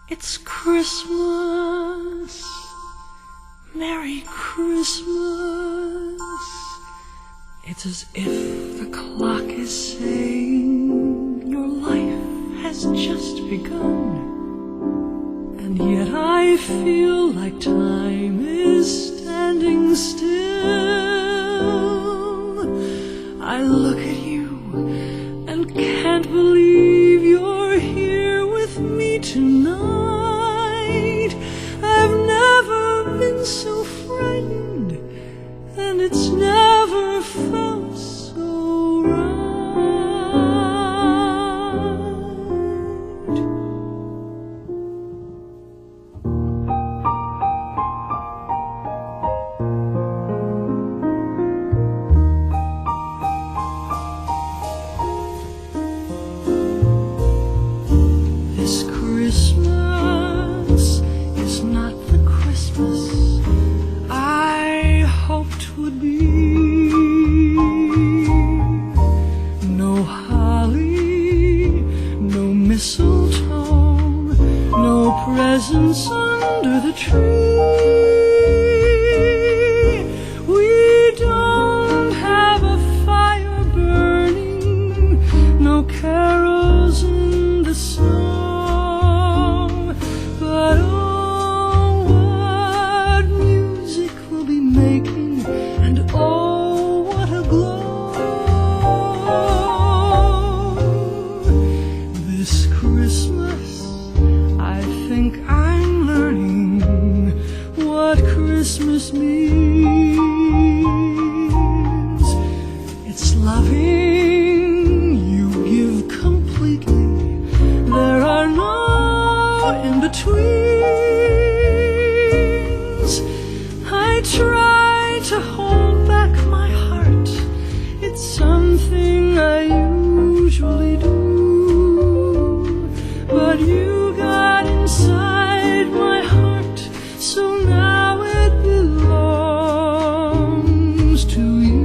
It's Christmas, Merry Christmas. It's as if the clock is saying your life has just begun. And yet I feel like time is standing still. I look at you and can't believe you're here with me tonight. I've never been so frightened, and it's never felt so right. This Christmas is not the Christmas I hoped would be. No holly, no mistletoe, no presents under the tree. We don't have a fire burning, no carols in the snow. But oh, what music we'll be making, and oh, what a glow. This Christmas, I think I'm learning what Christmas means. It's loving, you give completely. There are no in-betweens. I try to hold back my heart. It's something I usually do. But you got inside my heart, so now it belongs to you.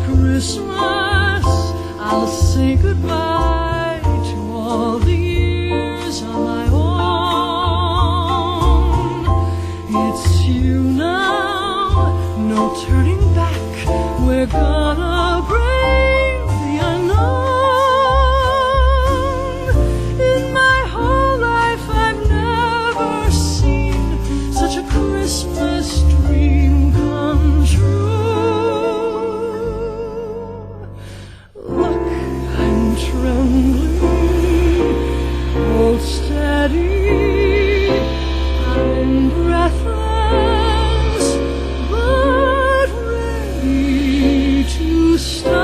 Christmas, I'll say goodbye to all the years on my own. It's you now, no turning back. We're gonna brave the unknown. In my whole life I've never seen such a Christmas dream come true. Trembling, hold steady, I'm breathless, but ready to start.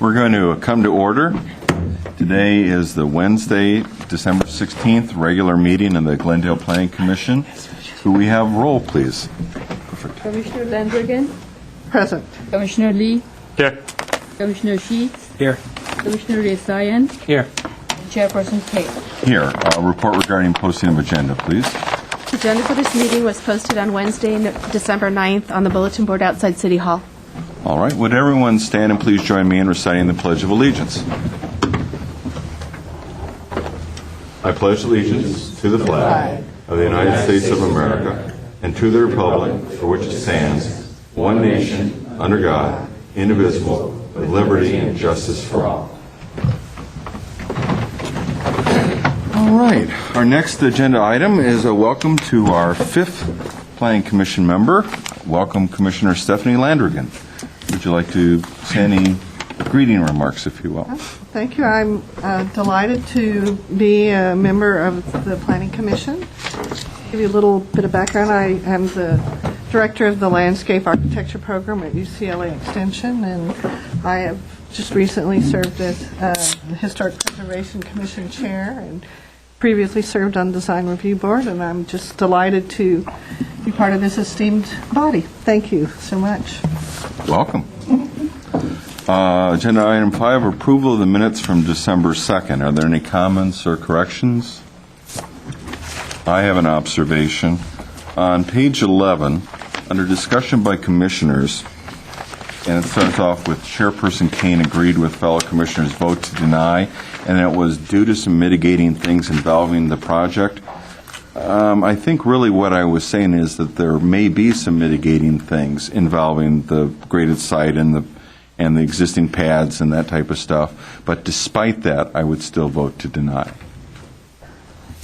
We're going to come to order. Today is the Wednesday, December 16th, regular meeting of the Glendale Planning Commission. Who we have roll, please? Commissioner Landrigan, Present. Commissioner Lee, Here. Commissioner Sheets, Here. Commissioner Resayan, Here. and Chairperson Kate. Here, report regarding posting of agenda, please. The agenda for this meeting was posted on Wednesday, December 9th, on the bulletin board outside City Hall. All right, would everyone stand and please join me in reciting the Pledge of Allegiance? I pledge allegiance to the flag of the United States of America and to the republic for which it stands, one nation, under God, indivisible, with liberty and justice for all. All right, our next agenda item is a welcome to our fifth Planning Commission member. Welcome, Commissioner Stephanie Landrigan. Would you like to say any greeting remarks, if you will? Thank you. I'm delighted to be a member of the Planning Commission. Give you a little bit of background. I am the director of the Landscape Architecture Program at UCLA Extension, and I have just recently served as the Historic Preservation Commission Chair and previously served on Design Review Board, and I'm just delighted to be part of this esteemed body. Thank you so much. Welcome. Agenda item 5, approval of the minutes from December 2nd. Are there any comments or corrections? I have an observation. On page 11, under discussion by commissioners, and it starts off with Chairperson Kane agreed with fellow commissioners' vote to deny, and it was due to some mitigating things involving the project. I think really what I was saying is that there may be some mitigating things involving the graded site and the existing pads and that type of stuff. But despite that, I would still vote to deny.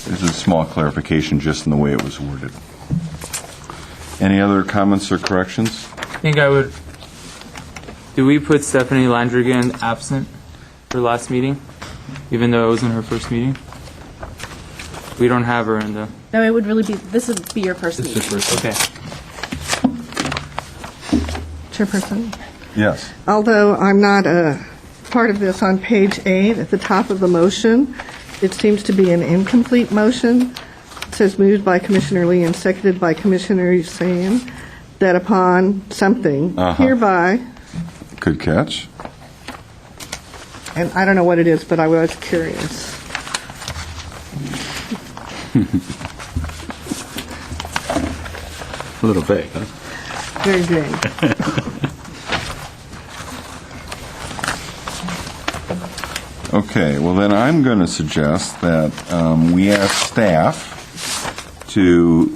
There's a small clarification just in the way it was worded. Any other comments or corrections? I think I would. Did we put Stephanie Landrigan absent for last meeting, even though it wasn't her first meeting? We don't have her in the. No, it would really be, this would be your first meeting. Okay. Chairperson? Yes. Although I'm not a part of this, on page 8, at the top of the motion, it seems to be an incomplete motion. It says moved by Commissioner Lee and seconded by Commissioner Hussain, that upon something hereby, Good catch. and I don't know what it is, but I was curious. A little vague, huh? Very vague. Okay, well then I'm going to suggest that we ask staff to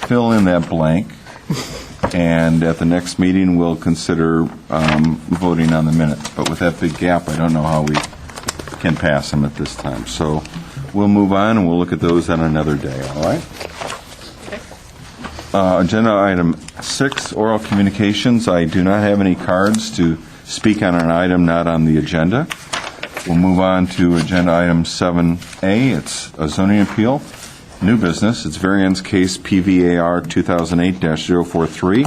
fill in that blank, and at the next meeting we'll consider voting on the minutes. But with that big gap, I don't know how we can pass them at this time. So we'll move on and we'll look at those on another day, all right? Agenda item 6, oral communications. I do not have any cards to speak on an item not on the agenda. We'll move on to agenda item 7A. It's a zoning appeal, new business. It's variance case PVAR 2008-043.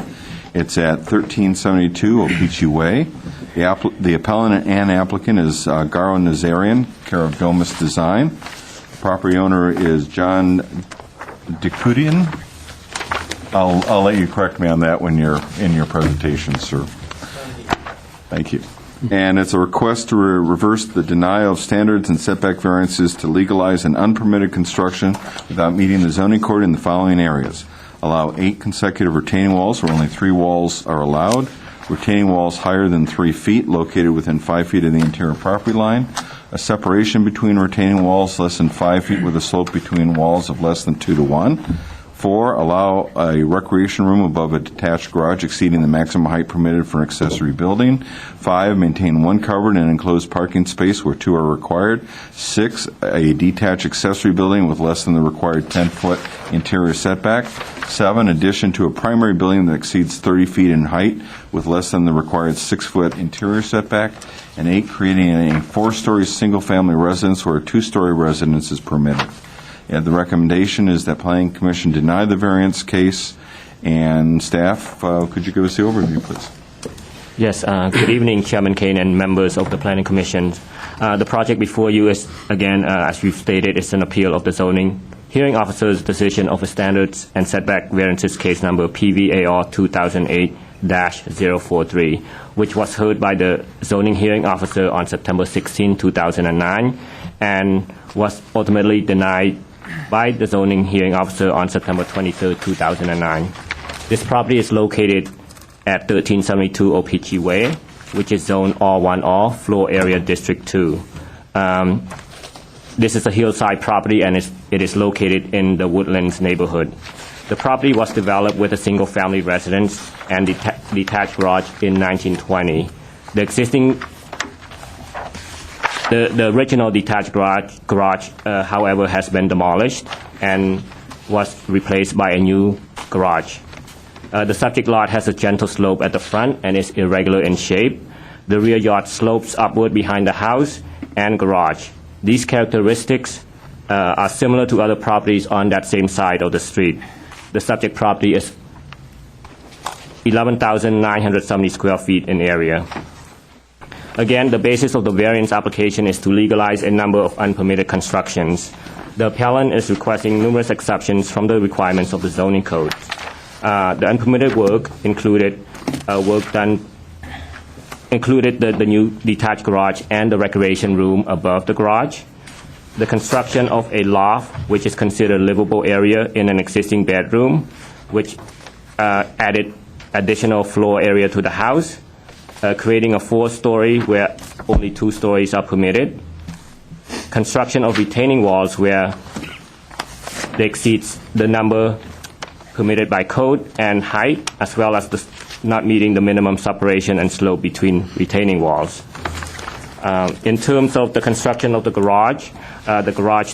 It's at 1372 Opeechee Way. The appellant and applicant is Garo Nazarian, care of Domus Design. The property owner is John Dekudian. I'll let you correct me on that when you're in your presentation, sir. Thank you. And it's a request to reverse the denial of standards and setback variances to legalize an unpermitted construction without meeting the zoning code in the following areas. Allow 8 consecutive retaining walls where only 3 walls are allowed. Retaining walls higher than 3 feet located within 5 feet of the interior property line. A separation between retaining walls less than 5 feet with a slope between walls of less than 2 to 1. 4, allow a recreation room above a detached garage exceeding the maximum height permitted for an accessory building. 5, maintain 1 covered and enclosed parking space where 2 are required. 6, a detached accessory building with less than the required 10-foot interior setback. 7, addition to a primary building that exceeds 30 feet in height with less than the required 6-foot interior setback. And 8, creating a 4-story single-family residence where a 2-story residence is permitted. And the recommendation is that Planning Commission deny the variance case. And staff, could you give us the overview, please? Yes, good evening, Chairman Kane and members of the Planning Commission. The project before you is, again, as you've stated, is an appeal of the zoning hearing officer's decision of a standards and setback variances case number PVAR 2008-043, which was heard by the zoning hearing officer on September 16, 2009, and was ultimately denied by the zoning hearing officer on September 23, 2009. This property is located at 1372 OPG Way, which is Zone R1R, Floor Area District 2. This is a hillside property, and it is located in the Woodlands neighborhood. The property was developed with a single-family residence and detached garage in 1920. The original detached garage, however, has been demolished and was replaced by a new garage. The subject lot has a gentle slope at the front and is irregular in shape. The rear yard slopes upward behind the house and garage. These characteristics are similar to other properties on that same side of the street. The subject property is 11,970 square feet in area. Again, the basis of the variance application is to legalize a number of unpermitted constructions. The appellant is requesting numerous exceptions from the requirements of the zoning code. The unpermitted work included the new detached garage and the recreation room above the garage, the construction of a loft, which is considered a livable area in an existing bedroom, which added additional floor area to the house, creating a 4-story where only 2 stories are permitted, construction of retaining walls where they exceeds the number permitted by code and height, as well as not meeting the minimum separation and slope between retaining walls. In terms of the construction of the garage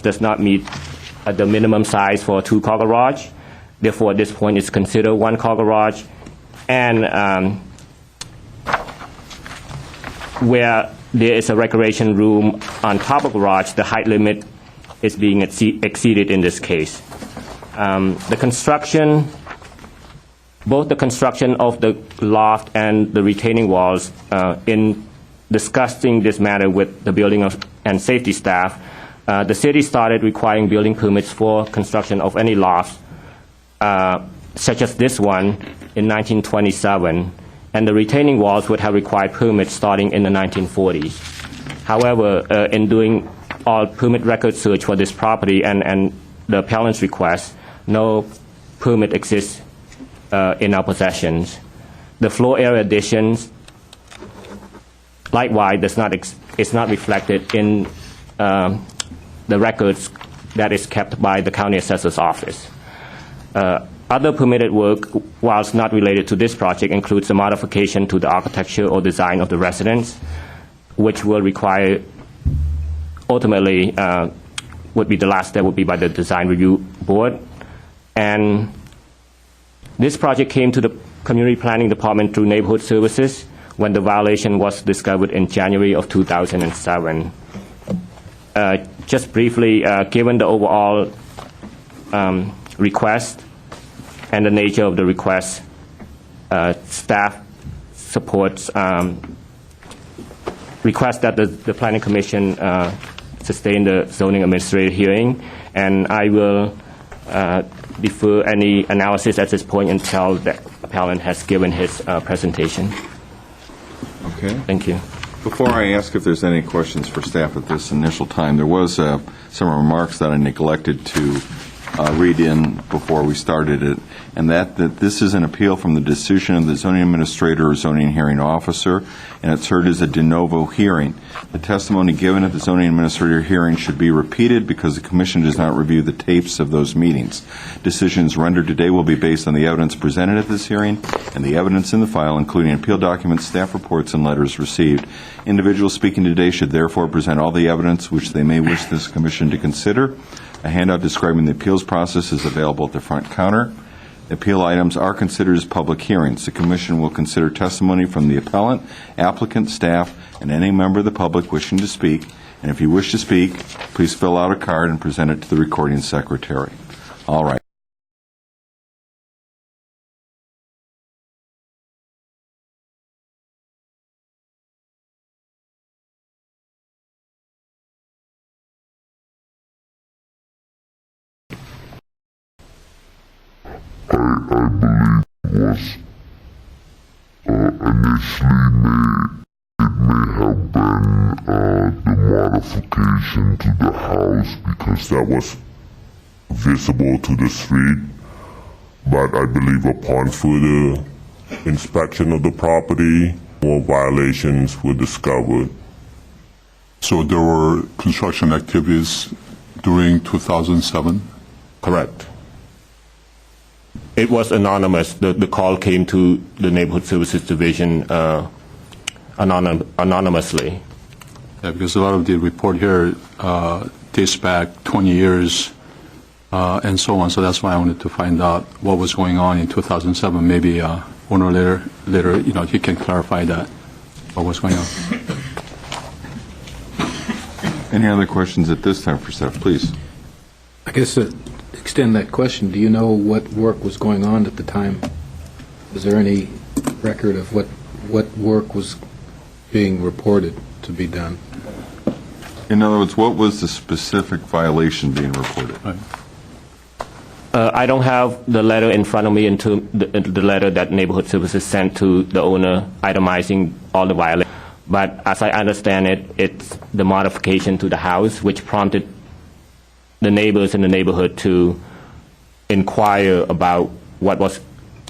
does not meet the minimum size for a 2-car garage. Therefore, at this point, it's considered 1-car garage. And where there is a recreation room on top of garage, the height limit is being exceeded in this case. Both the construction of the loft and the retaining walls, in discussing this matter with the building and safety staff, the city started requiring building permits for construction of any loft, such as this one, in 1927, and the retaining walls would have required permits starting in the 1940s. However, in doing all permit record search for this property and the appellant's request, no permit exists in our possessions. The floor area additions, likewise, is not reflected in the records that is kept by the county assessor's office. Other permitted work, whilst not related to this project, includes a modification to the architecture or design of the residence, which will require, ultimately, would be the last step would be by the design review board. And this project came to the Community Planning Department through Neighborhood Services when the violation was discovered in January of 2007. Just briefly, given the overall request and the nature of the request, staff supports request that the Planning Commission sustain the zoning administrative hearing, and I will defer any analysis at this point until the appellant has given his presentation. Okay. Thank you. Before I ask if there's any questions for staff at this initial time, there was some remarks that I neglected to read in before we started it, and that this is an appeal from the decision of the zoning administrator or zoning hearing officer, and it's heard as a de novo hearing. The testimony given at the zoning administrator hearing should be repeated because the commission does not review the tapes of those meetings. Decisions rendered today will be based on the evidence presented at this hearing and the evidence in the file, including appeal documents, staff reports, and letters received. Individuals speaking today should therefore present all the evidence which they may wish this commission to consider. A handout describing the appeals process is available at the front counter. Appeal items are considered as public hearings. The commission will consider testimony from the appellant, applicant, staff, and any member of the public wishing to speak. And if you wish to speak, please fill out a card and present it to the recording secretary. All right. I believe was initially made. It may have been the modification to the house because that was visible to the street. But I believe upon further inspection of the property, more violations were discovered. So there were construction activities during 2007? Correct. It was anonymous. The call came to the Neighborhood Services Division anonymously. Yeah, because a lot of the report here dates back 20 years and so on. So that's why I wanted to find out what was going on in 2007. Maybe owner later, he can clarify that, what was going on. Any other questions at this time for staff, please? I guess to extend that question, do you know what work was going on at the time? Was there any record of what work was being reported to be done? In other words, what was the specific violation being reported? Right. I don't have the letter in front of me into the letter that Neighborhood Services sent to the owner itemizing all the violations. But as I understand it, it's the modification to the house which prompted the neighbors in the neighborhood to inquire about what was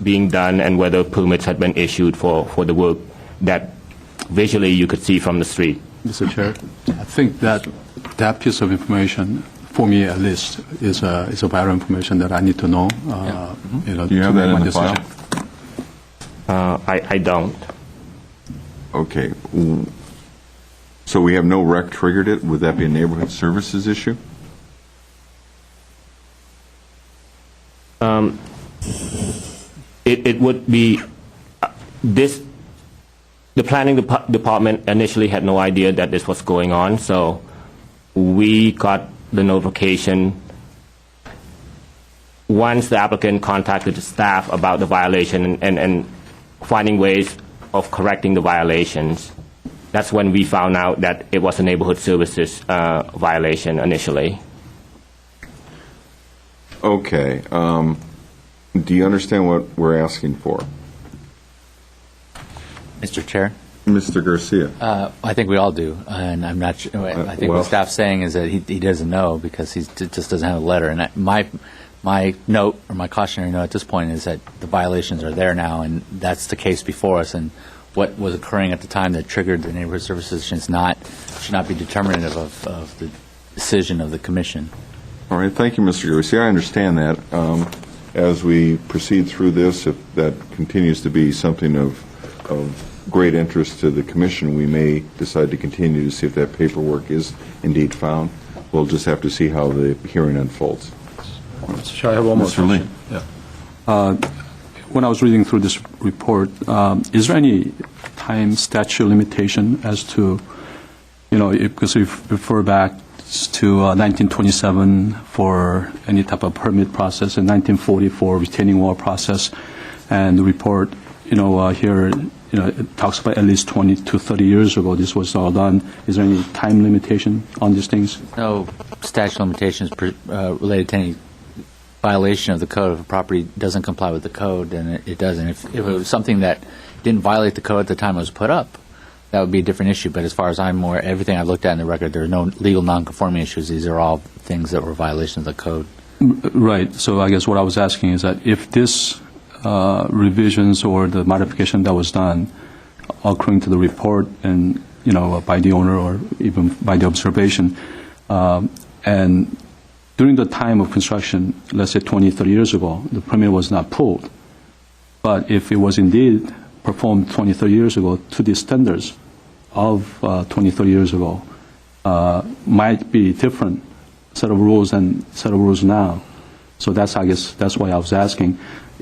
being done and whether permits had been issued for the work that visually you could see from the street. Mr. Chair, I think that piece of information, for me at least, is a vital information that I need to know. Do you have that in the file? I don't. Okay. So we have no rec triggered it? Would that be a neighborhood services issue? It would be this. The planning department initially had no idea that this was going on, so we got the notification once the applicant contacted the staff about the violation and finding ways of correcting the violations. That's when we found out that it was a neighborhood services violation initially. Okay. Do you understand what we're asking for? Mr. Chair? Mr. Garcia. I think we all do, and I'm not sure. I think well- what staff's saying is that he doesn't know because he just doesn't have a letter. And my note, or my cautionary note at this point, is that the violations are there now, and that's the case before us. And what was occurring at the time that triggered the neighborhood services should not be determinative of the decision of the commission. All right. Thank you, Mr. Garcia. I understand that. As we proceed through this, if that continues to be something of great interest to the commission, we may decide to continue to see if that paperwork is indeed found. We'll just have to see how the hearing unfolds. Mr. Chair, I have one more Mr. Lee. question. Yeah. When I was reading through this report, is there any time statute limitation as to, because we refer back to 1927 for any type of permit process and 1940 for retaining wall process, and the report, here, it talks about at least 20 to 30 years ago this was all done. Is there any time limitation on these things? No statute of limitations related to any violation of the code. If a property doesn't comply with the code, then it doesn't. If it was something that didn't violate the code at the time it was put up, that would be a different issue. But as far as I'm aware, everything I've looked at in the record, there are no legal nonconforming issues. These are all things that were violations of the code. Right. So I guess what I was asking is that if this revisions or the modification that was done, according to the report and, by the owner or even by the observation, and during the time of construction, let's say 20, 30 years ago, the permit was not pulled. But if it was indeed performed 20, 30 years ago to the standards of 20, 30 years ago, might be different set of rules and set of rules now. So I guess that's why I was asking,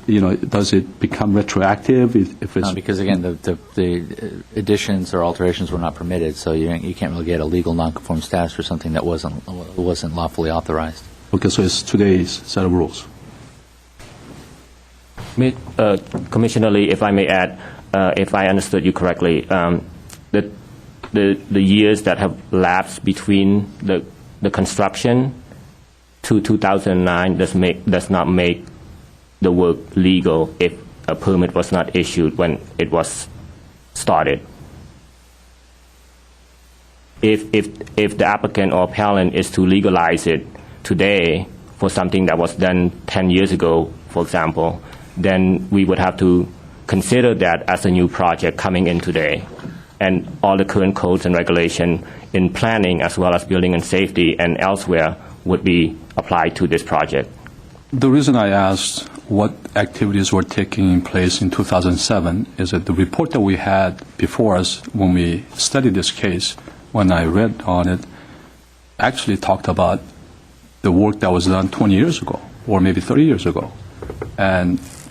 does it become retroactive if it's... No, because again, the additions or alterations were not permitted, so you can't really get a legal nonconform status for something that wasn't lawfully authorized. Okay, so it's today's set of rules. Commissioner Lee, if I may add, if I understood you correctly, the years that have lapsed between the construction to 2009 does not make the work legal if a permit was not issued when it was started. If the applicant or appellant is to legalize it today for something that was done 10 years ago, for example, then we would have to consider that as a new project coming in today. And all the current codes and regulation in planning as well as building and safety and elsewhere would be applied to this project. The reason I asked what activities were taking place in 2007 is that the report that we had before us when we studied this case, when I read on it, actually talked about the work that was done 20 years ago or maybe 30 years ago.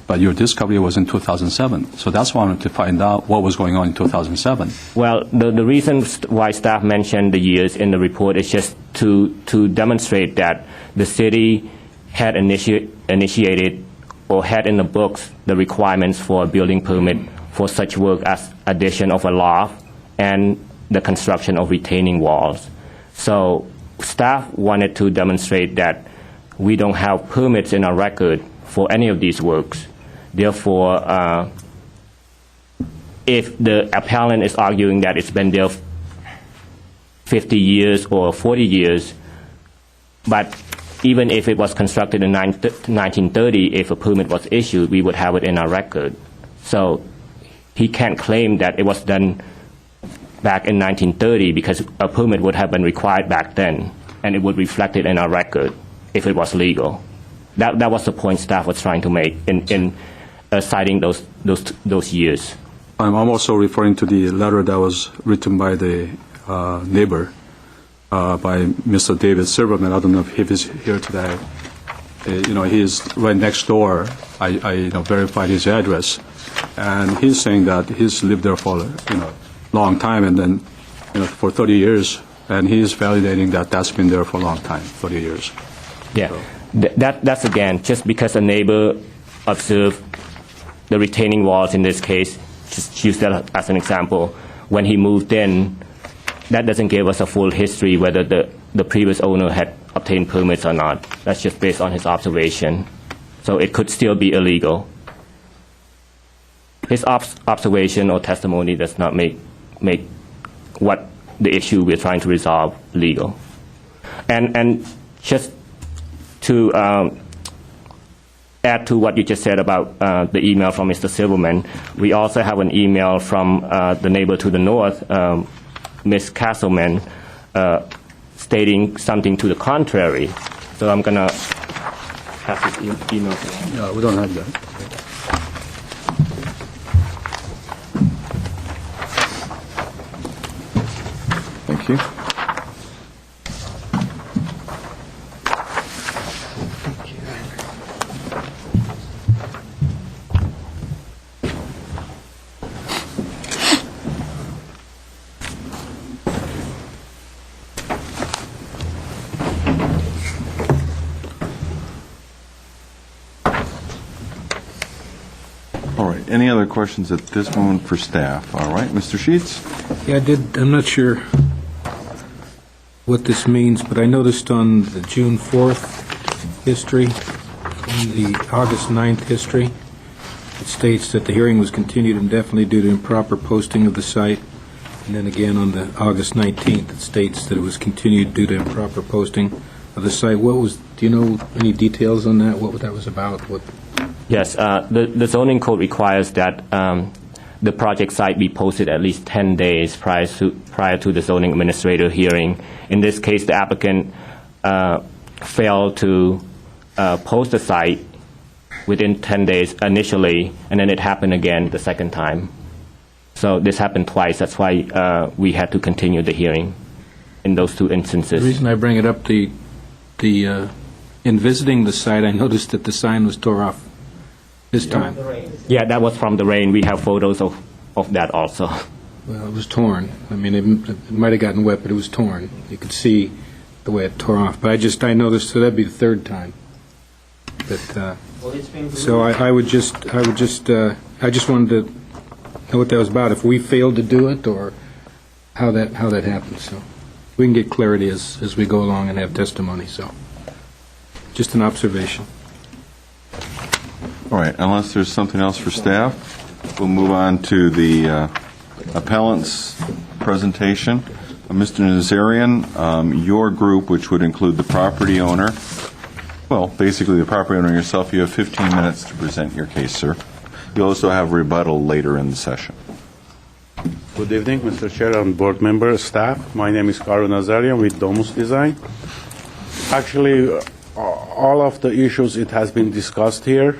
But your discovery was in 2007. So that's why I wanted to find out what was going on in 2007. Well, the reason why staff mentioned the years in the report is just to demonstrate that the city had initiated or had in the books the requirements for a building permit for such work as addition of a loft and the construction of retaining walls. So staff wanted to demonstrate that we don't have permits in our record for any of these works. Therefore, if the appellant is arguing that it's been there 50 years or 40 years, but even if it was constructed in 1930, if a permit was issued, we would have it in our record. So he can't claim that it was done back in 1930 because a permit would have been required back then, and it would reflect it in our record if it was legal. That was the point staff was trying to make in citing those years. I'm also referring to the letter that was written by the neighbor, by Mr. David Silverman. I don't know if he's here today. He is right next door. I verified his address, and he's saying that he's lived there for long time, and then for 30 years, and he's validating that that's been there for a long time, 30 years. Yeah, So. That's again just because a neighbor observed the retaining walls in this case. Just use that as an example. When he moved in, that doesn't give us a full history whether the previous owner had obtained permits or not. That's just based on his observation. So it could still be illegal. His observation or testimony does not make what the issue we're trying to resolve legal. And just to add to what you just said about the email from Mr. Silverman, we also have an email from the neighbor to the north, Ms. Castleman, stating something to the contrary. So I'm going to pass this email to him. Yeah, we don't have that. Thank you. All right. Any other questions at this moment for staff? All right, Mr. Sheets? Yeah, I'm not sure what this means, but I noticed on the June 4th history and the August 9th history, it states that the hearing was continued indefinitely due to improper posting of the site. And then again on the August 19th, it states that it was continued due to improper posting of the site. Do you know any details on that? What that was about? Yes, the zoning code requires that the project site be posted at least 10 days prior to the zoning administrator hearing. In this case, the applicant failed to post the site within 10 days initially, and then it happened again the second time. So this happened twice. That's why we had to continue the hearing in those two instances. The reason I bring it up, in visiting the site, I noticed that the sign was tore off this time. Yeah, that was from the rain. We have photos of that also. Well, it was torn. I mean, it might have gotten wet, but it was torn. You could see the way it tore off. But I noticed, so that'd be the third time. But so I just wanted to know what that was about. If we failed to do it, or how that happened. So we can get clarity as we go along and have testimony. So just an observation. All right, unless there's something else for staff, we'll move on to the appellant's presentation. Mr. Nazarian, your group, which would include the property owner, well, basically the property owner yourself, you have 15 minutes to present your case, sir. You'll also have rebuttal later in the session. Good evening, Mr. Chair and board members, staff. My name is Karu Nazarian with Domus Design. Actually, all of the issues, it has been discussed here,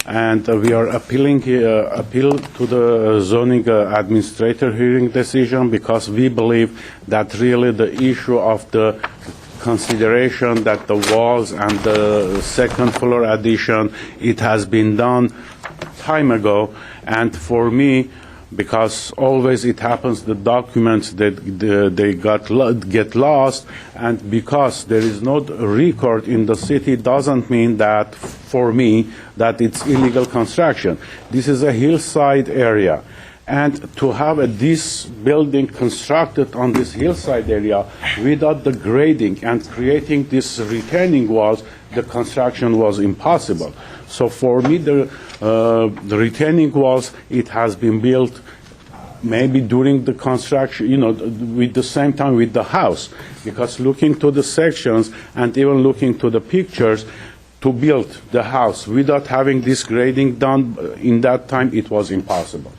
and we are appeal to the zoning administrator hearing decision because we believe that really the issue of the consideration that the walls and the second floor addition, it has been done time ago, and for me, because always it happens, the documents that they get lost, and because there is no record in the city doesn't mean that, for me, that it's illegal construction. This is a hillside area, and to have this building constructed on this hillside area without the grading and creating these retaining walls, the construction was impossible. So for me, the retaining walls, it has been built maybe during the construction, with the same time with the house, because looking to the sections and even looking to the pictures, to build the house without having this grading done in that time, it was impossible.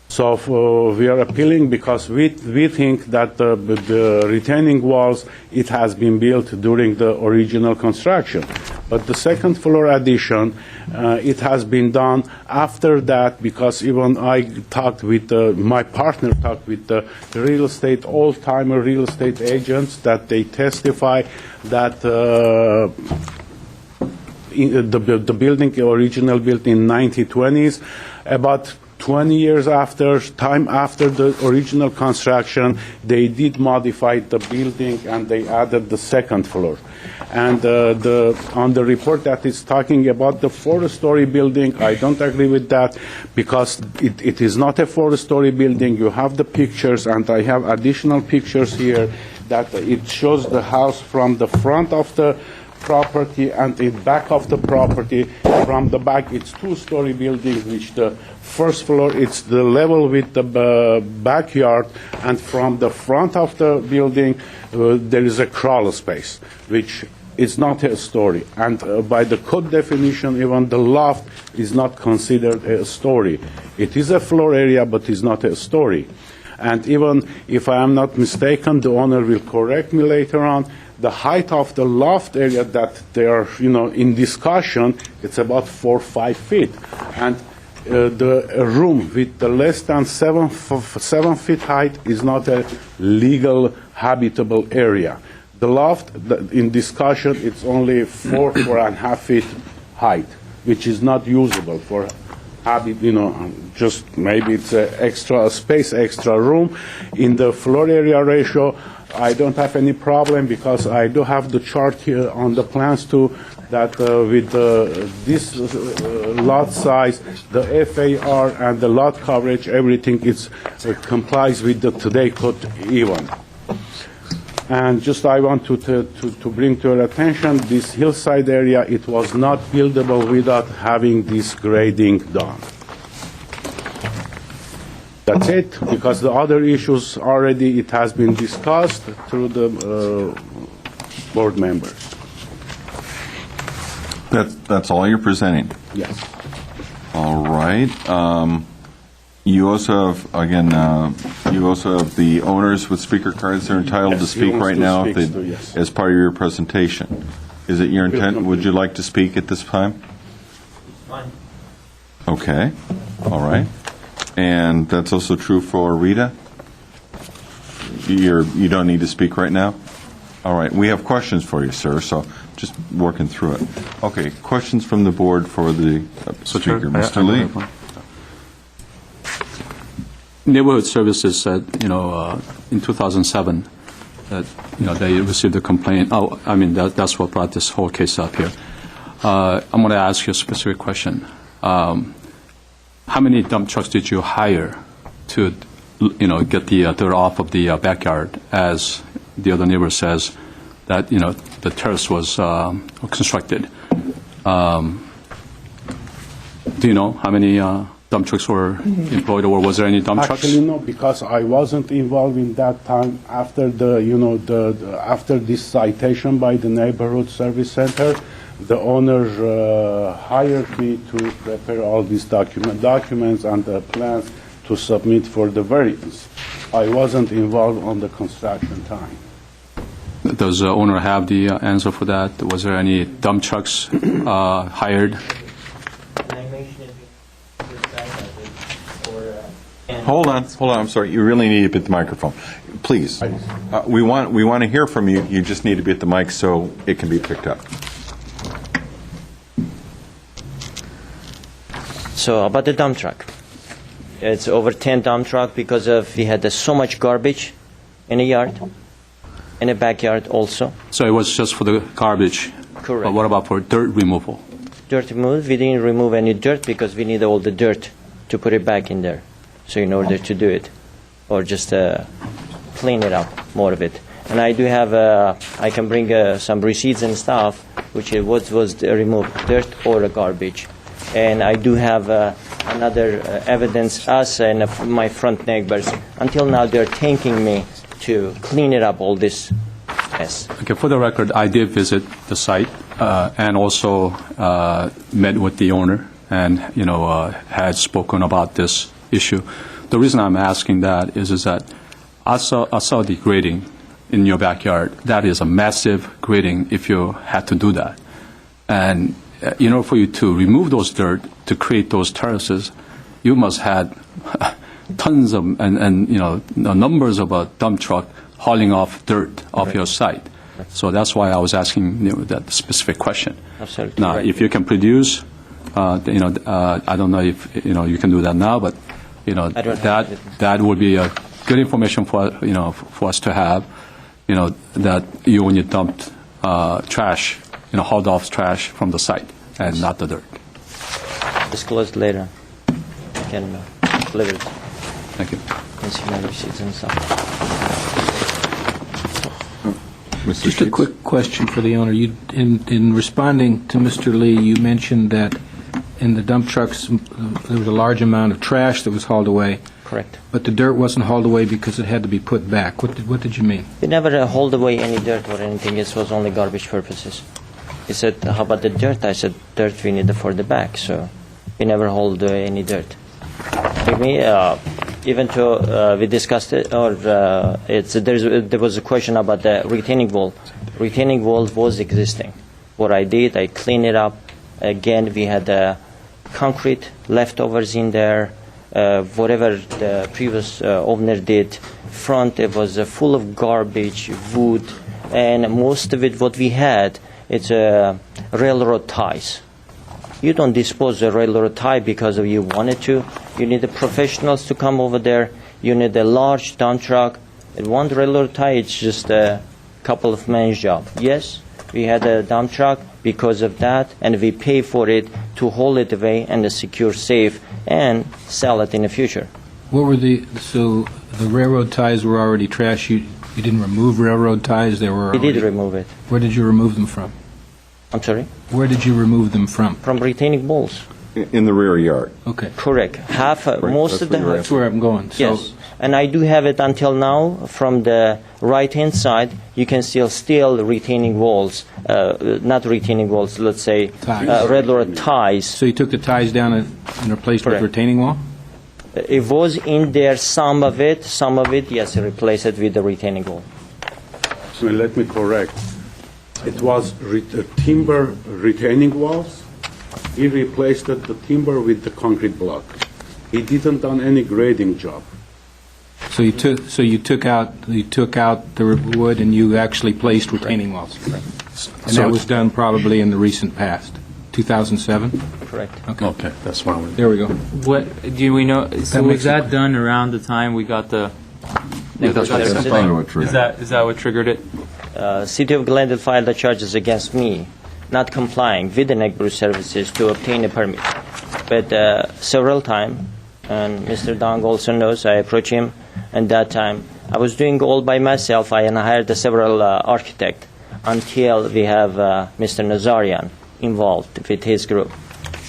So we are appealing because we think that the retaining walls, it has been built during the original construction. But the second floor addition, it has been done after that because even I talked with, my partner talked with the real estate, old-timer real estate agents that they testify that the building original built in 1920s, about 20 years after the original construction, they did modify the building and they added the second floor. And on the report that is talking about the 4-story building, I don't agree with that because it is not a 4-story building. You have the pictures, and I have additional pictures here that it shows the house from the front of the property and the back of the property. From the back, it's 2-story building, which the first floor, it's the level with the backyard, and from the front of the building, there is a crawl space, which is not a story. And by the code definition, even the loft is not considered a story. It is a floor area, but it's not a story. And even if I am not mistaken, the owner will correct me later on, the height of the loft area that they are, in discussion, it's about 4 or 5 feet. And the room with the less than 7 feet height is not a legal habitable area. The loft in discussion, it's only 4.5 feet height, which is not usable for just maybe it's an extra space, extra room. In the floor area ratio, I don't have any problem because I do have the chart here on the plans too, that with this lot size, the FAR and the lot coverage, everything complies with the today code even. And just I want to bring to your attention, this hillside area, it was not buildable without having this grading done. That's it, because the other issues already, it has been discussed through the board members. That's all you're presenting? Yes. All right. You also have, again, you also have the owners with speaker cards. They're entitled to speak right now as part of your presentation. Is it your intent? Would you like to speak at this time? Fine. Okay. All right. And that's also true for Rita? You don't need to speak right now? All right. We have questions for you, sir, so just working through it. Okay. Questions from the board for the speaker. Mr. Lee? Neighborhood Services said, in 2007, that, they received a complaint. That's what brought this whole case up here. I'm going to ask you a specific question. How many dump trucks did you hire to, get the dirt off of the backyard, as the other neighbor says that, the terrace was constructed? Do you know how many dump trucks were employed, or was there any dump trucks? Actually, no, because I wasn't involved in that time. After after this citation by the neighborhood service center, the owner hired me to prepare all these documents and the plans to submit for the variance. I wasn't involved on the construction time. Does the owner have the answer for that? Was there any dump trucks hired? Hold on, I'm sorry. You really need to be at the microphone. Please. We want to hear from you. You just need to be at the mic so it can be picked up. So about the dump truck. It's over 10 dump truck because we had so much garbage in the yard, in the backyard also. So it was just for the garbage? Correct. But what about for dirt removal? Dirt removal, we didn't remove any dirt because we need all the dirt to put it back in there. So in order to do it, or just clean it up, more of it. And I do have, I can bring some receipts and stuff, which was removed, dirt or garbage. And I do have another evidence, us and my front neighbors. Until now, they're thanking me to clean it up, all this mess. Okay, for the record, I did visit the site and also met with the owner and, had spoken about this issue. The reason I'm asking that is that I saw the grading in your backyard. That is a massive grading if you had to do that. And for you to remove those dirt to create those terraces, you must have tons of numbers of a dump truck hauling off dirt off your site. So that's why I was asking that specific question. Absolutely. Now, right. if you can produce, I don't know if you can do that now, but that would be a good information for for us to have. That you only dumped trash, hauled off trash from the site and not the dirt. Disclosed later. I can deliver it. Thank you. And see my receipts and stuff. Mr. Just a Sheets? quick question for the owner. You, in responding to Mr. Lee, you mentioned that in the dump trucks, there was a large amount of trash that was hauled away, Correct. but the dirt wasn't hauled away because it had to be put back. What did you mean? We never hauled away any dirt or anything. It was only garbage purposes. He said, how about the dirt? I said, dirt we need for the back. So we never hauled away any dirt. Even though we discussed it, or there was a question about the retaining wall. Retaining wall was existing. What I did, I cleaned it up. Again, we had concrete leftovers in there. Whatever the previous owner did, front it was full of garbage, wood, and most of it what we had, it's railroad ties. You don't dispose of railroad tie because of you wanted to. You need the professionals to come over there. You need a large dump truck. And one railroad tie, it's just a couple of men's job. Yes, we had a dump truck because of that, and we pay for it to hold it away and secure safe and sell it in the future. What were so the railroad ties were already trash. You didn't remove railroad ties. They were. We did remove it. Where did you remove them from? I'm sorry? Where did you remove them from? From retaining walls. In the rear yard. Okay. Correct. Most of the where That's where I'm going. So, yes, and I do have it until now. From the right-hand side, you can still retaining walls, not retaining walls. Let's say Ties. railroad ties. So you took the ties down and replaced Correct. with retaining wall? It was in there. Some of it, yes, replace it with the retaining wall. So let me correct. It was timber retaining walls. He replaced the timber with the concrete block. He didn't done any grading job. So you took out the wood and you actually placed retaining walls. And that was done probably in the recent past, 2007. Correct. Okay, that's what I wanted. There we go. What do we know? So was makes that sense. done around the time we got the? That's probably what triggered it. Is that what triggered it? City of Glendale filed the charges against me, not complying with the neighborhood services to obtain a permit. But several times, and Mr. Dong also knows, I approached him, and that time I was doing all by myself. I hired several architects until we have Mr. Nazarian involved with his group.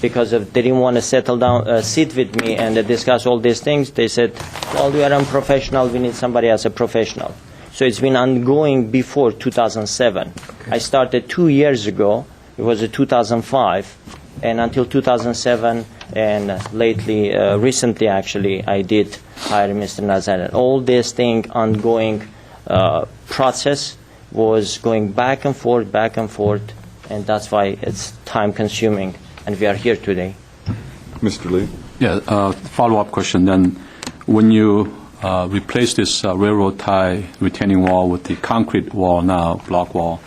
because of they didn't want to settle down, sit with me and discuss all these things. They said, well, we are unprofessional. We need somebody as a professional. So it's been ongoing before 2007. I started 2 years ago. It was 2005, and until 2007, and lately, recently actually, I did hire Mr. Nazarian. All this thing, ongoing process was going back and forth, and that's why it's time-consuming, and we are here today. Mr. Lee? Yeah, follow-up question then. When you replace this railroad tie retaining wall with the concrete wall now, block wall,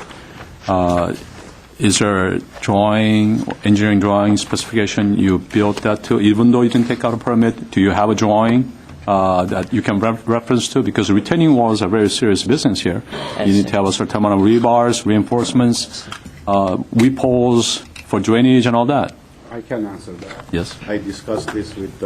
is there drawing, engineering drawing specification you built that to, even though you didn't take out a permit? Do you have a drawing that you can reference to? Because retaining walls are very serious business here. You need to have a certain amount of rebars, reinforcements, weep holes for drainage and all that. I can answer that. Yes. I discussed this with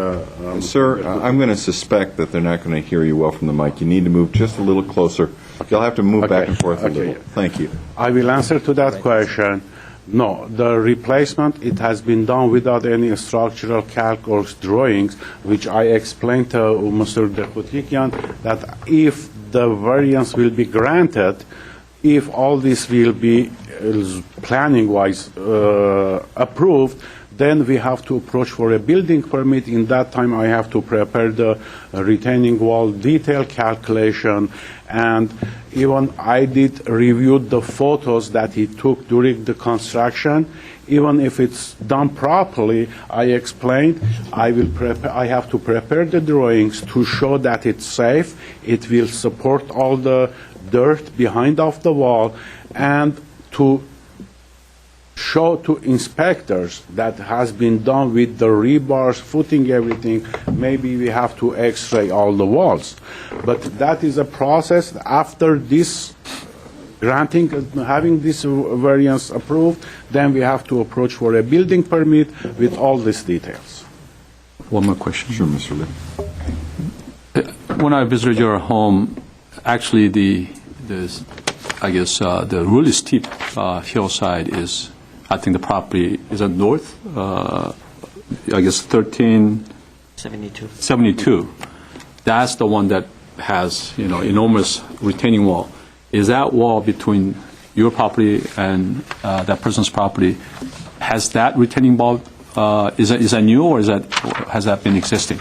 Sir, I'm going to suspect that they're not going to hear you well from the mic. You need to move just a little closer. You'll have to move back and forth a little. Thank you. I will answer to that question. No, the replacement, it has been done without any structural calc or drawings, which I explained to Mr. Dekutikian that if the variance will be granted, if all this will be planning-wise approved, then we have to approach for a building permit. In that time, I have to prepare the retaining wall detail calculation, and even I did review the photos that he took during the construction. Even if it's done properly, I explained, I have to prepare the drawings to show that it's safe, it will support all the dirt behind of the wall, and to show to inspectors that has been done with the rebars, footing, everything. Maybe we have to x-ray all the walls. But that is a process. After this granting, having this variance approved, then we have to approach for a building permit with all these details. One more question. Sure, Mr. Lee. When I visited your home, actually the really steep hillside is, I think the property is at north, I guess 1372. That's the one that has, enormous retaining wall. Is that wall between your property and that person's property, has that retaining wall, is that new or has that been existing?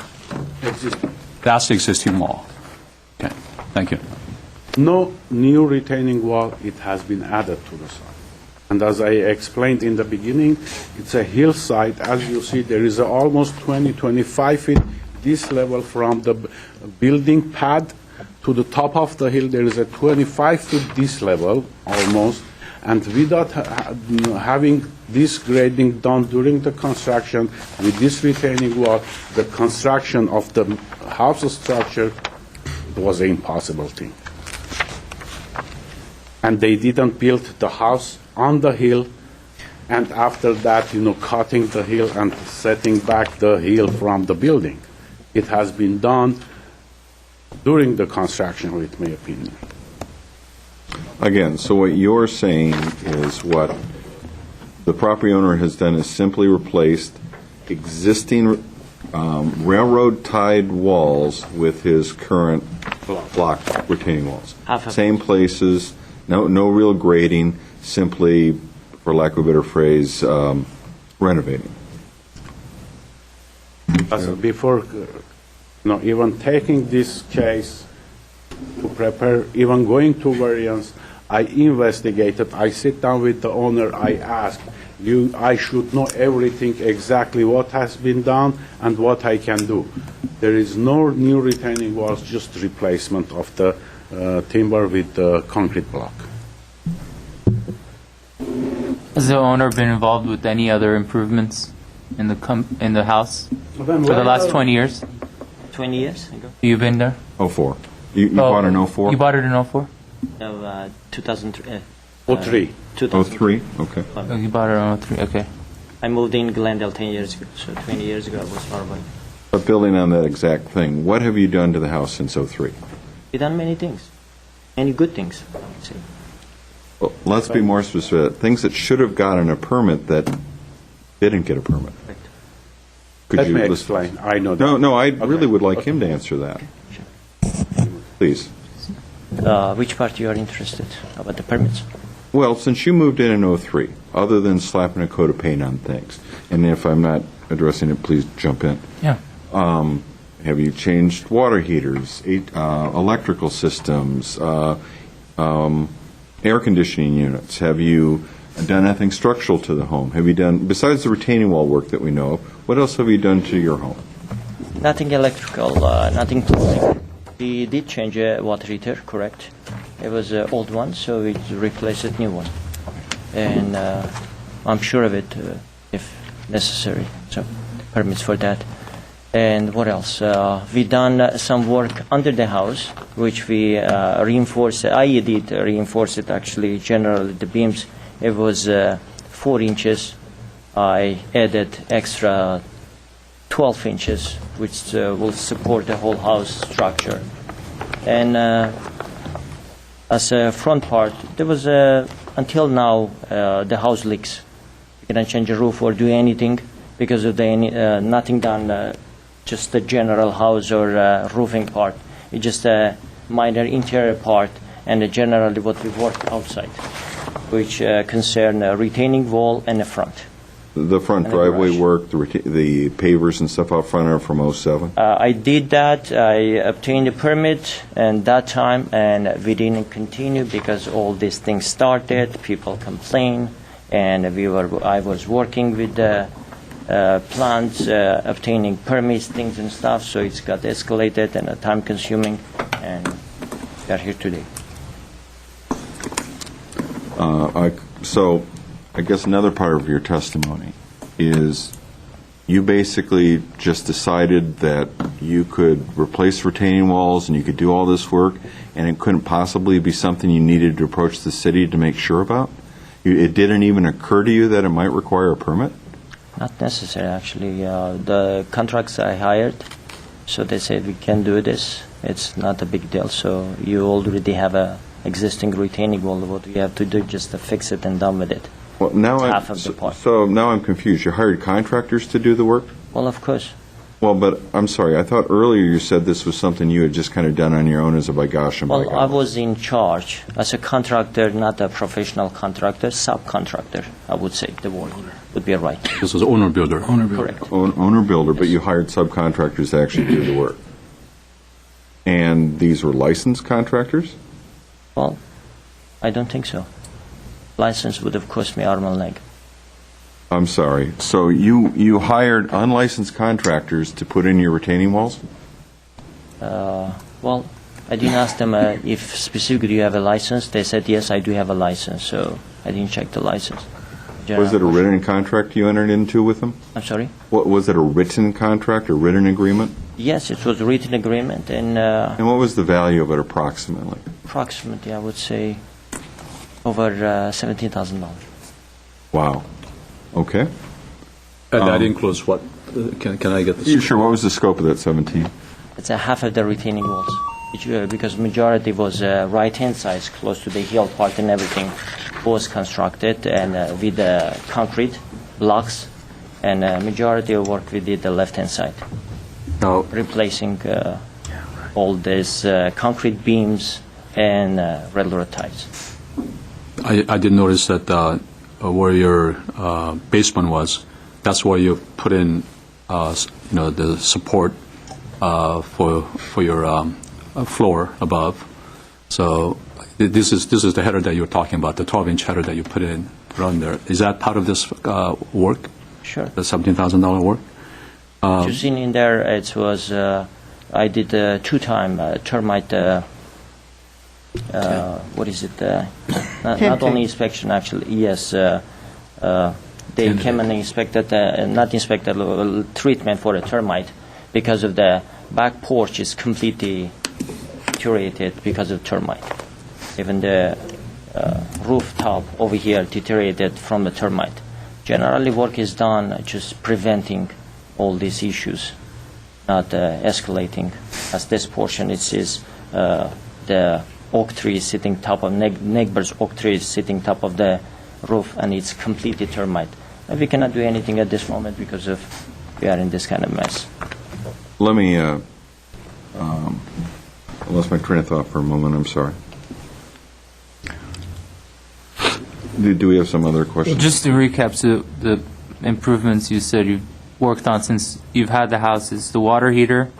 Existing. That's the existing wall. Okay, thank you. No new retaining wall, it has been added to the site. And as I explained in the beginning, it's a hillside. As you see, there is almost 20-25 feet this level from the building pad to the top of the hill. There is a 25 feet this level almost. And without having this grading done during the construction with this retaining wall, the construction of the house structure was an impossible thing. And they didn't build the house on the hill, and after that, cutting the hill and setting back the hill from the building. It has been done during the construction, with my opinion. Again, so what you're saying is what the property owner has done is simply replaced existing railroad-tied walls with his current block retaining walls. Same places, no real grading, simply, for lack of a better phrase, renovating. Before even taking this case to prepare, even going to variance, I investigated, I sit down with the owner, I ask, I should know everything exactly what has been done and what I can do. There is no new retaining walls, just replacement of the timber with the concrete block. Has the owner been involved with any other improvements in the house for the last 20 years? 20 years ago? You've been there? 04. You bought an 04? You bought it in 04? No, 2003. 03. 03? Okay. Oh, you bought it in 03, okay. I moved in Glendale 10 years ago, so 20 years ago I was far away. But building on that exact thing, what have you done to the house since 03? We've done many things. Many good things, I would say. Well, let's be more specific. Things that should have gotten a permit that didn't get a permit. Could Let you me list- explain. I know that. No, I Okay. really would like him to answer that. Please. Which part you are interested about the permits? Well, since you moved in 03, other than slapping a coat of paint on things, and if I'm not addressing it, please jump in. Yeah. Have you changed water heaters, electrical systems, air conditioning units? Have you done anything structural to the home? Have you done, besides the retaining wall work that we know of, what else have you done to your home? Nothing electrical, nothing plumbing. We did change a water heater, correct? It was an old one, so we replaced a new one. And I'm sure of it if necessary. So permits for that. And what else? We done some work under the house, which we reinforced. I did reinforce it actually. Generally, the beams. It was 4 inches. I added extra 12 inches, which will support the whole house structure. And as a front part, there was until now the house leaks. We cannot change the roof or do anything because of the nothing done. Just the general house or roofing part. It's just a minor interior part, and generally what we work outside, which concern a retaining wall and the front. The front And the driveway garage. work, the pavers and stuff out front are from 07? I did that. I obtained a permit and that time, and we didn't continue because all these things started. People complain, and I was working with the plants, obtaining permits, things and stuff. So it's got escalated and time consuming, and we are here today. So I guess another part of your testimony is you basically just decided that you could replace retaining walls and you could do all this work, and it couldn't possibly be something you needed to approach the city to make sure about? It didn't even occur to you that it might require a permit? Not necessary, actually. The contracts I hired, so they said we can do this. It's not a big deal. So you already have a existing retaining wall. What we have to do just to fix it and done with it. Well, now Half of the part. So now I'm confused. You hired contractors to do the work? Well, of course. Well, but I'm sorry. I thought earlier you said this was something you had just kind of done on your own as a by gosh and by Well, I golly. was in charge as a contractor, not a professional contractor, subcontractor. I would say the word would be right. This was owner-builder. Correct. Owner-builder, but you hired subcontractors to actually do the work. And these were licensed contractors? Well, I don't think so. License would have cost me arm and leg. I'm sorry. So you hired unlicensed contractors to put in your retaining walls? Well, I didn't ask them if specifically you have a license. They said, yes, I do have a license, so I didn't check the license. Was it a written contract you entered into with them? I'm sorry? What was it, a written contract, a written agreement? Yes, it was a written agreement, and And what was the value of it approximately? approximately, I would say, over $17,000. Wow. Okay. And that includes what? Can I get this? Sure. What was the scope of that 17? It's a half of the retaining walls, because majority was right-hand side, close to the hill part and everything, was constructed and with concrete blocks, and majority of work we did the left-hand side, Now, replacing all these concrete beams and railroad ties. I did notice that where your basement was, that's where you put in, the support for your floor above. So this is the header that you're talking about, the 12-inch header that you put in around there. Is that part of this work? Sure. The $17,000 work? You seen in there, it was, I did 2-time termite, what is it? Not only inspection, actually, yes. They came and inspected, not inspected, treatment for the termite because of the back porch is completely deteriorated because of termite. Even the rooftop over here deteriorated from the termite. Generally, work is done just preventing all these issues, not escalating. As this portion, it is the oak tree sitting top of neighbor's oak tree is sitting top of the roof, and it's completely termite. We cannot do anything at this moment because of we are in this kind of mess. Let me, I lost my train of thought for a moment, I'm sorry. Do we have some other questions? Just to recap, so the improvements you said you've worked on since you've had the house is the water heater,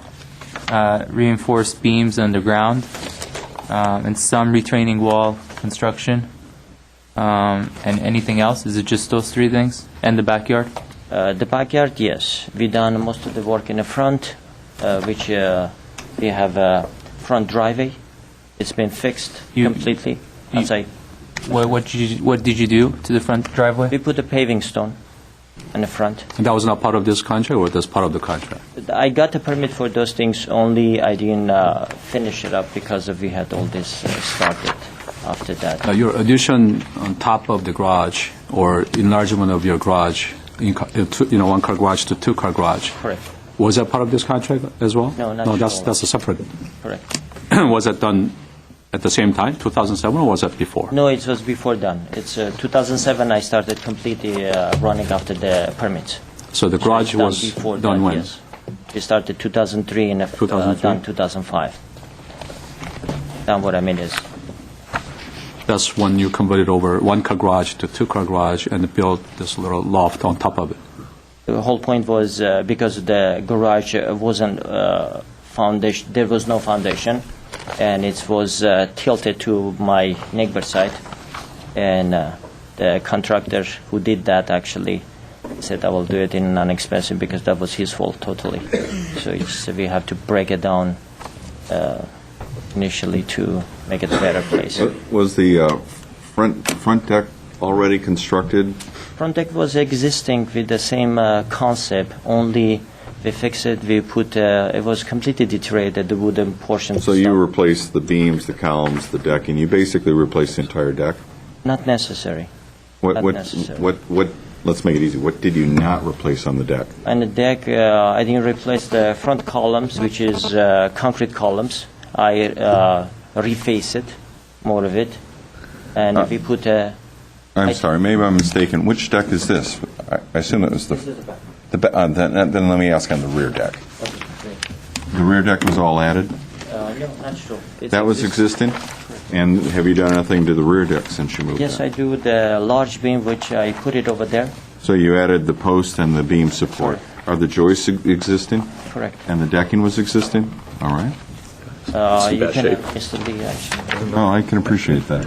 reinforced beams underground, and some retaining wall construction. And anything else? Is it just those three things? And the backyard? The backyard, yes. We done most of the work in the front, which we have a front driveway. It's been fixed completely. Outside. What did you do to the front driveway? We put a paving stone in the front. And that was not part of this contract, or that's part of the contract? I got a permit for those things, only I didn't finish it up because we had all this started after that. Now, your addition on top of the garage, or enlargement of your garage, one-car garage to two-car garage, Correct. was that part of this contract as well? No, not No, at that's all. that's a separate. Correct. Was that done at the same time, 2007, or was that before? No, it was before done. It's 2007 I started completely running after the permits. So the garage Done was before done that, when? Yes. We started 2003 and 2003? done 2005. Done what I mean is. That's when you converted over one-car garage to two-car garage and built this little loft on top of it. The whole point was because the garage wasn't foundation, there was no foundation, and it was tilted to my neighbor's side. And the contractor who did that actually said, I will do it in non-expensive because that was his fault totally. So we have to break it down initially to make it a better place. Was the front deck already constructed? Front deck was existing with the same concept, only we fixed it, we put, it was completely deteriorated, the wooden portions. So you replaced the beams, the columns, the decking, you basically replaced the entire deck? Not necessary. What, Not necessary. let's make it easy, what did you not replace on the deck? On the deck, I didn't replace the front columns, which is concrete columns. I reface it, more of it, and we put a... I'm sorry, maybe I'm mistaken. Which deck is this? I assume it was then let me ask on the rear deck. The rear deck was all added? No, not sure. That was existing? And have you done anything to the rear deck since you moved Yes, in? I do the large beam, which I put it over there. So you added the post and the beam support. Correct. Are the joists existing? Correct. And the decking was existing? All right. You can Mr. Lee, actually. Oh, I can appreciate that.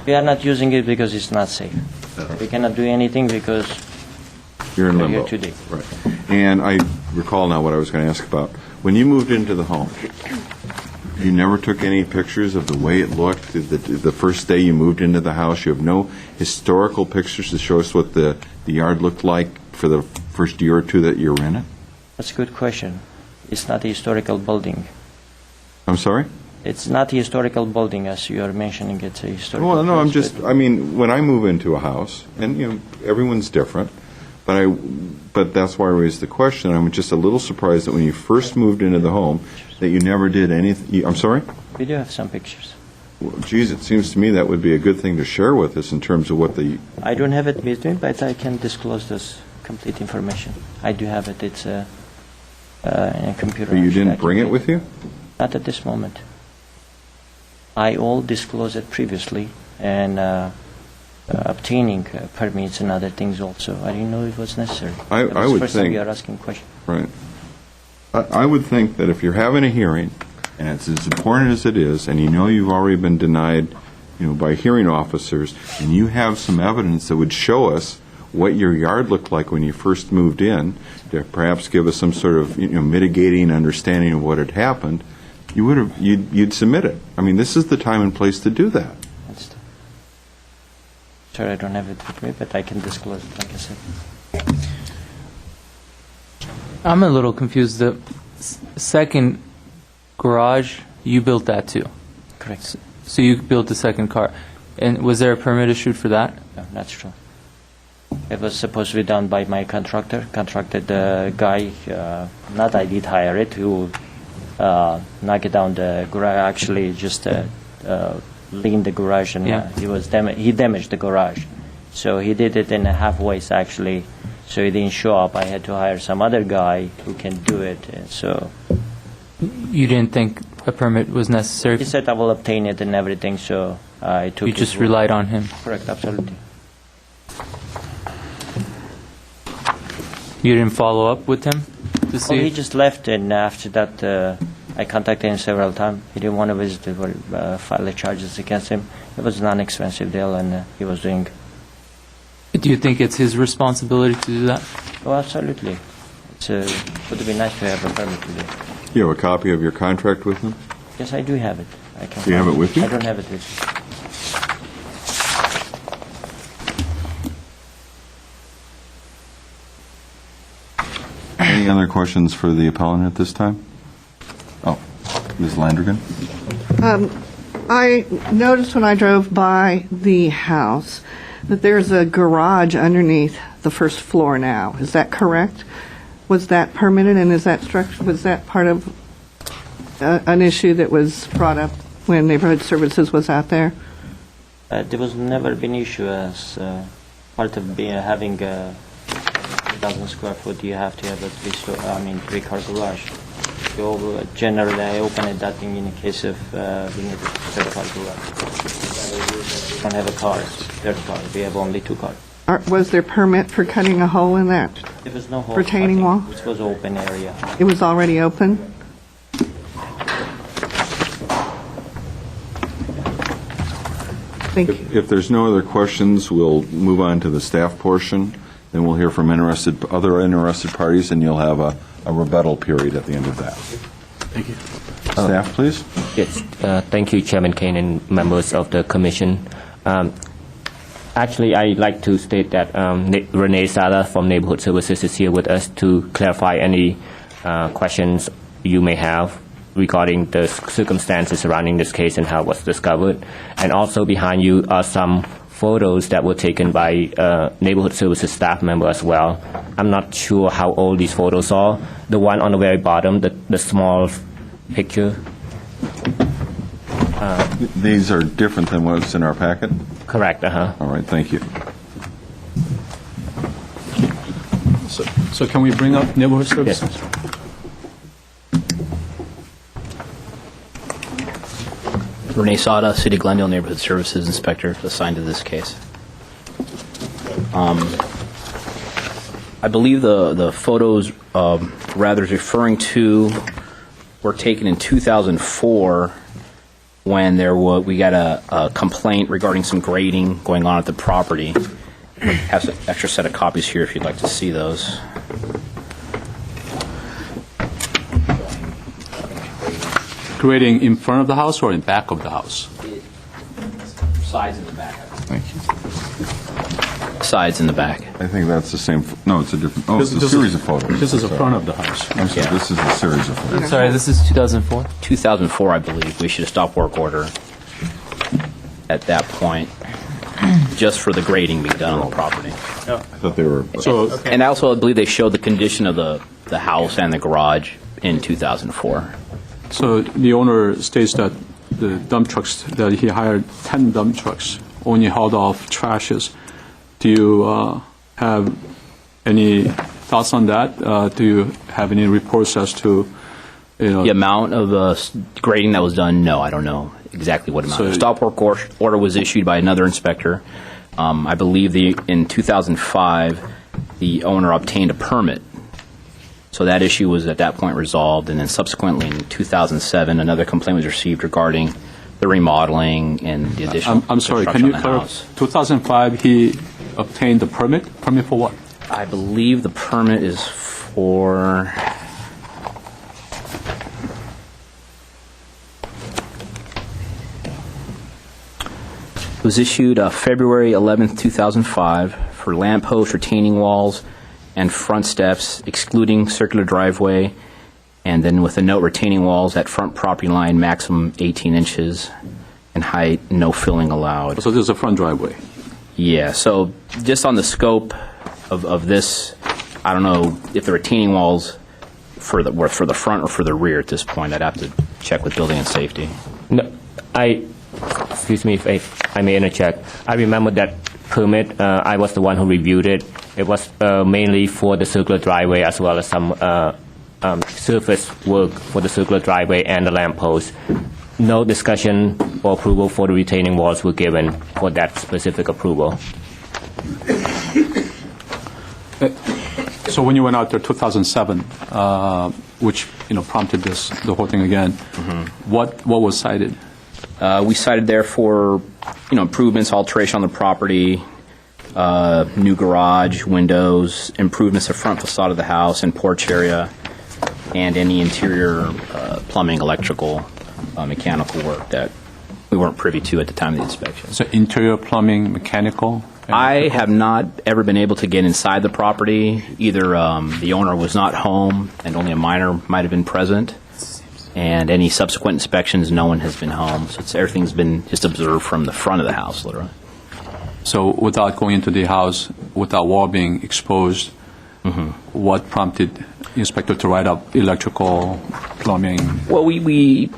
We are not using it because it's not safe. We cannot do anything because You're in we're limbo. here today. Right. And I recall now what I was going to ask about. When you moved into the home, you never took any pictures of the way it looked the first day you moved into the house? You have no historical pictures to show us what the yard looked like for the first year or two that you were in it? That's a good question. It's not a historical building. I'm sorry? It's not a historical building, as you are mentioning. It's a historical. Well, no, I'm place, just, but- I mean, when I move into a house, and, everyone's different, but that's why I raised the question. I'm just a little surprised that when you first moved into the home, that you never did anything. I'm sorry? We do have some pictures. Well, geez, it seems to me that would be a good thing to share with us in terms of what the, I don't have it with me, but I can disclose this complete information. I do have it. It's in a computer. you actually. I didn't can bring it read with you? Not at this moment. I all disclosed it previously, and obtaining permits and other things also. I didn't know it was necessary. I That was would the first time think- you are asking questions. Right. I would think that if you're having a hearing, and it's as important as it is, and you know you've already been denied, by hearing officers, and you have some evidence that would show us what your yard looked like when you first moved in, to perhaps give us some sort of mitigating understanding of what had happened, you'd submit it. I mean, this is the time and place to do that. Sorry, I don't have it with me, but I can disclose it, like I said. I'm a little confused. The second garage, you built that too. Correct. So you built the second car. And was there a permit issued for that? No, that's true. It was supposed to be done by my contractor. Contracted the guy, not I did hire it, who knocked down the garage, actually just leaned the garage, and Yeah. he damaged the garage. So he did it in a halfway, actually. So he didn't show up. I had to hire some other guy who can do it. And so You didn't think a permit was necessary? he said I will obtain it and everything. So I took. You his just word. relied on him? Correct, absolutely. You didn't follow up with him to Oh, see? he just left, and after that, I contacted him several times. He didn't want to visit or file the charges against him. It was a non-expensive deal, and he was doing. Do you think it's his responsibility to do that? Oh, absolutely. It would be nice to have a permit to do it. You have a copy of your contract with them? Yes, I do have it. I can. Do you have it with you? I don't have it with me. Any other questions for the appellant at this time? Oh, Ms. Landrigan? I noticed when I drove by the house that there's a garage underneath the first floor now. Is that correct? Was that permitted, and is that structure, was that part of an issue that was brought up when Neighborhood Services was out there? There was never been issue as part of having a 1,000 square foot. You have to have a three-car garage. So generally, I open it that thing in case of we need a third-car garage. We don't have a car, third car. We have only 2 cars. Was there permit for cutting a hole in that? There was no hole Retaining cutting. wall? It was open area. It was already open? Thank you. If there's no other questions, we'll move on to the staff portion. Then we'll hear from other interested parties, and you'll have a rebuttal period at the end of that. Thank you. Staff, please. Yes, thank you, Chairman Kane and members of the commission. Actually, I'd like to state that Renee Sala from Neighborhood Services is here with us to clarify any questions you may have regarding the circumstances surrounding this case and how it was discovered. And also behind you are some photos that were taken by Neighborhood Services staff member as well. I'm not sure how old these photos are. The one on the very bottom, the small picture. These are different than what's in our packet? Correct, All right, thank you. So can we bring up neighborhood services? Yes. Renee Sada, City Glendale Neighborhood Services Inspector assigned to this case. I believe the photos rather referring to were taken in 2004 when we got a complaint regarding some grading going on at the property. I have an extra set of copies here if you'd like to see those. Grading in front of the house or in back of the house? Sides in the back. Thank you. Sides in the back. I think that's the same. No, it's a different. Oh, it's a This series is- of photos. This is the front of the house. I'm sorry, Yeah. this is a series of photos. Sorry, this is 2004? 2004, I believe. We should have stopped work order at that point, just for the grading being done on the property. I thought they were. So, And also, I believe they showed the condition of the house and the garage in 2004. so the owner states that the dump trucks, that he hired 10 dump trucks, only hauled off trashes. Do you have any thoughts on that? Do you have any reports as to, The amount of grading that was done, no, I don't know exactly what amount. So- The stop work order was issued by another inspector. I believe in 2005, the owner obtained a permit. So that issue was at that point resolved, and then subsequently in 2007, another complaint was received regarding the remodeling and the additional I'm sorry, can construction you on the clarify? house. 2005, he obtained the permit? Permit for what? I believe the permit is for... It was issued February 11th, 2005, for lamppost retaining walls and front steps, excluding circular driveway, and then with a note retaining walls at front property line, maximum 18 inches, and height, no filling allowed. So this is a front driveway. Yeah, so just on the scope of this, I don't know if the retaining walls were for the front or for the rear at this point. I'd have to check with building and safety. No, excuse me if I may interject. I remember that permit, I was the one who reviewed it. It was mainly for the circular driveway as well as some surface work for the circular driveway and the lamppost. No discussion or approval for the retaining walls were given for that specific approval. So when you went out there 2007, which prompted the whole thing again, what was cited? We cited there for, improvements, alteration on the property, new garage, windows, improvements to front facade of the house and porch area, and any interior plumbing, electrical, mechanical work that we weren't privy to at the time of the inspection. So interior plumbing, mechanical? I have not ever been able to get inside the property. Either the owner was not home and only a minor might have been present, and any subsequent inspections, no one has been home. So everything's been just observed from the front of the house, literally. So without going into the house, without wall being exposed, what prompted the inspector to write up electrical, plumbing? Well, we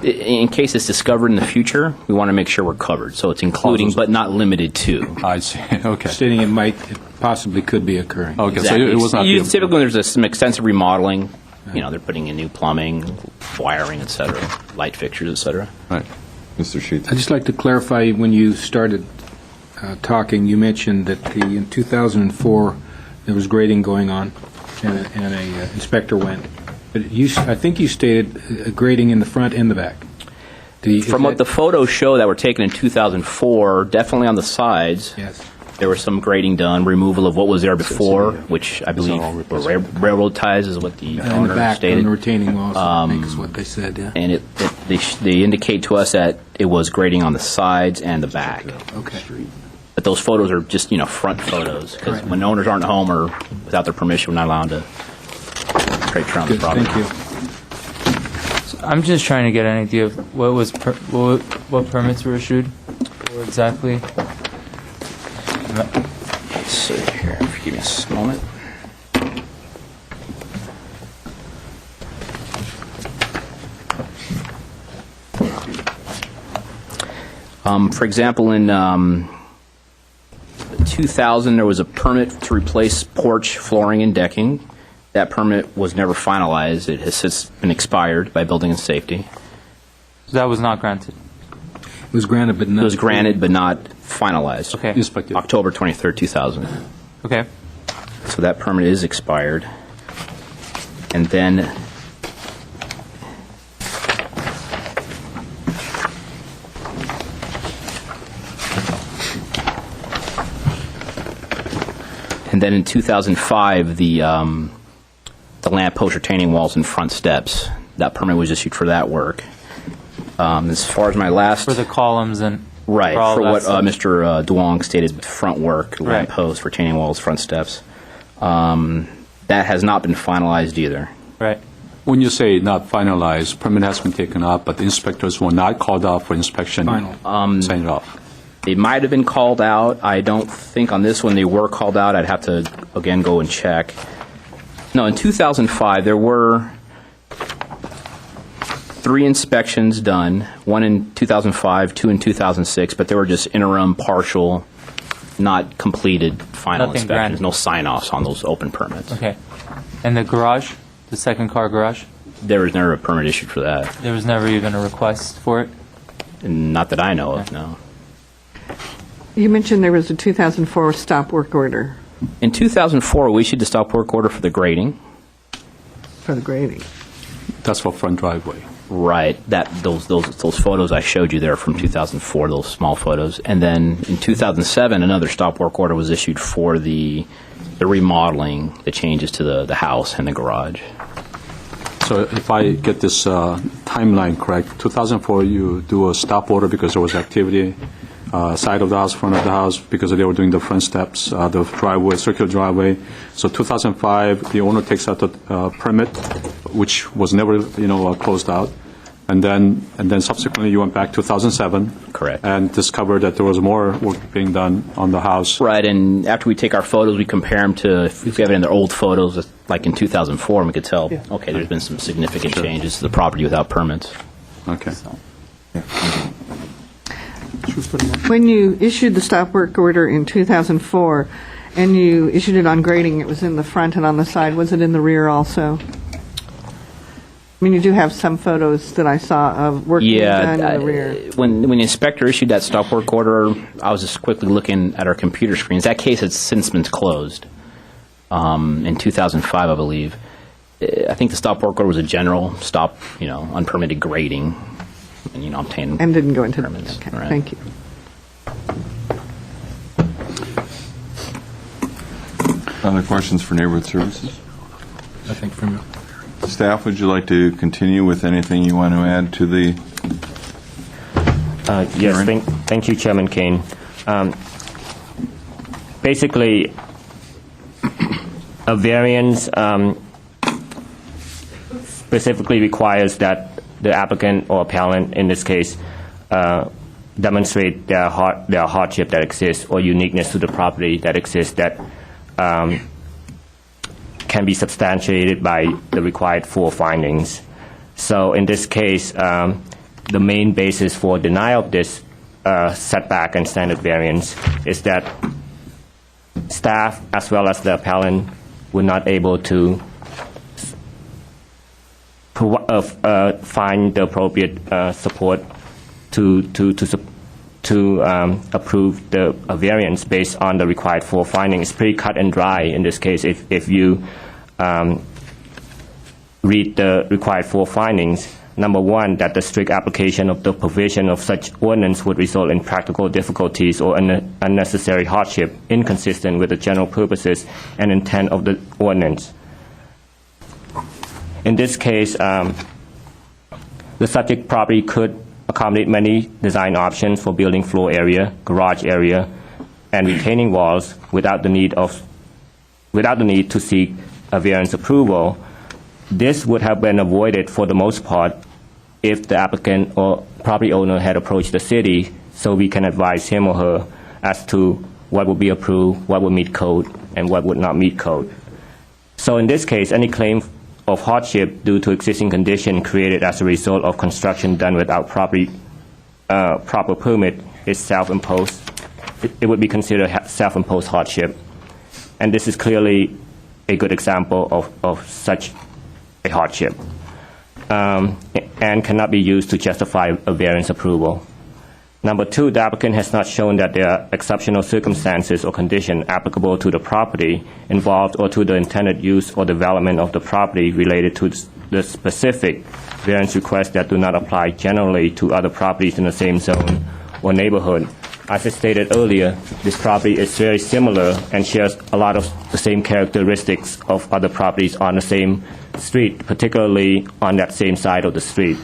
in case it's discovered in the future, we want to make sure we're covered. So it's including but not limited to. I see. Okay. Stating it possibly could be occurring. Okay. Exactly. So it was not. Typically, when there's some extensive remodeling, they're putting in new plumbing, wiring, et cetera, light fixtures, et cetera. Right. Mr. Sheets. I'd just like to clarify, when you started talking, you mentioned that in 2004 there was grading going on, and a inspector went. But I think you stated a grading in the front and the back. From what the photos show that were taken in 2004, definitely on the sides, yes, there was some grading done, removal of what was there before, which I believe were railroad ties, is what the and owner the back stated. on the retaining walls, I think is what they said. Yeah. And they indicate to us that it was grading on the sides and the back. Okay. But those photos are just front photos, because when owners aren't home or without their permission, we're not allowed to trade around the Good. property. Thank you. I'm just trying to get an idea of what permits were issued, or exactly. Let's see here. Give me a moment. For example, in 2000, there was a permit to replace porch flooring and decking. That permit was never finalized. It has since been expired by Building and Safety. So that was not granted. It was granted, but not. It was granted, but not finalized. Okay. Inspected. October 23rd, 2000. Okay. So that permit is expired. And then in 2005, the lamppost retaining walls and front steps, that permit was issued for that work. As far as my last... For the columns and... Right, all for that what stuff. Mr. Duong stated, front work, Right. lampposts, retaining walls, front steps. That has not been finalized either. Right. When you say not finalized, permit has been taken up, but the inspectors were not called out for inspection. Final. Sign it off. They might have been called out. I don't think on this one they were called out. I'd have to, again, go and check. No, in 2005, there were 3 inspections done, one in 2005, 2 in 2006, but they were just interim, partial, not completed final Nothing inspections, granted. no sign-offs on those open permits. Okay. And the garage, the second car garage, There was never a permit issued for that. there was never even a request for it? Not that I know of, no. You mentioned there was a 2004 stop work order In 2004, we issued the stop work order for the grading. for the grading. That's for front driveway. Right. Those photos I showed you there from 2004, those small photos. And then in 2007, another stop work order was issued for the remodeling, the changes to the house and the garage. So if I get this timeline correct, 2004 you do a stop order because there was activity, side of the house, front of the house, because they were doing the front steps, the driveway, circular driveway. So 2005, the owner takes out the permit, which was never, closed out. And then subsequently you went back 2007. Correct. And discovered that there was more work being done on the house. Right, and after we take our photos, we compare them to, if we have it in their old photos, like in 2004, and we could tell, okay, there's been some significant changes to the property without permits. Okay. When you issued the stop work order in 2004, and you issued it on grading, it was in the front and on the side. Was it in the rear also? I mean, you do have some photos that I saw of work being done in the rear. When the inspector issued that stop work order, I was just quickly looking at our computer screens. That case has since been closed in 2005, I believe. I think the stop work order was a general stop, unpermitted grading, and obtain And didn't go into permits. Okay, Right. thank you. Other questions for Neighborhood Services? Nothing from you. Staff, would you like to continue with anything you want to add to the? Yes, Karen? thank you, Chairman Kane. Basically, a variance specifically requires that the applicant or appellant, in this case, demonstrate their hardship that exists or uniqueness to the property that exists that can be substantiated by the required 4 findings. So in this case, the main basis for denial of this setback and standard variance is that staff as well as the appellant were not able to find the appropriate support to approve the variance based on the required 4 findings. It's pretty cut and dry in this case. If you read the required 4 findings, number 1, that the strict application of the provision of such ordinance would result in practical difficulties or unnecessary hardship inconsistent with the general purposes and intent of the ordinance. In this case, the subject property could accommodate many design options for building floor area, garage area, and retaining walls without the need to seek a variance approval. This would have been avoided for the most part if the applicant or property owner had approached the city, so we can advise him or her as to what would be approved, what would meet code, and what would not meet code. So in this case, any claim of hardship due to existing condition created as a result of construction done without proper permit is self-imposed. It would be considered self-imposed hardship. And this is clearly a good example of such a hardship and cannot be used to justify a variance approval. Number 2, the applicant has not shown that there are exceptional circumstances or conditions applicable to the property involved or to the intended use or development of the property related to the specific variance requests that do not apply generally to other properties in the same zone or neighborhood. As I stated earlier, this property is very similar and shares a lot of the same characteristics of other properties on the same street, particularly on that same side of the street,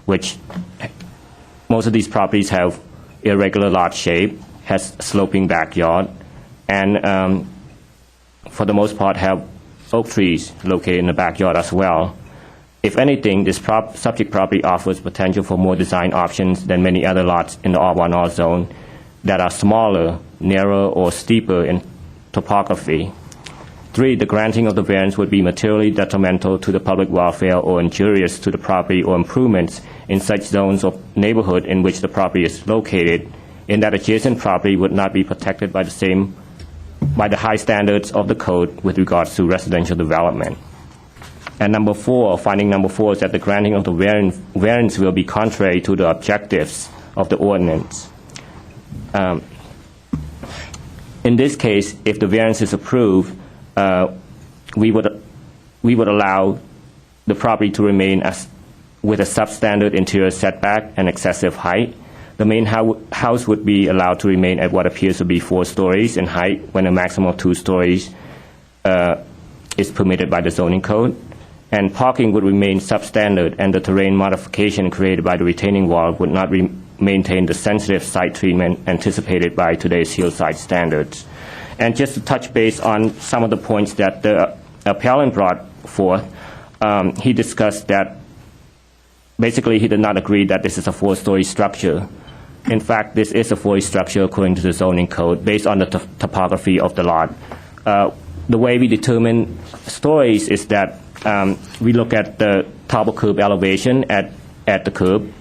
which most of these properties have irregular lot shape, has sloping backyard, and for the most part have oak trees located in the backyard as well. If anything, this subject property offers potential for more design options than many other lots in the R1R zone that are smaller, narrower, or steeper in topography. 3, the granting of the variance would be materially detrimental to the public welfare or injurious to the property or improvements in such zones of neighborhood in which the property is located, in that adjacent property would not be protected by the high standards of the code with regards to residential development. And number 4, finding number 4 is that the granting of the variance will be contrary to the objectives of the ordinance. In this case, if the variance is approved, we would allow the property to remain with a substandard interior setback and excessive height. The main house would be allowed to remain at what appears to be 4 stories in height when a maximum of 2 stories is permitted by the zoning code. And parking would remain substandard, and the terrain modification created by the retaining wall would not maintain the sensitive site treatment anticipated by today's hillside standards. And just to touch base on some of the points that the appellant brought forth, he discussed that basically he did not agree that this is a 4-story structure. In fact, this is a 4-story structure according to the zoning code based on the topography of the lot. The way we determine stories is that we look at the top of curb elevation at the curb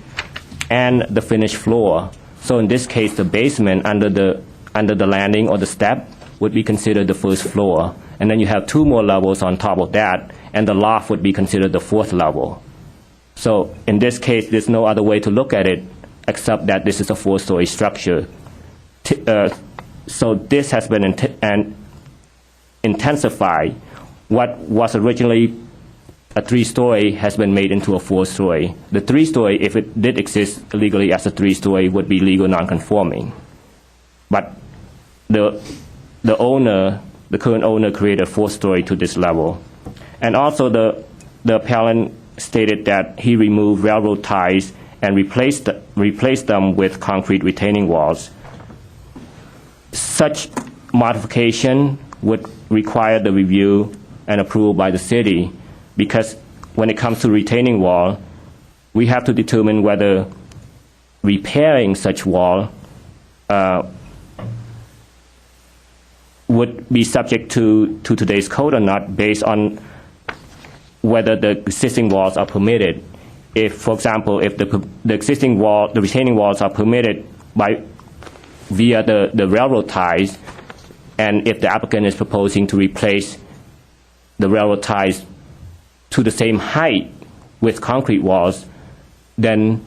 and the finished floor. So in this case, the basement under the landing or the step would be considered the first floor. And then you have 2 more levels on top of that, and the loft would be considered the 4th level. So in this case, there's no other way to look at it except that this is a 4-story structure. So this has been intensified. What was originally a 3-story has been made into a 4-story. The 3-story, if it did exist legally as a 3-story, would be legal non-conforming. But the current owner created a 4-story to this level. And also the appellant stated that he removed railroad ties and replaced them with concrete retaining walls. Such modification would require the review and approval by the city, because when it comes to retaining wall, we have to determine whether repairing such wall would be subject to today's code or not, based on whether the existing walls are permitted. If, for example, if the existing wall, the retaining walls are permitted via the railroad ties, and if the applicant is proposing to replace the railroad ties to the same height with concrete walls, then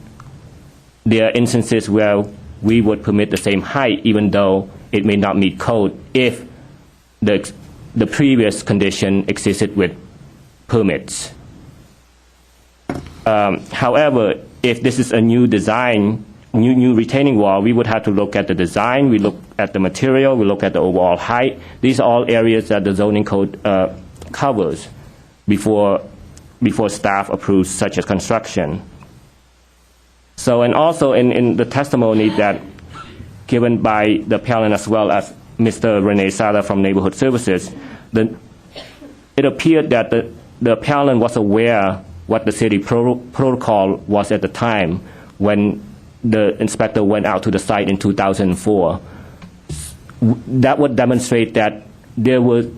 there are instances where we would permit the same height even though it may not meet code if the previous condition existed with permits. However, if this is a new design, new retaining wall, we would have to look at the design, we look at the material, we look at the overall height. These are all areas that the zoning code covers before staff approves such a construction. So, and also in the testimony that given by the appellant as well as Mr. Rene Sada from Neighborhood Services, it appeared that the appellant was aware what the city protocol was at the time when the inspector went out to the site in 2004. That would demonstrate that there were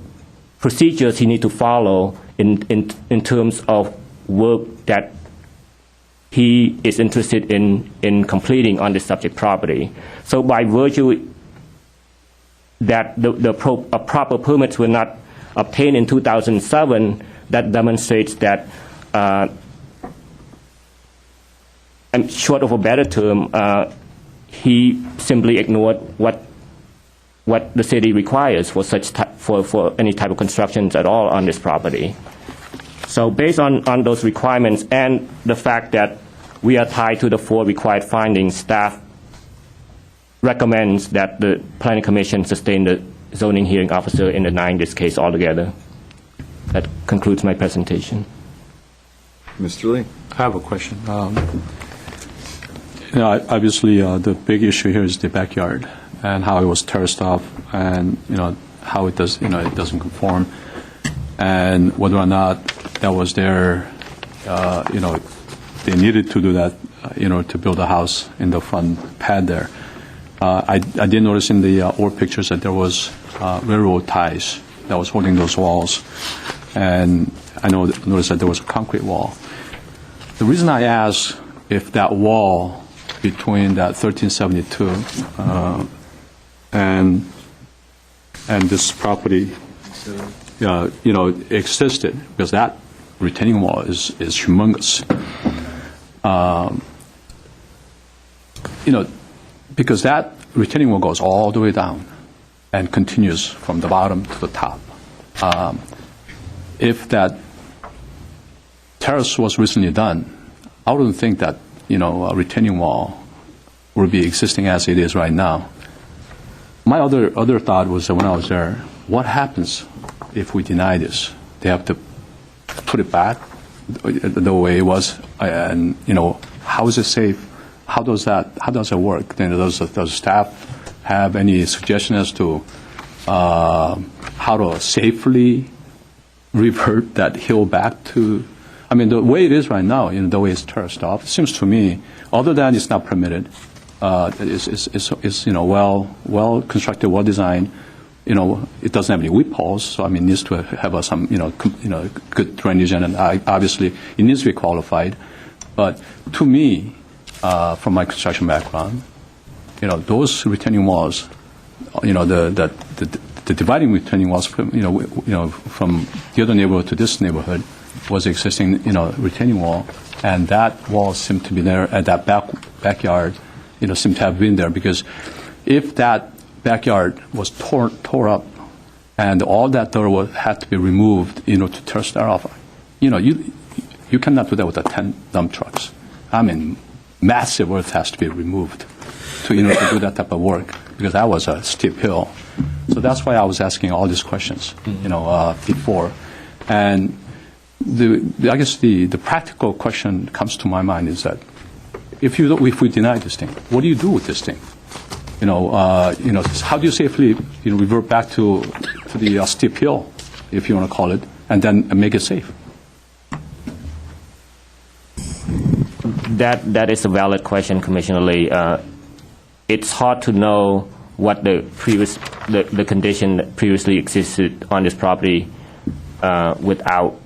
procedures he need to follow in terms of work that he is interested in completing on the subject property. So by virtue that proper permits were not obtained in 2007, that demonstrates that, and short of a better term, he simply ignored what the city requires for for any type of constructions at all on this property. So based on those requirements and the fact that we are tied to the 4 required findings, staff recommends that the Planning Commission sustain the zoning hearing officer in denying this case altogether. That concludes my presentation. Mr. Lee. I have a question. Obviously, the big issue here is the backyard and how it was terraced off, and how it does, it doesn't conform, and whether or not that was there, they needed to do that, to build a house in the front pad there. I did notice in the old pictures that there was railroad ties that was holding those walls, and I noticed that there was a concrete wall. The reason I ask if that wall between that 1372 and this property, existed, because that retaining wall is humongous. Because that retaining wall goes all the way down and continues from the bottom to the top. If that terrace was recently done, I wouldn't think that a retaining wall would be existing as it is right now. My other thought was that when I was there, what happens if we deny this? They have to put it back the way it was, and how is it safe? How does it work? Then does staff have any suggestion as to how to safely revert that hill back to? I mean, the way it is right now, the way it's terraced off, it seems to me, other than it's not permitted, it's well constructed, well designed. It doesn't have any weep holes, so it needs to have some good drainage, and obviously it needs to be qualified. But to me, from my construction background, those retaining walls, the dividing retaining walls from, from the other neighborhood to this neighborhood was existing, retaining wall, and that wall seemed to be there, and that backyard, seemed to have been there, because if that backyard was tore up and all that dirt had to be removed, to turf that off, you cannot do that with 10 dump trucks. I mean, massive earth has to be removed to do that type of work, because that was a steep hill. So that's why I was asking all these questions, before. And I guess the practical question comes to my mind is that if we deny this thing, what do you do with this thing? How do you safely revert back to the steep hill, if you want to call it, and then make it safe? That is a valid question, Commissioner Lee. It's hard to know what the condition that previously existed on this property without.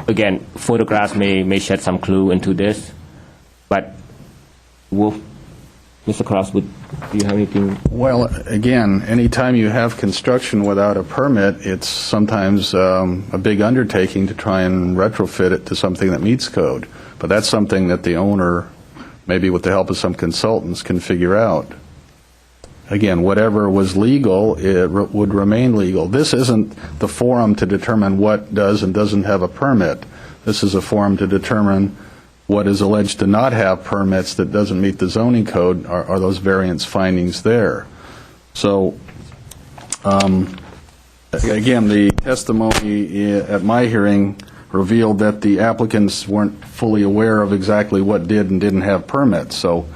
Again, photographs may shed some clue into this, but Mr. Crosswood, do you have anything? Well, again, anytime you have construction without a permit, it's sometimes a big undertaking to try and retrofit it to something that meets code. But that's something that the owner, maybe with the help of some consultants, can figure out. Again, whatever was legal, it would remain legal. This isn't the forum to determine what does and doesn't have a permit. This is a forum to determine what is alleged to not have permits that doesn't meet the zoning code. Are those variance findings there? So, again, the testimony at my hearing revealed that the applicants weren't fully aware of exactly what did and didn't have permits. So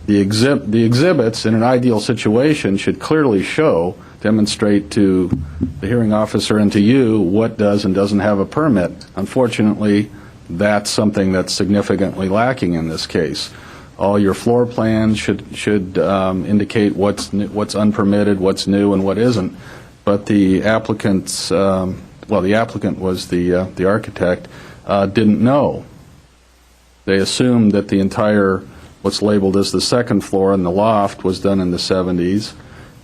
the exhibits in an ideal situation should clearly demonstrate to the hearing officer and to you what does and doesn't have a permit. Unfortunately, that's something that's significantly lacking in this case. All your floor plans should indicate what's unpermitted, what's new, and what isn't. But the applicants, the applicant was the architect, didn't know. They assumed that the entire, what's labeled as the second floor and the loft, was done in the 70s.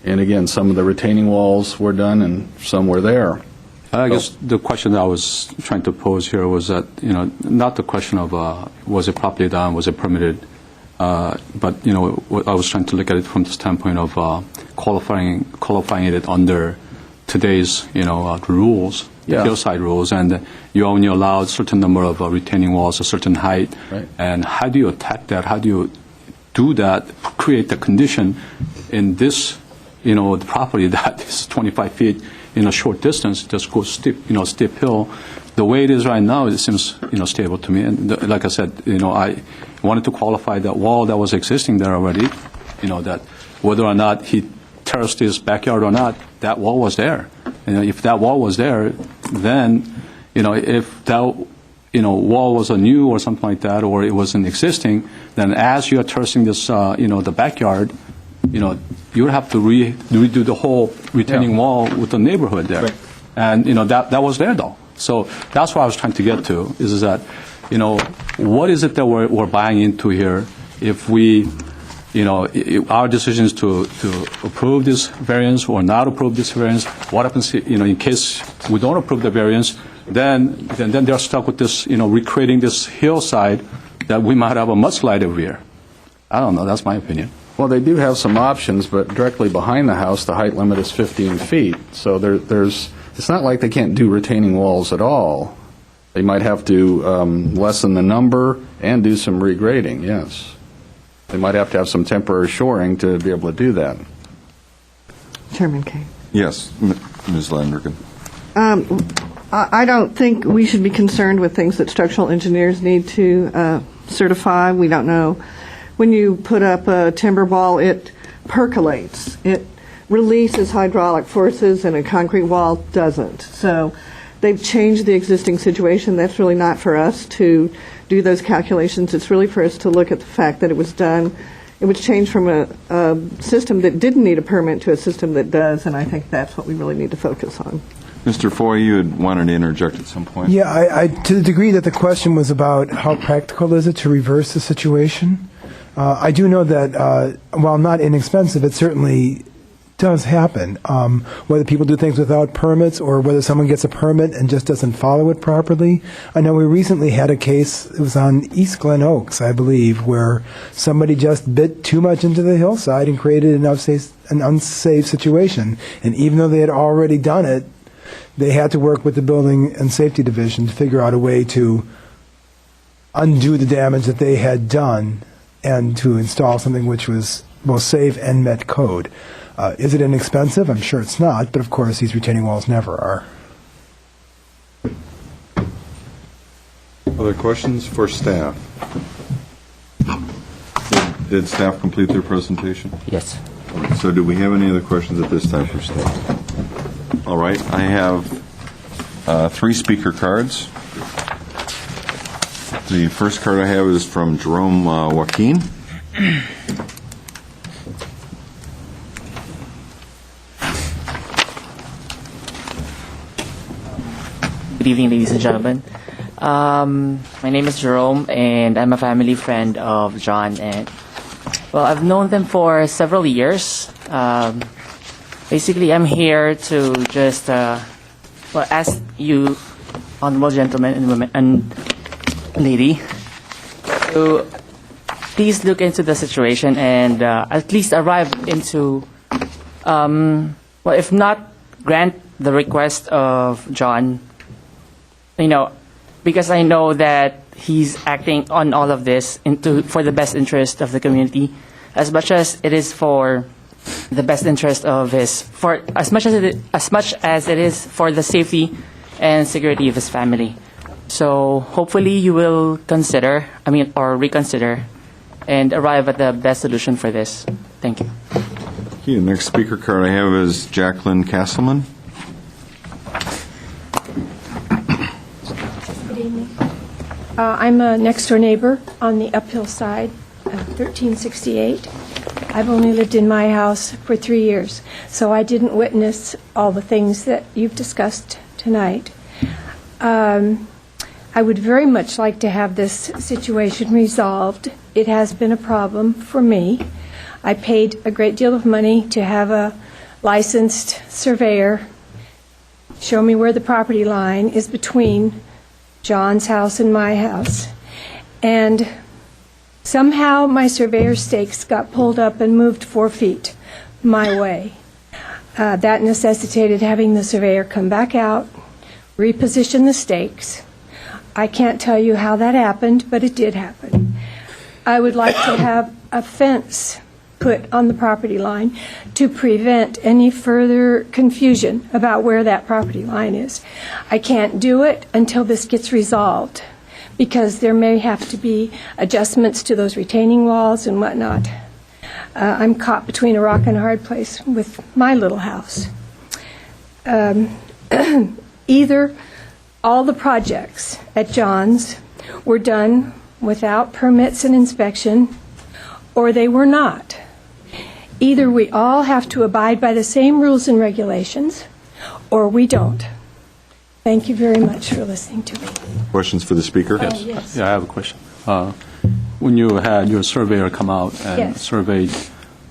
And again, some of the retaining walls were done and some were there. I guess the question that I was trying to pose here was that, not the question of was it properly done, was it permitted, but, I was trying to look at it from the standpoint of qualifying it under today's, rules, the hillside rules, and you only allowed a certain number of retaining walls, a certain height. Right. And how do you attack that? How do you do that, create the condition in this, the property that is 25 feet in a short distance, just go steep hill. The way it is right now, it seems, stable to me. And like I said, I wanted to qualify that wall that was existing there already, that whether or not he terraced his backyard or not, that wall was there. If that wall was there, then, if that, wall was a new or something like that, or it wasn't existing, then as you are terracing this, the backyard, you would have to redo the whole retaining wall with the neighborhood there. Right. And, that was there, though. So that's what I was trying to get to, is that, what is it that we're buying into here if we, our decision is to approve this variance or not approve this variance. What happens, in case we don't approve the variance, then they're stuck with this, recreating this hillside that we might have a mudslide every year. I don't know. That's my opinion. Well, they do have some options, but directly behind the house, the height limit is 15 feet. So it's not like they can't do retaining walls at all. They might have to lessen the number and do some regrading, yes. They might have to have some temporary shoring to be able to do that. Chairman Kane. Yes, Ms. Landrigan. I don't think we should be concerned with things that structural engineers need to certify. We don't know. When you put up a timber wall, it percolates. It releases hydraulic forces, and a concrete wall doesn't. So they've changed the existing situation. That's really not for us to do those calculations. It's really for us to look at the fact that it was done. It was changed from a system that didn't need a permit to a system that does, and I think that's what we really need to focus on. Mr. Foy, you had wanted to interject at some point. Yeah, I to the degree that the question was about how practical is it to reverse the situation, I do know that while not inexpensive, it certainly does happen. Whether people do things without permits or whether someone gets a permit and just doesn't follow it properly. I know we recently had a case, it was on East Glen Oaks, I believe, where somebody just bit too much into the hillside and created an unsafe situation. And even though they had already done it, they had to work with the Building and Safety Division to figure out a way to undo the damage that they had done and to install something which was both safe and met code. Is it inexpensive? I'm sure it's not, but of course these retaining walls never are. Other questions for staff? Did staff complete their presentation? Yes. So do we have any other questions at this time for staff? All right, I have 3 speaker cards. The first card I have is from Jerome Joaquin. Good evening, ladies and gentlemen. My name is Jerome, and I'm a family friend of John. And well, I've known them for several years. Basically, I'm here to just ask you, honorable gentlemen and women and lady, to please look into the situation and at least arrive into, if not grant the request of John. Because I know that he's acting on all of this for the best interest of the community, as much as it is for the best interest of as much as it is for the safety and security of his family. So hopefully you will reconsider, and arrive at the best solution for this. Thank you. Okay, the next speaker card I have is Jacqueline Castleman. I'm a next-door neighbor on the uphill side, 1368. I've only lived in my house for 3 years, so I didn't witness all the things that you've discussed tonight. I would very much like to have this situation resolved. It has been a problem for me. I paid a great deal of money to have a licensed surveyor show me where the property line is between John's house and my house. And somehow my surveyor stakes got pulled up and moved 4 feet my way. That necessitated having the surveyor come back out, reposition the stakes. I can't tell you how that happened, but it did happen. I would like to have a fence put on the property line to prevent any further confusion about where that property line is. I can't do it until this gets resolved, because there may have to be adjustments to those retaining walls and whatnot. I'm caught between a rock and a hard place with my little house. Either all the projects at John's were done without permits and inspection, or they were not. Either we all have to abide by the same rules and regulations, or we don't. Thank you very much for listening to me. Questions for the speaker? Yes. Yes. Yeah, I have a question. When you had your surveyor come out and Yes. surveyed,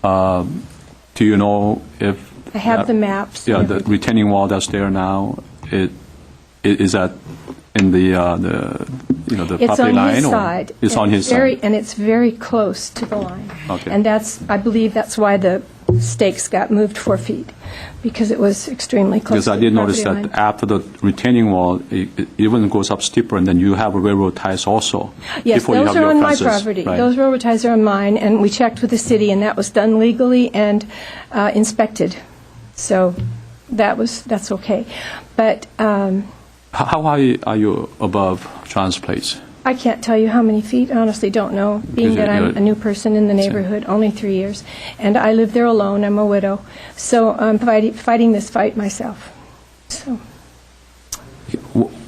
do you know if I have the maps. Yeah, and the everything. retaining wall that's there now, is that in the It's property on line, his or side. it's and on his very, side? And it's very close to the line. Okay. And I believe that's why the stakes got moved 4 feet, because it was extremely close Because to I the did notice property that line. after the retaining wall, it even goes up steeper, and then you have railroad ties also. Yes, before you those have are your on my fences, property. right? Those railroad ties are on mine, and we checked with the city, and that was done legally and inspected. So that's okay. But How high are you above John's place? I can't tell you how many feet, honestly don't know, being Because that I'm you're- a new person in the neighborhood, only 3 years. And I live there alone, I'm a widow. So I'm fighting this fight myself. So.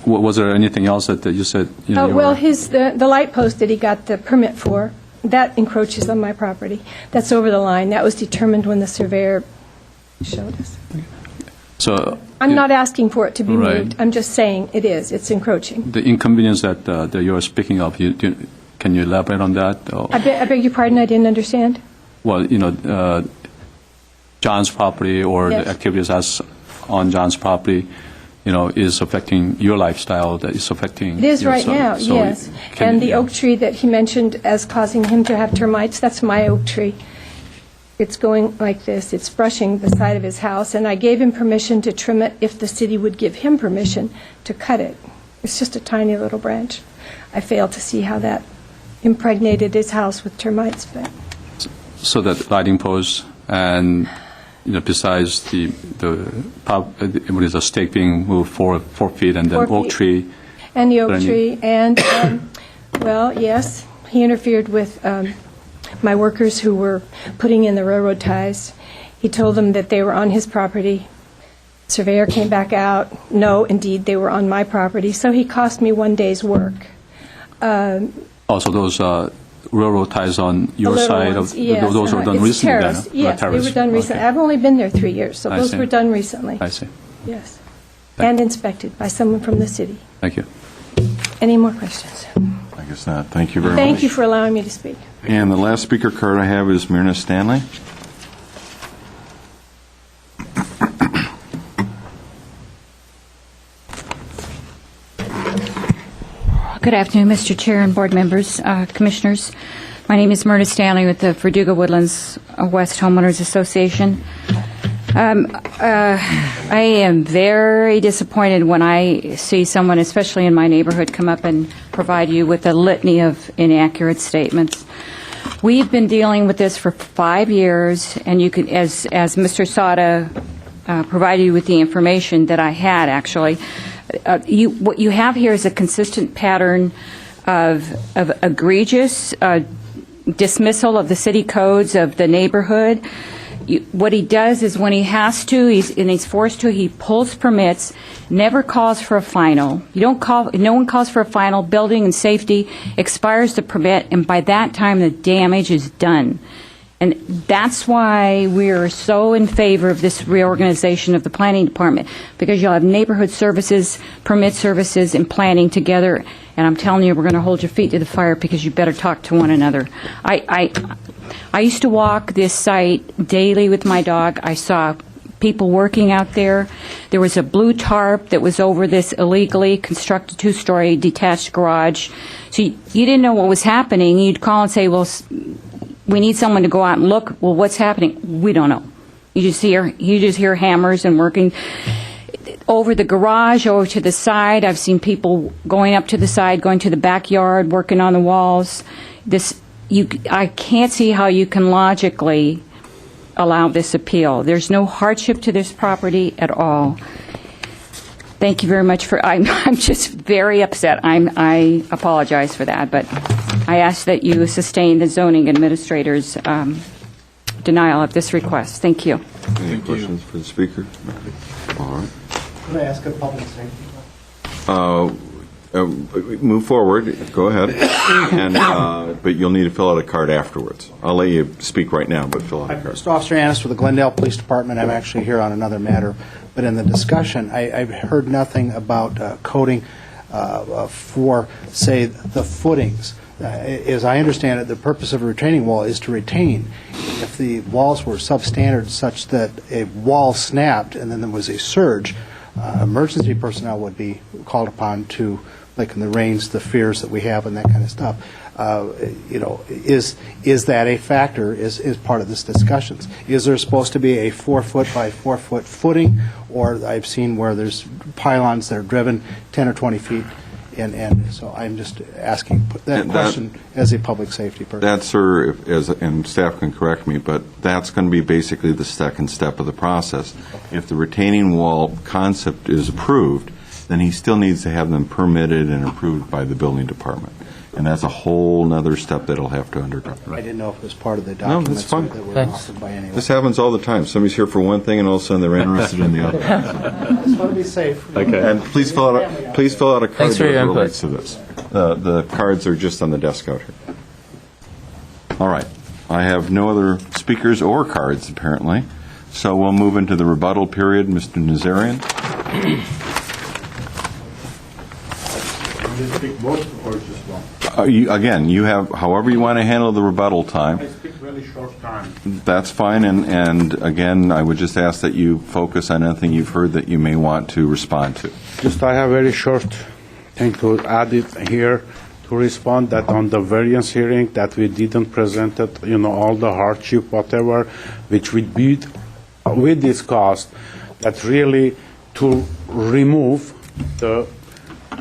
Was there anything else that you said? You Well, were- the light post that he got the permit for, that encroaches on my property. That's over the line. That was determined when the surveyor showed us. So I'm not asking for it to be Right. moved. I'm just saying it is. It's encroaching. the inconvenience that you're speaking of, Can you elaborate on that? Or- I beg your pardon, I didn't understand. Well, John's property or Yes. the activities that's on John's property, is affecting your lifestyle, that is affecting... It is right now, so yes. can And you- the oak tree that he mentioned as causing him to have termites, that's my oak tree. It's going like this. It's brushing the side of his house, and I gave him permission to trim it if the city would give him permission to cut it. It's just a tiny little branch. I failed to see how that impregnated his house with termites, but... So that lighting post and, besides what is a stake being moved 4 feet and then 4 oak feet. tree. And the oak Then- tree, and, well, yes, he interfered with my workers who were putting in the railroad ties. He told them that they were on his property. Surveyor came back out. No, indeed, they were on my property. So he cost me 1 day's work. Also, those railroad ties on your The little side, ones, yes, those were done it's recently then? terraced. Yes, they were Terraced. done recently. Okay. I've only been there 3 years, so I those see. were done recently. I see. Yes. And inspected by someone from the city. Thank you. Any more questions? I guess not. Thank you very much. Thank you for allowing me to speak. And the last speaker card I have is Myrna Stanley. Good afternoon, Mr. Chair and board members, commissioners. My name is Myrna Stanley with the Verdugo Woodlands West Homeowners Association. I am very disappointed when I see someone, especially in my neighborhood, come up and provide you with a litany of inaccurate statements. We've been dealing with this for 5 years, and you can, as Mr. Sada provided you with the information that I had, actually, what you have here is a consistent pattern of egregious dismissal of the city codes of the neighborhood. What he does is when he has to, and he's forced to, he pulls permits, never calls for a final. No one calls for a final. Building and safety expires the permit, and by that time the damage is done. And that's why we're so in favor of this reorganization of the planning department, because you'll have neighborhood services, permit services, and planning together. And I'm telling you, we're going to hold your feet to the fire because you better talk to one another. I used to walk this site daily with my dog. I saw people working out there. There was a blue tarp that was over this illegally constructed 2-story detached garage. So you didn't know what was happening. You'd call and say, well, we need someone to go out and look. Well, what's happening? We don't know. You just hear hammers and working over the garage, over to the side. I've seen people going up to the side, going to the backyard, working on the walls. I can't see how you can logically allow this appeal. There's no hardship to this property at all. Thank you very much for. I'm just very upset. I apologize for that, but I ask that you sustain the zoning administrator's denial of this request. Thank you. Any questions for the speaker? All right. Could I ask a public safety? Move forward. Go ahead. But you'll need to fill out a card afterwards. I'll let you speak right now, but fill out a card. Mr. Officer Annis with the Glendale Police Department. I'm actually here on another matter. But in the discussion, I've heard nothing about coding for, say, the footings. As I understand it, the purpose of a retaining wall is to retain. If the walls were substandard such that a wall snapped and then there was a surge, emergency personnel would be called upon to, like in the rains, the fears that we have and that kind of stuff. Is that a factor, is part of this discussions? Is there supposed to be a 4-foot by 4-foot footing, or I've seen where there's pylons that are driven 10 or 20 feet, and so I'm just asking that question as a public safety person. That, sir, and staff can correct me, but that's going to be basically the second step of the process. If the retaining wall concept is approved, then he still needs to have them permitted and approved by the building department. And that's a whole other step that he'll have to undergo. I didn't know if it was part of the No, documents that's fine. that were offered by anyone. This happens all the time. Somebody's here for one thing, and all of a sudden they're interested in the other. I just want to be safe. Okay. And please fill out a card Thanks for that your input. relates to this. The cards are just on the desk out here. All right. I have no other speakers or cards, apparently. So we'll move into the rebuttal period. Mr. Nazarian. Can you speak both or just one? Again, you have, however you want to handle the rebuttal time. I speak really short time. That's fine, and again, I would just ask that you focus on anything you've heard that you may want to respond to. Just I have very short thing to add it here to respond that on the variance hearing that we didn't present it, all the hardship, whatever, which we discussed, that really to remove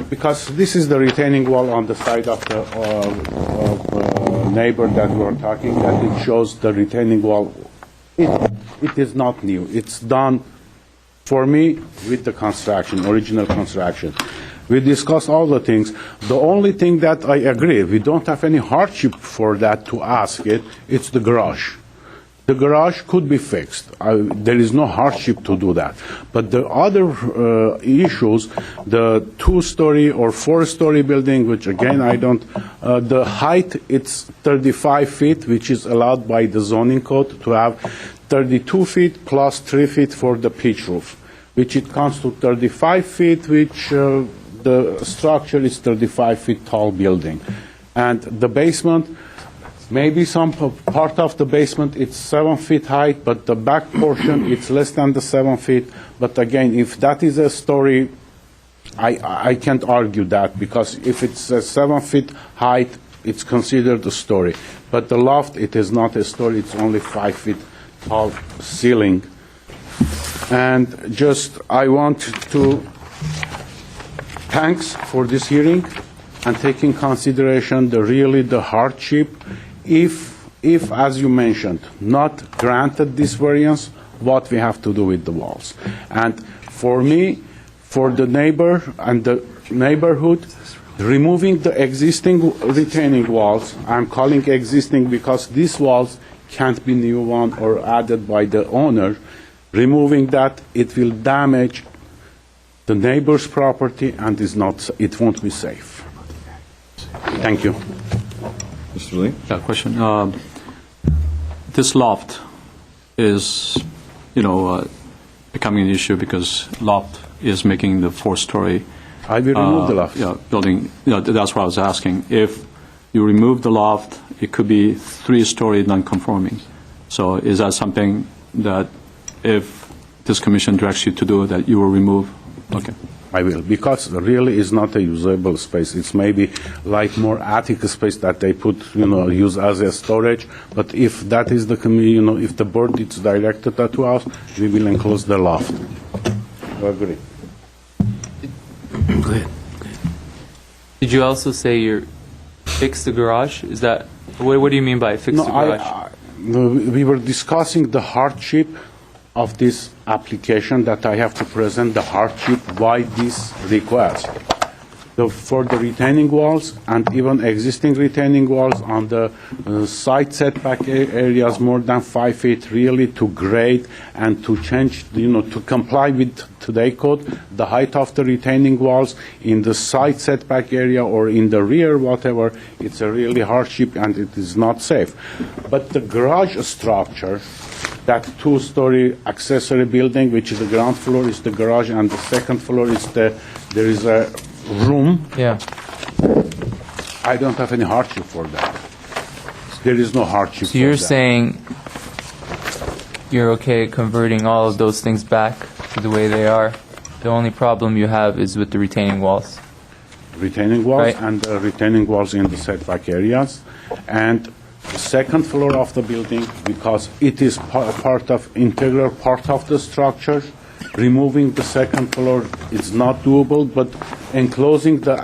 because this is the retaining wall on the side of the neighbor that we are talking, that it shows the retaining wall. It is not new. It's done for me with the construction, original construction. We discussed all the things. The only thing that I agree, we don't have any hardship for that to ask it, it's the garage. The garage could be fixed. There is no hardship to do that. But the other issues, the 2-story or 4-story building, which again I don't, the height it's 35 feet, which is allowed by the zoning code to have 32 feet plus 3 feet for the pitch roof, which it comes to 35 feet, which the structure is 35 feet tall building. And the basement, maybe some part of the basement it's 7 feet high, but the back portion it's less than the 7 feet. But again, if that is a story, I can't argue that, because if it's a 7 feet height, it's considered a story. But the loft, it is not a story, it's only 5 feet tall ceiling. And just I want to thanks for this hearing and taking consideration the hardship. If, as you mentioned, not granted this variance, what we have to do with the walls. And for me, for the neighbor and the neighborhood, removing the existing retaining walls, I'm calling existing because these walls can't be new one or added by the owner. Removing that, it will damage the neighbor's property and it won't be safe. Thank you. Mr. Lee? Yeah, question. This loft is, becoming an issue because loft is making the 4-story. I will remove the loft. Building. That's what I was asking. If you remove the loft, it could be 3-story non-conforming. So is that something that, if this commission directs you to do, that you will remove? Okay. I will, because really is not a usable space. It's maybe like more attic space that they put, use as a storage. But if that is the, if the board is directed that to us, we will enclose the loft. I agree. Go ahead. Did you also say you fix the garage? Is that, what do you mean by fix the garage? We were discussing the hardship of this application, that I have to present the hardship why this request. For the retaining walls and even existing retaining walls on the side setback areas more than 5 feet, really to grade and to change, to comply with today's code, the height of the retaining walls in the side setback area or in the rear, whatever, it's a really hardship and it is not safe. But the garage structure, that 2-story accessory building, which is the ground floor is the garage and the second floor is there is a room. Yeah. I don't have any hardship for that. There is no hardship. So you're saying you're okay converting all of those things back to the way they are. The only problem you have is with the retaining walls. Retaining walls, right? And retaining walls in the setback areas. And the second floor of the building, because it is integral part of the structure, removing the second floor is not doable, but enclosing the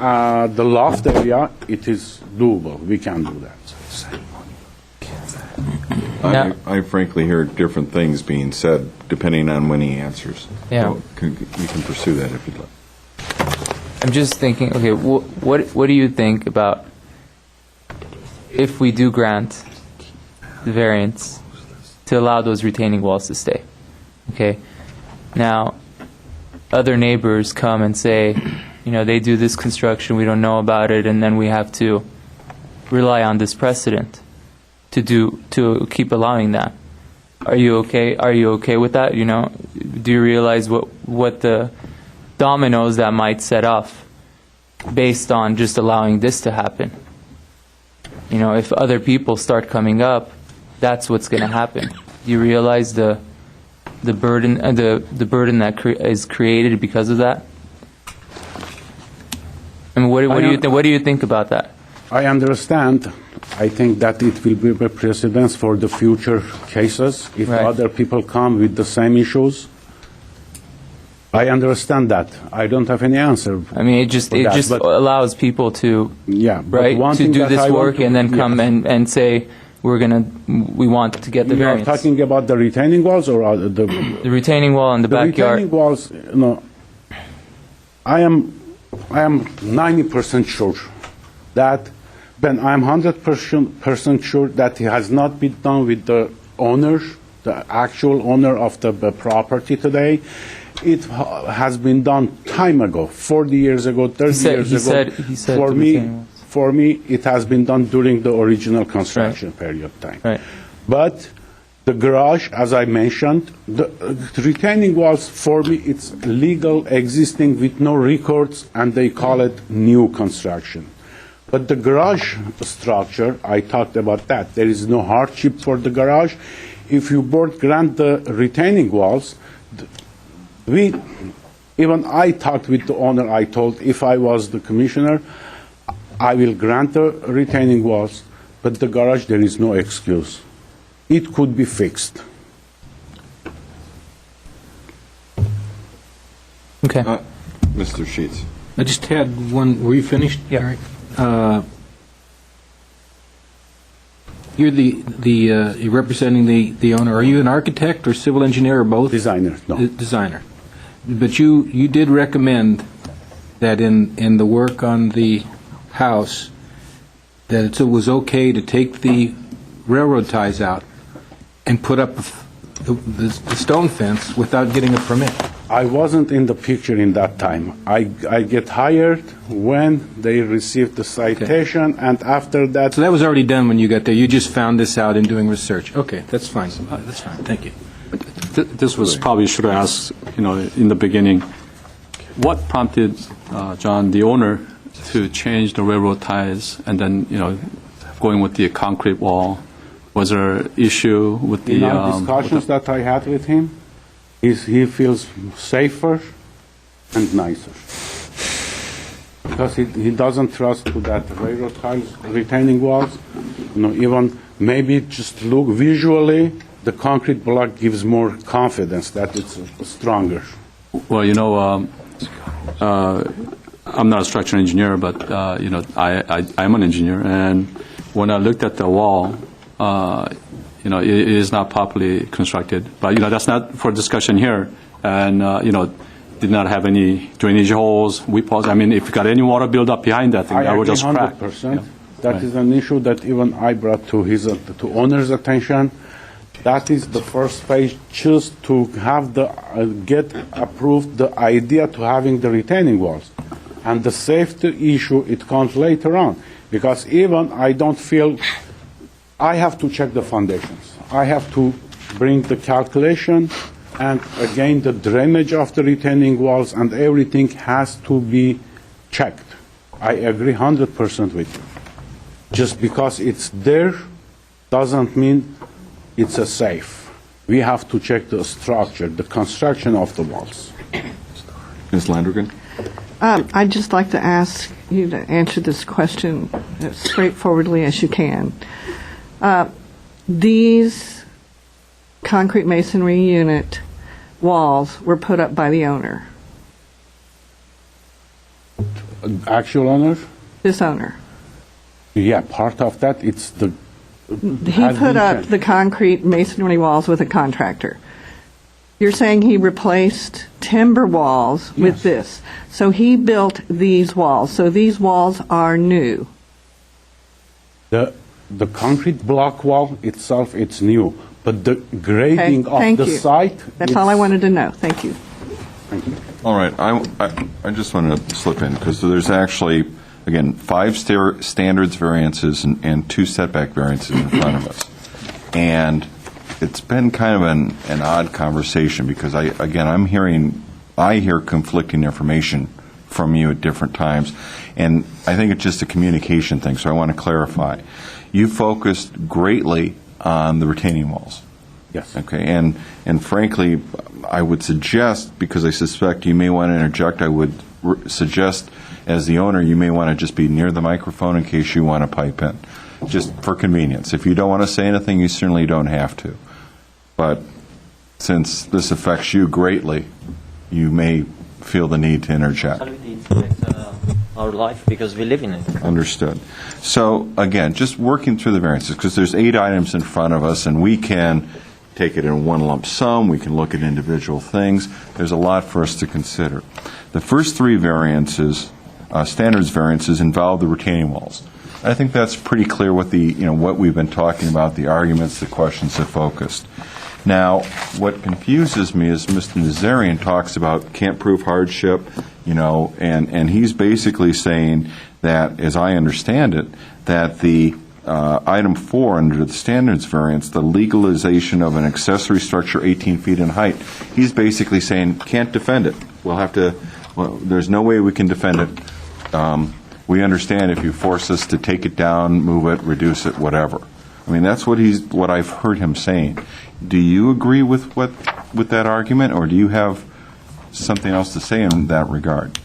loft area, it is doable. We can do that. I frankly hear different things being said depending on when he answers. Yeah. So you can pursue that if you'd like. I'm just thinking, okay, what do you think about if we do grant the variance to allow those retaining walls to stay? Okay. Now, other neighbors come and say, they do this construction, we don't know about it, and then we have to rely on this precedent to keep allowing that. Are you okay? Are you okay with that? Do you realize what the dominoes that might set off based on just allowing this to happen? if other people start coming up, that's what's going to happen. You realize the burden that is created because of that. I mean, what do you think about that? I understand. I think that it will be a precedence for the future cases if other people come with the same issues. I understand that. I don't have any answer. I mean, it just allows people to to do this work and then come and say we want to get the variance. You're talking about the retaining walls or the retaining wall in the backyard. Retaining walls. I am 90% sure that, Ben, I'm 100% sure that it has not been done with the owner, the actual owner of the property today. It has been done time ago, 40 years ago, 30 years ago. He said for me, it has been done during the original construction period of time. Right. But the garage, as I mentioned, the retaining walls, for me, it's legal, existing with no records, and they call it new construction. But the garage structure, I talked about that. There is no hardship for the garage. If you board grant the retaining walls, even I talked with the owner. I told if I was the commissioner, I will grant the retaining walls, but the garage, there is no excuse. It could be fixed. Okay. Mr. Sheets. I just had one. Were you finished, Eric? You're representing the owner. Are you an architect or civil engineer or both? Designer, no. Designer. But you did recommend that in the work on the house, that it was okay to take the railroad ties out and put up the stone fence without getting a permit. I wasn't in the picture in that time. I get hired when they received the citation, and after that... So that was already done when you got there. You just found this out in doing research. Okay, that's fine. That's fine. Thank you. This was probably should have asked, in the beginning, what prompted John, the owner, to change the railroad ties and then, going with the concrete wall? Was there an issue with the... In our discussions that I had with him, he feels safer and nicer. Because he doesn't trust to that railroad ties, retaining walls. Even maybe just look visually, the concrete block gives more confidence that it's stronger. Well, I'm not a structural engineer, but, I'm an engineer. And when I looked at the wall, it is not properly constructed. But, that's not for discussion here. And, did not have any drainage holes, weep holes. I mean, if you got any water build up behind that thing, that would just crack. 100%. That is an issue that even I brought to to owner's attention. That is the first phase, just to have get approved the idea to having the retaining walls. And the safety issue, it comes later on. Because even I don't feel, I have to check the foundations. I have to bring the calculation, and again, the drainage of the retaining walls and everything has to be checked. I agree 100% with you. Just because it's there doesn't mean it's a safe. We have to check the structure, the construction of the walls. Ms. Landrigan? I'd just like to ask you to answer this question as straightforwardly as you can. These concrete masonry unit walls were put up by the owner. Actual owner? This owner. Yeah, part of that, it's the... He put up the concrete masonry walls with a contractor. You're saying he replaced timber walls with this. So he built these walls. So these walls are new. The concrete block wall itself, it's new. But the grading of the site... That's all I wanted to know. Thank you. Thank you. All right. I just want to slip in, because there's actually, again, 5 standards variances and 2 setback variances in front of us. And it's been kind of an odd conversation, because I hear conflicting information from you at different times. And I think it's just a communication thing, so I want to clarify. You focused greatly on the retaining walls. Yes. Okay, and frankly, I would suggest, because I suspect you may want to interject, I would suggest, as the owner, you may want to just be near the microphone in case you want to pipe in, just for convenience. If you don't want to say anything, you certainly don't have to. But since this affects you greatly, you may feel the need to interject. It affects our life because we live in it. Understood. So, again, just working through the variances, because there's 8 items in front of us, and we can take it in one lump sum, we can look at individual things. There's a lot for us to consider. The first 3 variances, standards variances, involve the retaining walls. I think that's pretty clear what what we've been talking about, the arguments, the questions have focused. Now, what confuses me is Mr. Nazarian talks about can't prove hardship, and he's basically saying that, as I understand it, that the item 4 under the standards variance, the legalization of an accessory structure 18 feet in height, he's basically saying can't defend it. There's no way we can defend it. We understand if you force us to take it down, move it, reduce it, whatever. I mean, that's what I've heard him saying. Do you agree with that argument, or do you have something else to say in that regard?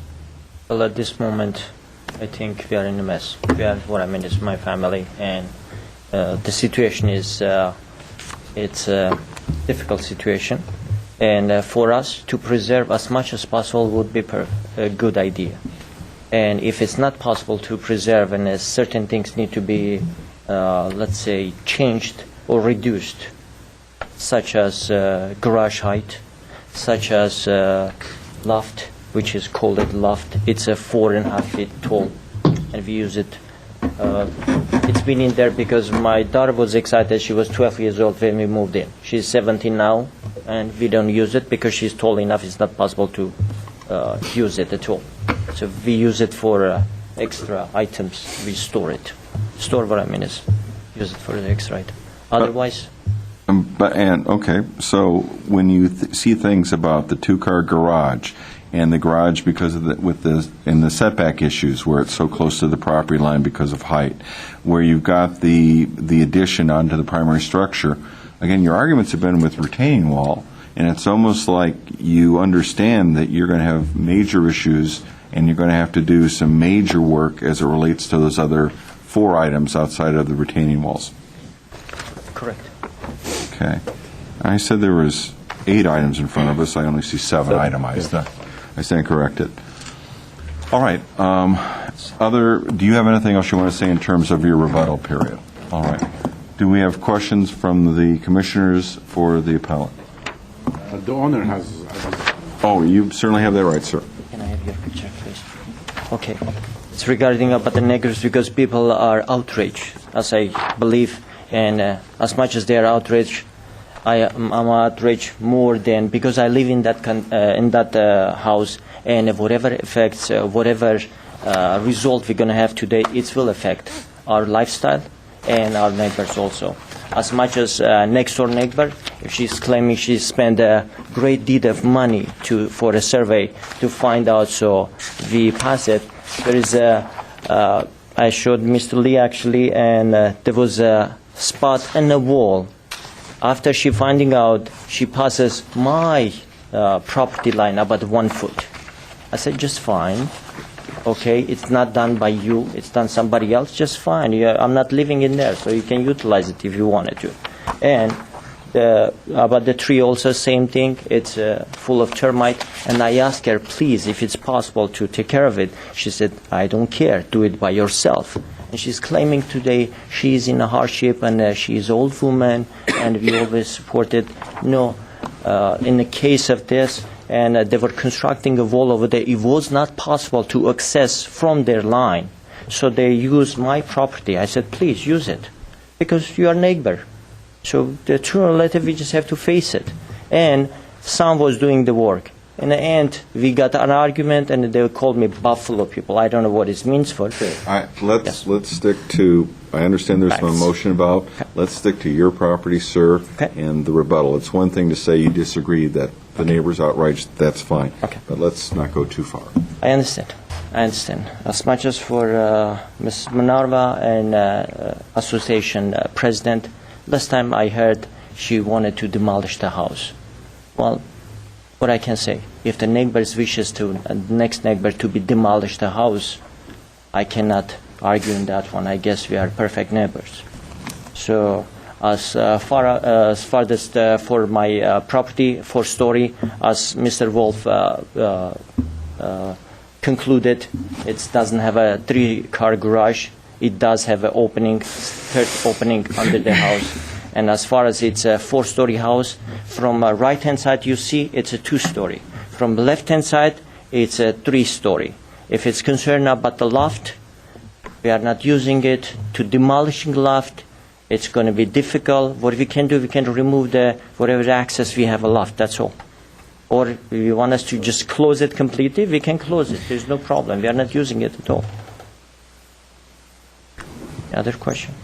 Well, at this moment, I think we are in a mess. What I mean is my family, and the situation is it's a difficult situation, and for us to preserve as much as possible would be a good idea. And if it's not possible to preserve, and certain things need to be, let's say, changed or reduced, such as garage height, such as loft, which is called a loft. It's a 4.5 feet tall, and we use it. It's been in there because my daughter was excited. She was 12 years old when we moved in. She's 17 now, and we don't use it because she's tall enough. It's not possible to use it at all. So we use it for extra items. We store it. Store, what I mean is use it for the extra item. Otherwise... Okay, so when you see things about the 2-car garage, and the garage because of the setback issues where it's so close to the property line because of height, where you've got the addition onto the primary structure, again, your arguments have been with retaining wall, and it's almost like you understand that you're going to have major issues and you're going to have to do some major work as it relates to those other 4 items outside of the retaining walls. Correct. Okay. I said there was 8 items in front of us. I only see 7 itemized. I stand corrected. All right. Do you have anything else you want to say in terms of your rebuttal period? All right. Do we have questions from the commissioners for the appellant? The owner has... Oh, you certainly have that right, sir. Can I have your picture, please? Okay. It's regarding about the negatives because people are outraged, as I believe, and as much as they are outraged, I'm outraged more than because I live in that house, and whatever effects, whatever result we're going to have today, it will affect our lifestyle and our neighbors also. As much as next door neighbor, if she's claiming she spent a great deal of money for a survey to find out, so we pass it. There is I showed Mr. Lee actually, and there was a spot in the wall. After she finding out, she passes my property line about 1 foot. I said, just fine. Okay, it's not done by you. It's done somebody else. Just fine. I'm not living in there, so you can utilize it if you wanted to. And about the tree also, same thing. It's full of termite. And I asked her, please, if it's possible to take care of it. She said, I don't care. Do it by yourself. And she's claiming today she's in a hardship and she's an old woman and we always supported. No, in the case of this, and they were constructing a wall over there, it was not possible to access from their line. So they used my property. I said, please use it because you are neighbor. So the true relative, we just have to face it. And son was doing the work. In the end, we got an argument, and they called me Buffalo people. I don't know what it means for. Let's stick to, I understand there's some emotion about, let's stick to your property, sir, and the rebuttal. It's one thing to say you disagree that the neighbor's outraged, that's fine. But let's not go too far. I understand. As much as for Ms. Minerva and association president, last time I heard she wanted to demolish the house. Well, what I can say, if the neighbors wishes to, the next neighbor to be demolish the house, I cannot argue in that one. I guess we are perfect neighbors. So as far as for my property, 4-story, as Mr. Wolf concluded, it doesn't have a 3-car garage. It does have an opening, third opening under the house. And as far as it's a 4-story house, from right-hand side you see it's a 2-story. From the left-hand side, it's a 3-story. If it's concerned about the loft, we are not using it to demolishing loft. It's going to be difficult. What we can do, we can remove the whatever access we have a loft. That's all. Or if you want us to just close it completely, we can close it. There's no problem. We are not using it at all. Other question?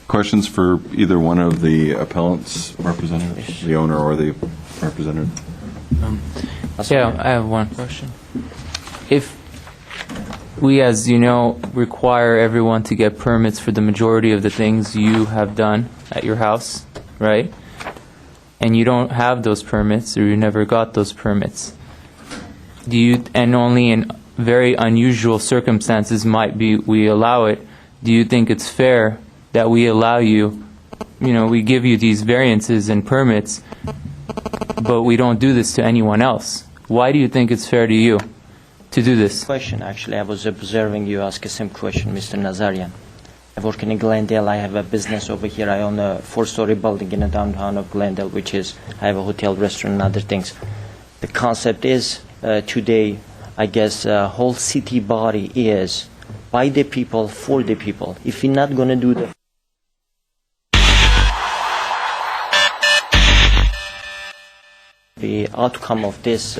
Questions for either one of the appellant's representatives, the owner or the representative? Yeah, I have one question. If we, as you know, require everyone to get permits for the majority of the things you have done at your house, right? And you don't have those permits, or you never got those permits, and only in very unusual circumstances might be we allow it, do you think it's fair that we allow you, we give you these variances and permits, but we don't do this to anyone else? Why do you think it's fair to you to do this? Question, actually, I was observing you ask the same question, Mr. Nazarian. I work in Glendale. I have a business over here. I own a 4-story building in the downtown of Glendale, which is, I have a hotel, restaurant, and other things. The concept is, today, I guess, whole city body is by the people, for the people. If we're not going to do the outcome of this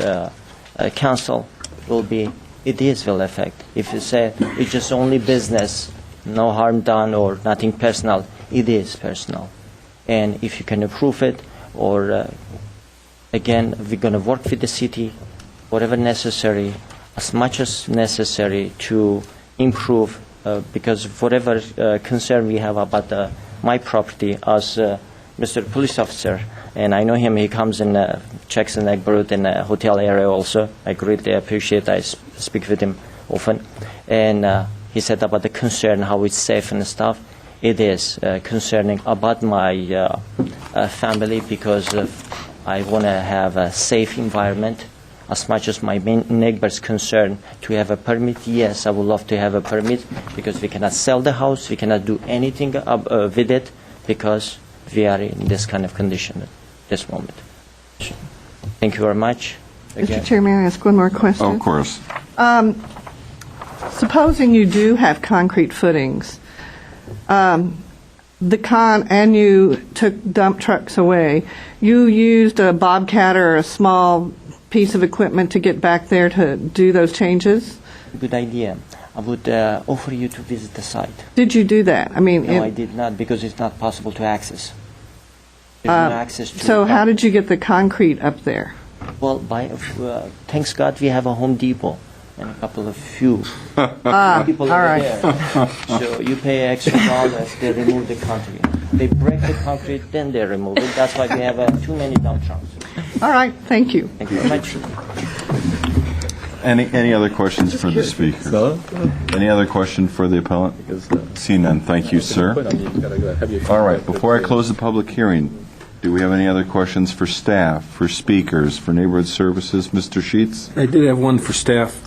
council will be, will affect. If you say it's just only business, no harm done or nothing personal, it is personal. And if you can approve it, or again, we're going to work with the city, whatever necessary, as much as necessary to improve, because whatever concern we have about my property as Mr. Police Officer, and I know him, he comes and checks in neighborhood in the hotel area also. I greatly appreciate, I speak with him often. And he said about the concern, how it's safe and stuff. It is concerning about my family, because I want to have a safe environment. As much as my neighbors concerned to have a permit, yes, I would love to have a permit, because we cannot sell the house, we cannot do anything with it, because we are in this kind of condition at this moment. Thank you very much. Mr. Chair, may I ask one more question? Oh, of course. Supposing you do have concrete footings, and you took dump trucks away, you used a bobcat or a small piece of equipment to get back there to do those changes? Good idea. I would offer you to visit the site. Did you do that? I mean, no, I did not, because it's not possible to access. There's no access to so how did you get the concrete up there? Well, thanks God we have a Home Depot and a couple of few people all over right. there. So you pay extra dollars, they remove the concrete. They break the concrete, then they remove it. That's why we have too many dump trucks. All right, thank you. Thank you very much. Any other questions for the speaker? Any other question for the appellant? See none. Thank you, sir. All right, before I close the public hearing, do we have any other questions for staff, for speakers, for neighborhood services? Mr. Sheets? I did have one for staff.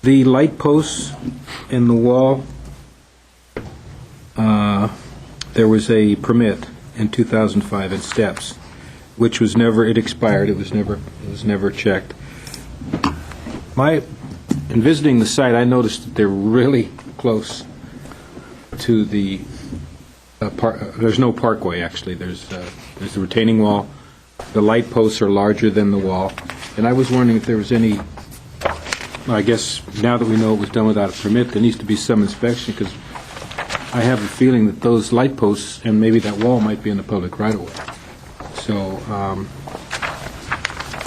The light posts in the wall, there was a permit in 2005 at Steps, which was never, it expired, it was never checked. In visiting the site, I noticed that they're really close to the there's no parkway, actually. There's the retaining wall, the light posts are larger than the wall. And I was wondering if there was any, I guess now that we know it was done without a permit, there needs to be some inspection, because I have a feeling that those light posts and maybe that wall might be in the public right-of-way. So,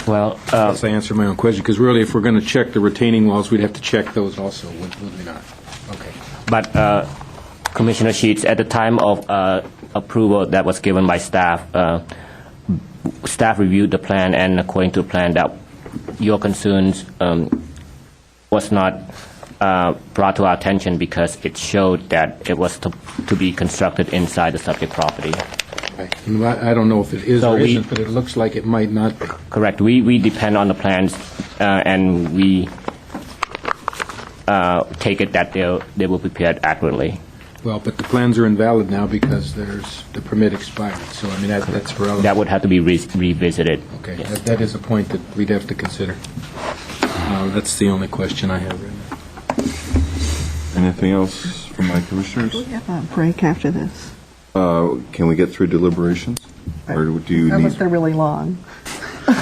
Well, I guess I answered my own question, because really, if we're going to check the retaining walls, we'd have to check those also, would we not? Okay. but Commissioner Sheets, at the time of approval that was given by staff, staff reviewed the plan, and according to the plan, that your concerns was not brought to our attention because it showed that it was to be constructed inside the subject property. Okay. And I don't know if it is So or we- isn't, but it looks like it might not be. Correct. We depend on the plans, and we take it that they will be prepared accurately. Well, but the plans are invalid now because the permit expired, so I mean, that's relevant. That would have to be revisited. Okay, that is a point that we'd have to consider. That's the only question I have right now. Anything else from my commissioners? We have a break after this. Can we get through deliberations? Or do you Unless need... they're really long. I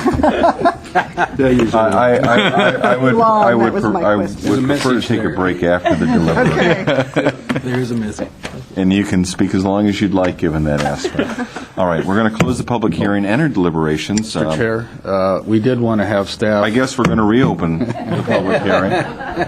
would Long, I that would was my I question. would prefer to take a break after the deliberation. There is a message. And you can speak as long as you'd like, given that aspect. All right, we're going to close the public hearing, enter deliberations. Mr. Chair, we did want to have staff. I guess we're going to reopen the public hearing.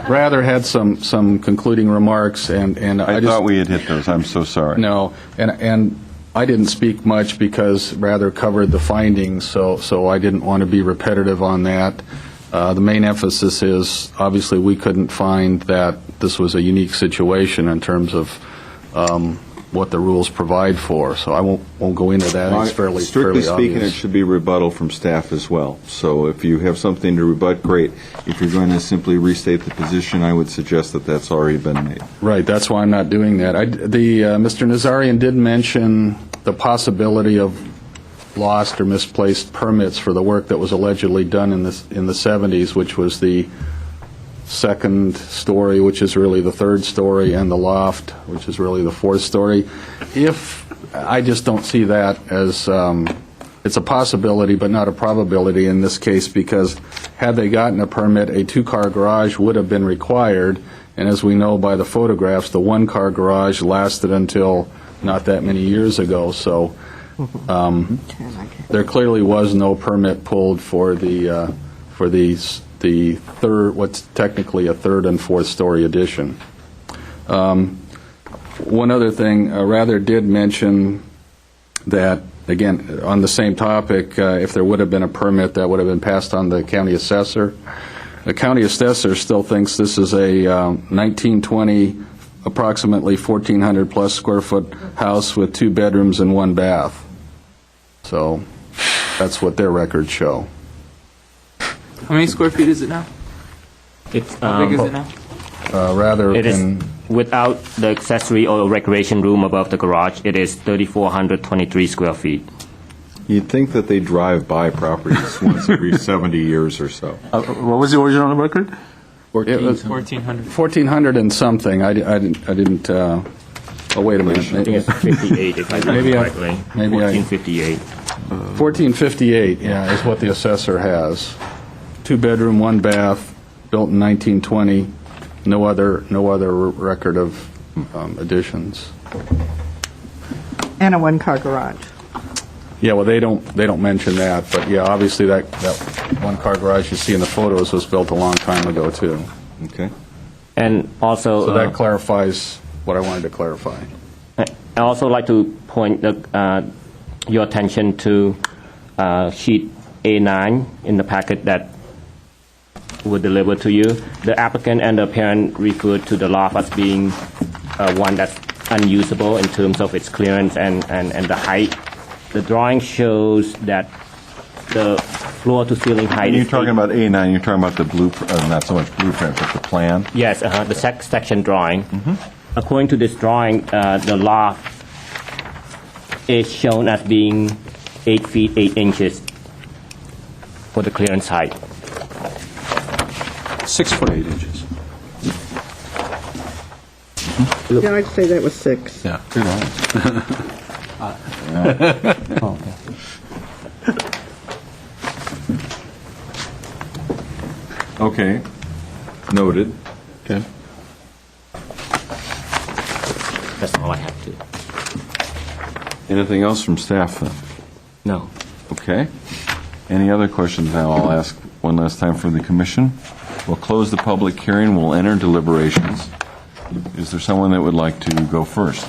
Rather had some concluding remarks, and I just thought we had hit those. I'm so sorry. No, and I didn't speak much because rather covered the findings, so I didn't want to be repetitive on that. The main emphasis is, obviously, we couldn't find that this was a unique situation in terms of what the rules provide for, so I won't go into that. It's fairly Strictly speaking, obvious. it should be rebuttal from staff as well. So if you have something to rebut, great. If you're going to simply restate the position, I would suggest that that's already been made. Right, that's why I'm not doing that. Mr. Nazarian did mention the possibility of lost or misplaced permits for the work that was allegedly done in the 70s, which was the second story, which is really the third story, and the loft, which is really the fourth story. I just don't see that as, it's a possibility, but not a probability in this case, because had they gotten a permit, a two-car garage would have been required, and as we know by the photographs, the one-car garage lasted until not that many years ago, so there clearly was no permit pulled for the third, what's technically a third and fourth story addition. One other thing, Rather did mention that, again, on the same topic, if there would have been a permit, that would have been passed on the county assessor. The county assessor still thinks this is a 1920, approximately 1,400 plus square foot house with 2 bedrooms and 1 bath. So that's what their records show. How many square feet is it now? How big is it now? It is, without the accessory or recreation room above the garage, it is 3,423 square feet. You'd think that they drive by properties once every 70 years or so. What was the original record? 1,400. 1,400 and something. I didn't. Oh, wait a minute. I think it's 58, if I remember correctly. 1458. 1458, yeah, is what the assessor has. 2-bedroom, 1 bath, built in 1920. No other record of additions. And a one-car garage. Yeah, well, they don't mention that, but yeah, obviously that one-car garage you see in the photos was built a long time ago too. Okay. And also, so that clarifies what I wanted to clarify. I also like to point your attention to sheet A9 in the packet that were delivered to you. The applicant and the parent referred to the loft as being one that's unusable in terms of its clearance and the height. The drawing shows that the floor-to-ceiling height When is... you're talking about A9, you're talking about the blueprint, not so much blueprint, but the plan? Yes, the section drawing. According to this drawing, the loft is shown as being 8 feet 8 inches for the clearance height. 6 foot 8 inches. Yeah, I'd say that was 6. Yeah. Okay, noted. Okay. That's all I have to. Anything else from staff then? No. Okay. Any other questions now? I'll ask one last time for the commission. We'll close the public hearing. We'll enter deliberations. Is there someone that would like to go first?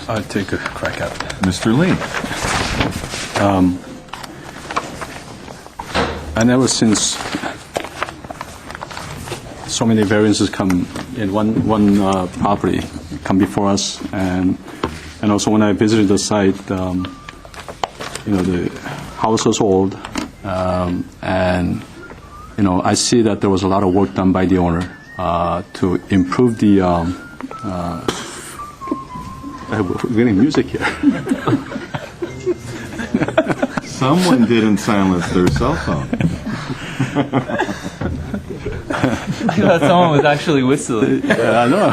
I'll take a crack at it. Mr. Lee. And ever since so many variances come in one property, come before us, and also when I visited the site, the house was old, and I see that there was a lot of work done by the owner to improve the. We're getting music here. Someone didn't silence their cell phone. I thought someone was actually whistling. Yeah, I know.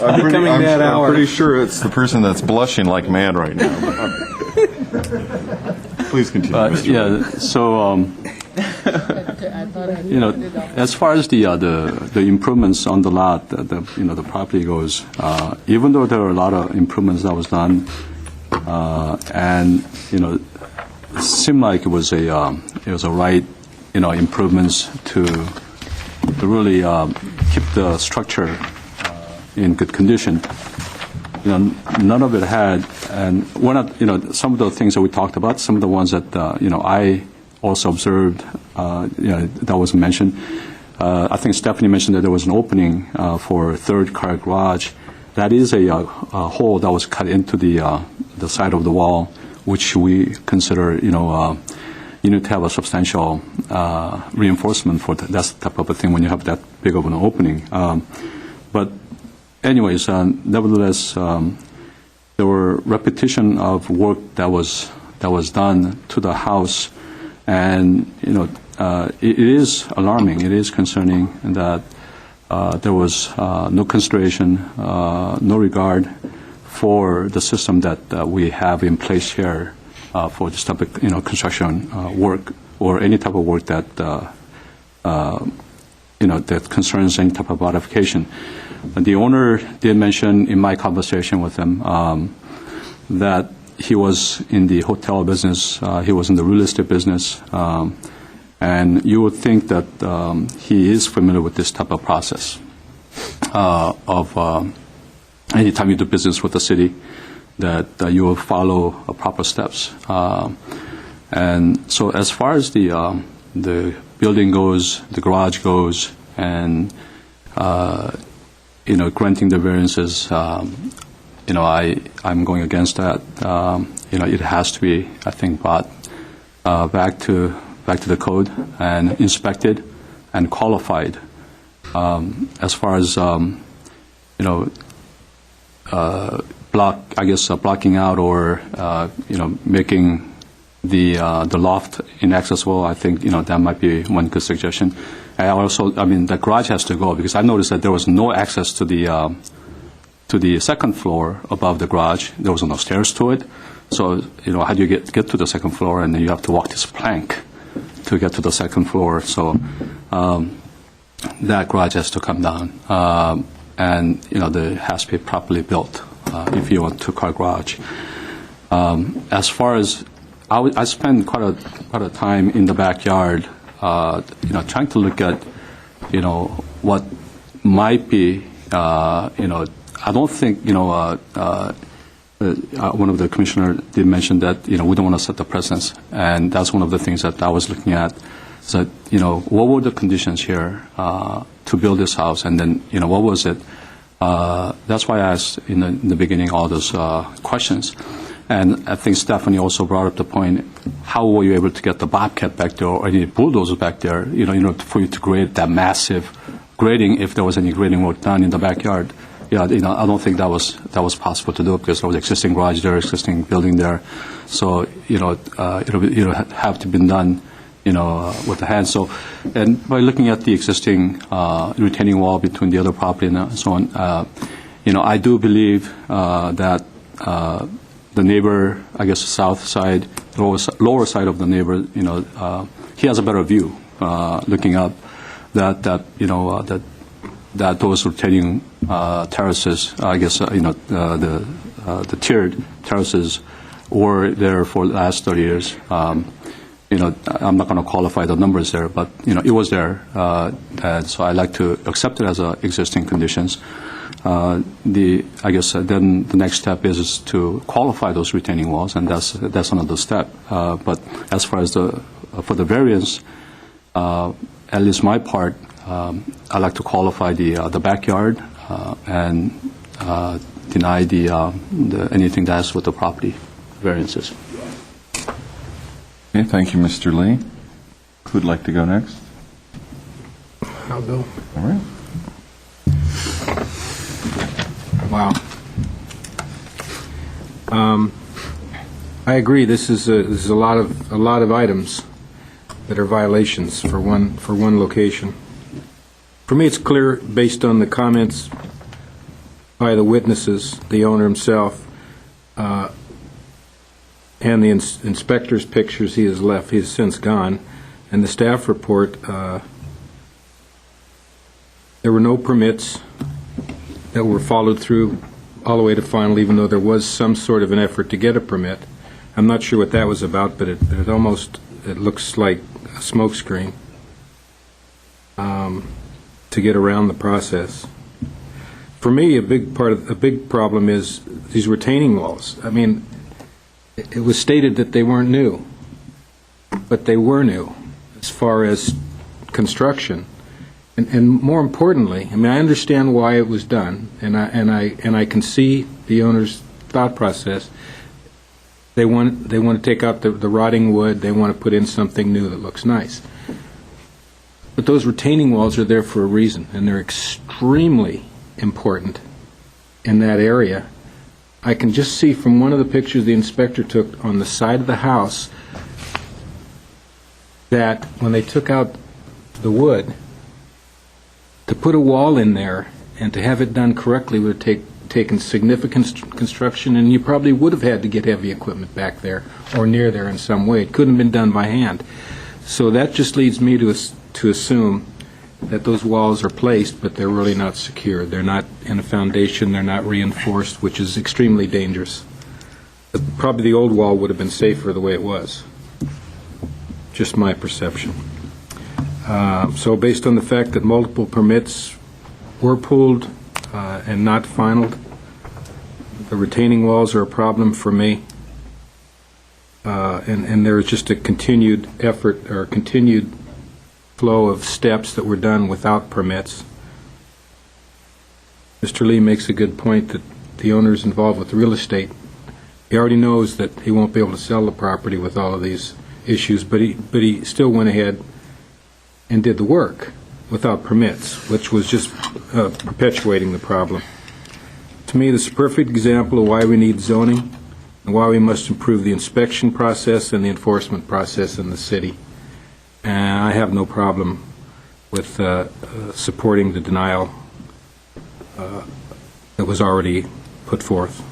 I'm pretty sure it's the person that's blushing like mad right now. Please continue. Mr. Yeah, so as far as the improvements on the lot, the property goes, even though there are a lot of improvements that was done, and it seemed like it was a right improvements to really keep the structure in good condition. None of it had, and one of some of the things that we talked about, some of the ones that I also observed, that was mentioned. I think Stephanie mentioned that there was an opening for a third car garage. That is a hole that was cut into the side of the wall, which we consider, you need to have a substantial reinforcement for that type of a thing when you have that big of an opening. But anyways, nevertheless, there were repetition of work that was done to the house, and it is alarming. It is concerning that there was no consideration, no regard for the system that we have in place here for this type of construction work or any type of work that that concerns any type of modification. The owner did mention in my conversation with him that he was in the hotel business, he was in the real estate business, and you would think that he is familiar with this type of process of anytime you do business with the city, that you will follow proper steps. And so as far as the building goes, the garage goes, and granting the variances, I'm going against that. It has to be, I think, brought back to the code and inspected and qualified. As far as blocking out or making the loft inaccessible, I think that might be one good suggestion. The garage has to go because I noticed that there was no access to the second floor above the garage. There was no stairs to it. So how do you get to the second floor, and then you have to walk this plank to get to the second floor. So that garage has to come down, and it has to be properly built if you want two-car garage. As far as I spend quite a time in the backyard, trying to look at what might be. I don't think one of the commissioners did mention that we don't want to set the precedence, and that's one of the things that I was looking at. So what were the conditions here to build this house, and then what was it? That's why I asked in the beginning all those questions. And I think Stephanie also brought up the point, how were you able to get the Bobcat back there or any bulldozer back there, for you to grade that massive grading if there was any grading work done in the backyard? I don't think that was possible to do because there was existing garage there, existing building there. So, it'll have to be done, with the hand. So, and by looking at the existing retaining wall between the other property and so on, I do believe that the neighbor, I guess, south side, lower side of the neighbor, he has a better view looking up. That those rotating terraces, I guess, the tiered terraces were there for the last 30 years. I'm not going to qualify the numbers there, but it was there, and so I like to accept it as existing conditions. I guess then the next step is to qualify those retaining walls, and that's another step. But as far as for the variance, at least my part, I like to qualify the backyard and deny anything that's with the property variances. Okay, thank you, Mr. Lee. Who'd like to go next? I'll go. All right. Wow. I agree. This is a lot of items that are violations for one location. For me, it's clear based on the comments by the witnesses, the owner himself, and the inspector's pictures he has left. He has since gone, and the staff report. There were no permits that were followed through all the way to final, even though there was some sort of an effort to get a permit. I'm not sure what that was about, but it looks like a smokescreen to get around the process. For me, a big problem is these retaining walls. I mean, it was stated that they weren't new, but they were new as far as construction. And more importantly, I mean, I understand why it was done, and I can see the owner's thought process. They want to take out the rotting wood. They want to put in something new that looks nice. But those retaining walls are there for a reason, and they're extremely important in that area. I can just see from one of the pictures the inspector took on the side of the house that when they took out the wood, to put a wall in there and to have it done correctly would have taken significant construction, and you probably would have had to get heavy equipment back there or near there in some way. It couldn't have been done by hand. So that just leads me to assume that those walls are placed, but they're really not secure. They're not in a foundation. They're not reinforced, which is extremely dangerous. Probably the old wall would have been safer the way it was. Just my perception. So based on the fact that multiple permits were pulled and not finalized, the retaining walls are a problem for me. And there is just a continued effort or continued flow of steps that were done without permits. Mr. Lee makes a good point that the owner is involved with real estate. He already knows that he won't be able to sell the property with all of these issues, but he still went ahead and did the work without permits, which was just perpetuating the problem. To me, this is a perfect example of why we need zoning and why we must improve the inspection process and the enforcement process in the city. And I have no problem with supporting the denial that was already put forth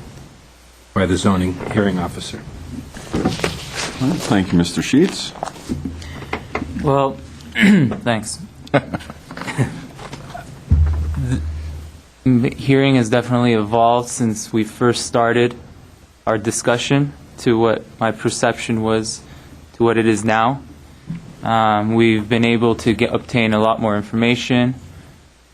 by the zoning hearing officer. Thank you, Mr. Sheets. Well, thanks. The hearing has definitely evolved since we first started our discussion to what my perception was to what it is now. We've been able to obtain a lot more information.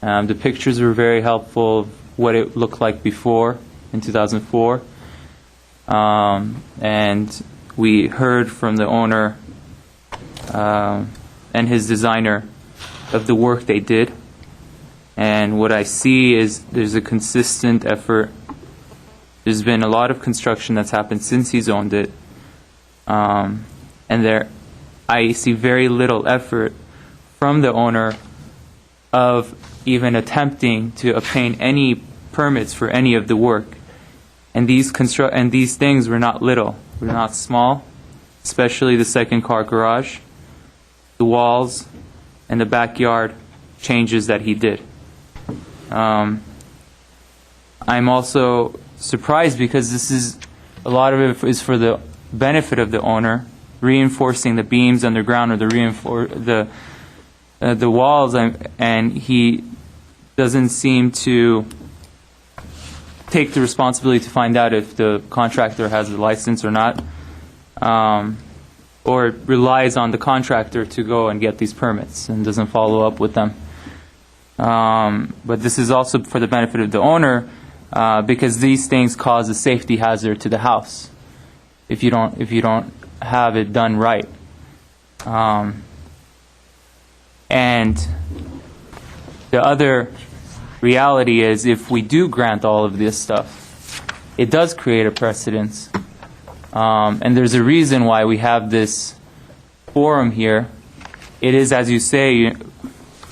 The pictures were very helpful of what it looked like before in 2004. And we heard from the owner and his designer of the work they did. And what I see is there's a consistent effort. There's been a lot of construction that's happened since he's owned it. And I see very little effort from the owner of even attempting to obtain any permits for any of the work. And these things were not little. Were not small, especially the second car garage, the walls, and the backyard changes that he did. I'm also surprised because this is a lot of it is for the benefit of the owner, reinforcing the beams underground or the walls, and he doesn't seem to take the responsibility to find out if the contractor has a license or not, or relies on the contractor to go and get these permits and doesn't follow up with them. But this is also for the benefit of the owner, because these things cause a safety hazard to the house if you don't have it done right. And the other reality is, if we do grant all of this stuff, it does create a precedence. And there's a reason why we have this forum here. It is, as you say,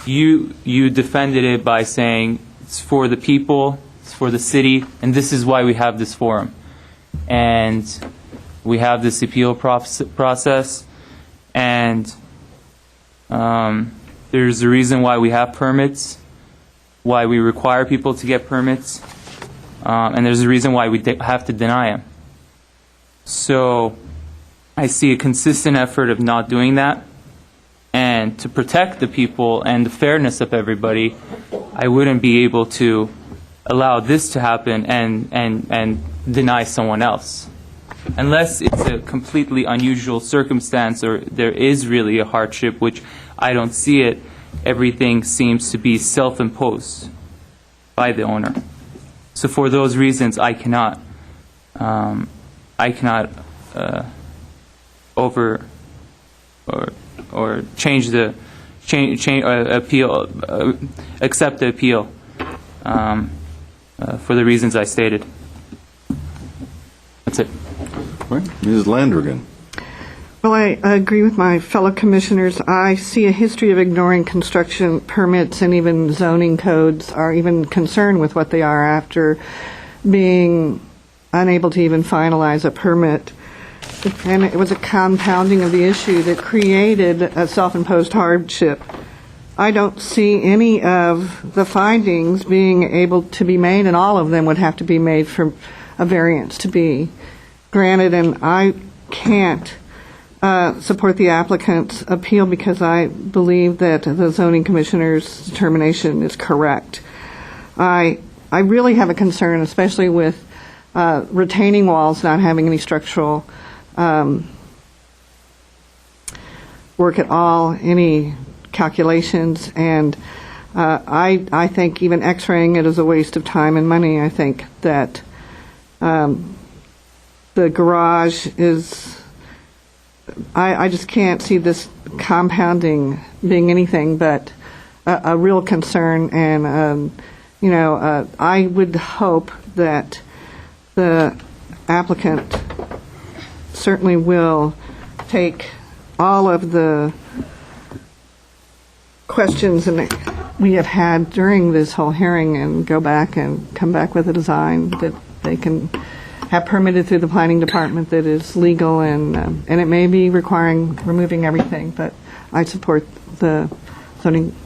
you defended it by saying it's for the people, it's for the city, and this is why we have this forum. And we have this appeal process, and there's a reason why we have permits, why we require people to get permits, and there's a reason why we have to deny them. So I see a consistent effort of not doing that, and to protect the people and the fairness of everybody, I wouldn't be able to allow this to happen and deny someone else. Unless it's a completely unusual circumstance or there is really a hardship, which I don't see it, everything seems to be self-imposed by the owner. So for those reasons, I cannot over or change the appeal, accept the appeal for the reasons I stated. That's it. Right. Ms. Landrigan. Well, I agree with my fellow commissioners. I see a history of ignoring construction permits and even zoning codes, are even concerned with what they are after being unable to even finalize a permit. And it was a compounding of the issue that created a self-imposed hardship. I don't see any of the findings being able to be made, and all of them would have to be made for a variance to be granted, and I can't support the applicant's appeal because I believe that the zoning commissioner's determination is correct. I really have a concern, especially with retaining walls not having any structural work at all, any calculations, and I think even x-raying it is a waste of time and money. I think that the garage is, I just can't see this compounding being anything but a real concern, and I would hope that the applicant certainly will take all of the questions that we have had during this whole hearing and go back and come back with a design that they can have permitted through the planning department that is legal, and it may be requiring removing everything, but I support the zoning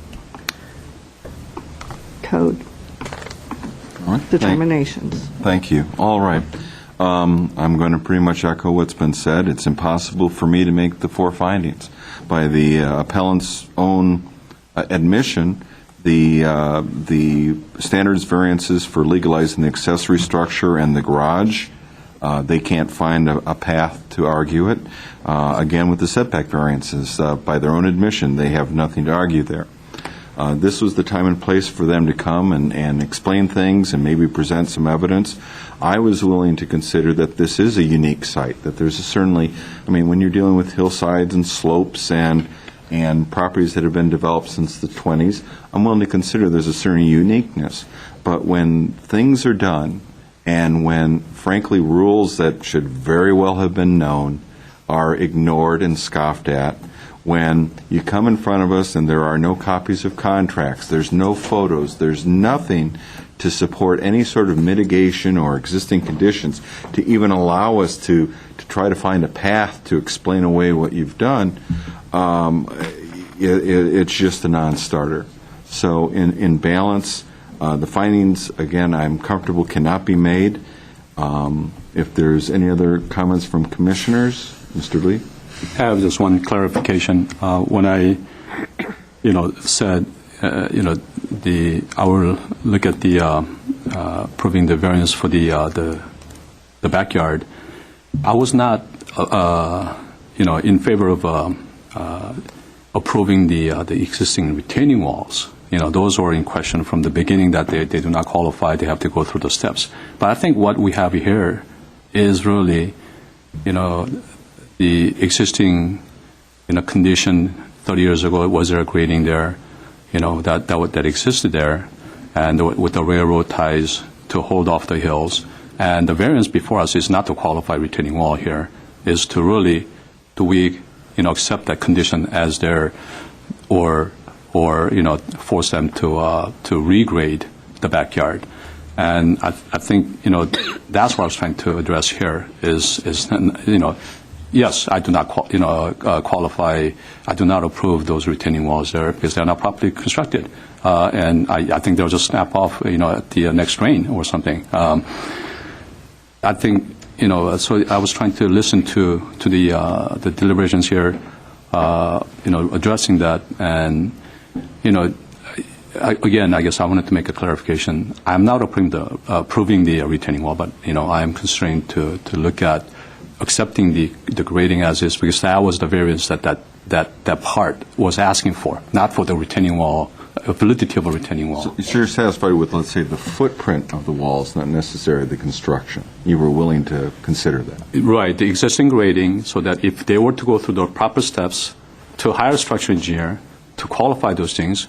code determinations. Thank you. All right. I'm going to pretty much echo what's been said. It's impossible for me to make the four findings. By the appellant's own admission, the standards variances for legalizing the accessory structure and the garage, they can't find a path to argue it. Again, with the setback variances, by their own admission, they have nothing to argue there. This was the time and place for them to come and explain things and maybe present some evidence. I was willing to consider that this is a unique site, that there's certainly, when you're dealing with hillsides and slopes and properties that have been developed since the 20s, I'm willing to consider there's a certain uniqueness. But when things are done and when, frankly, rules that should very well have been known are ignored and scoffed at, when you come in front of us and there are no copies of contracts, there's no photos, there's nothing to support any sort of mitigation or existing conditions to even allow us to try to find a path to explain away what you've done, it's just a non-starter. So in balance, the findings, again, I'm comfortable cannot be made. If there's any other comments from commissioners, Mr. Lee? I have just one clarification. When I, said, I will look at the proving the variance for the backyard. I was not, in favor of approving the existing retaining walls. Those were in question from the beginning that they do not qualify. They have to go through the steps. But I think what we have here is really, the existing, condition 30 years ago. Was there a grading there, that existed there, and with the railroad ties to hold off the hills. And the variance before us is not to qualify retaining wall here, is to really, do we, accept that condition as there, or force them to regrade the backyard. And I think, that's what I was trying to address here is yes, I do not qualify, I do not approve those retaining walls there because they're not properly constructed. And I think they'll just snap off, at the next rain or something. I think, so I was trying to listen to the deliberations here, addressing that. And, again, I guess I wanted to make a clarification. I'm not approving the retaining wall, but, I am constrained to look at accepting the grading as is, because that was the variance that part was asking for, not for the retaining wall, validity of a retaining wall. So you're satisfied with, let's say, the footprint of the walls, not necessarily the construction. You were willing to consider that. Right, the existing grading, so that if they were to go through the proper steps to hire a structural engineer to qualify those things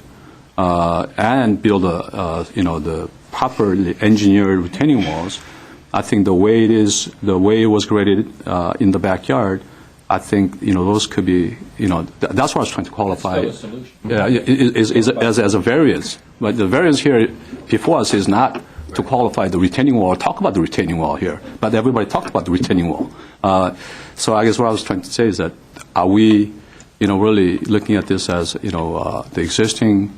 and build the properly engineered retaining walls, I think the way it was graded in the backyard, I think, those could be, that's what I was trying to qualify. That's still a solution. Yeah, is as a variance. But the variance here before us is not to qualify the retaining wall, or talk about the retaining wall here. But everybody talked about the retaining wall. So I guess what I was trying to say is that, are we, really looking at this as, the existing,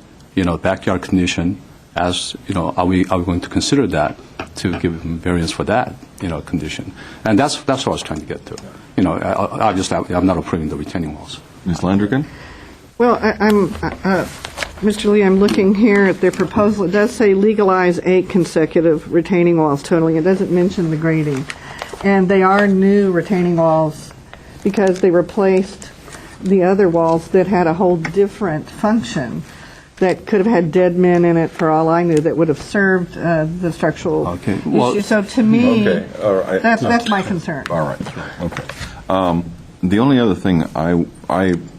backyard condition as, are we going to consider that to give them variance for that, condition? And that's what I was trying to get to. Obviously, I'm not approving the retaining walls. Ms. Landrigan? Well, Mr. Lee, I'm looking here at their proposal. It does say legalize 8 consecutive retaining walls totaling. It doesn't mention the grading. And they are new retaining walls because they replaced the other walls that had a whole different function that could have had dead men in it, for all I knew, that would have served the structural issue. So to me, all right. that's my concern. All right. Okay. The only other thing I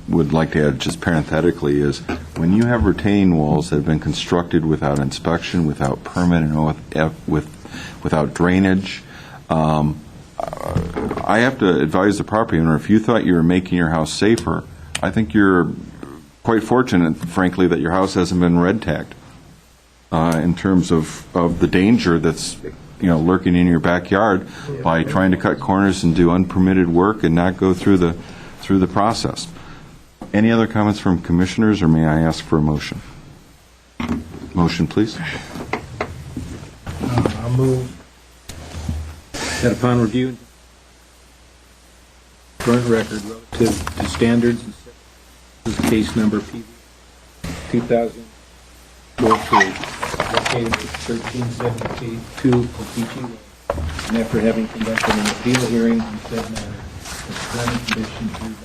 would like to add, just parenthetically, is when you have retaining walls that have been constructed without inspection, without permit, and without drainage, I have to advise the property owner, if you thought you were making your house safer, I think you're quite fortunate, frankly, that your house hasn't been red tagged in terms of the danger that's lurking in your backyard by trying to cut corners and do unpermitted work and not go through the process. Any other comments from commissioners, or may I ask for a motion? Motion, please. I'll move that upon review, current record relative to standards and case number P 2004-3, located at 1372 Okeechee Road, and after having conducted an appeal hearing in said matter, the planning commission hereby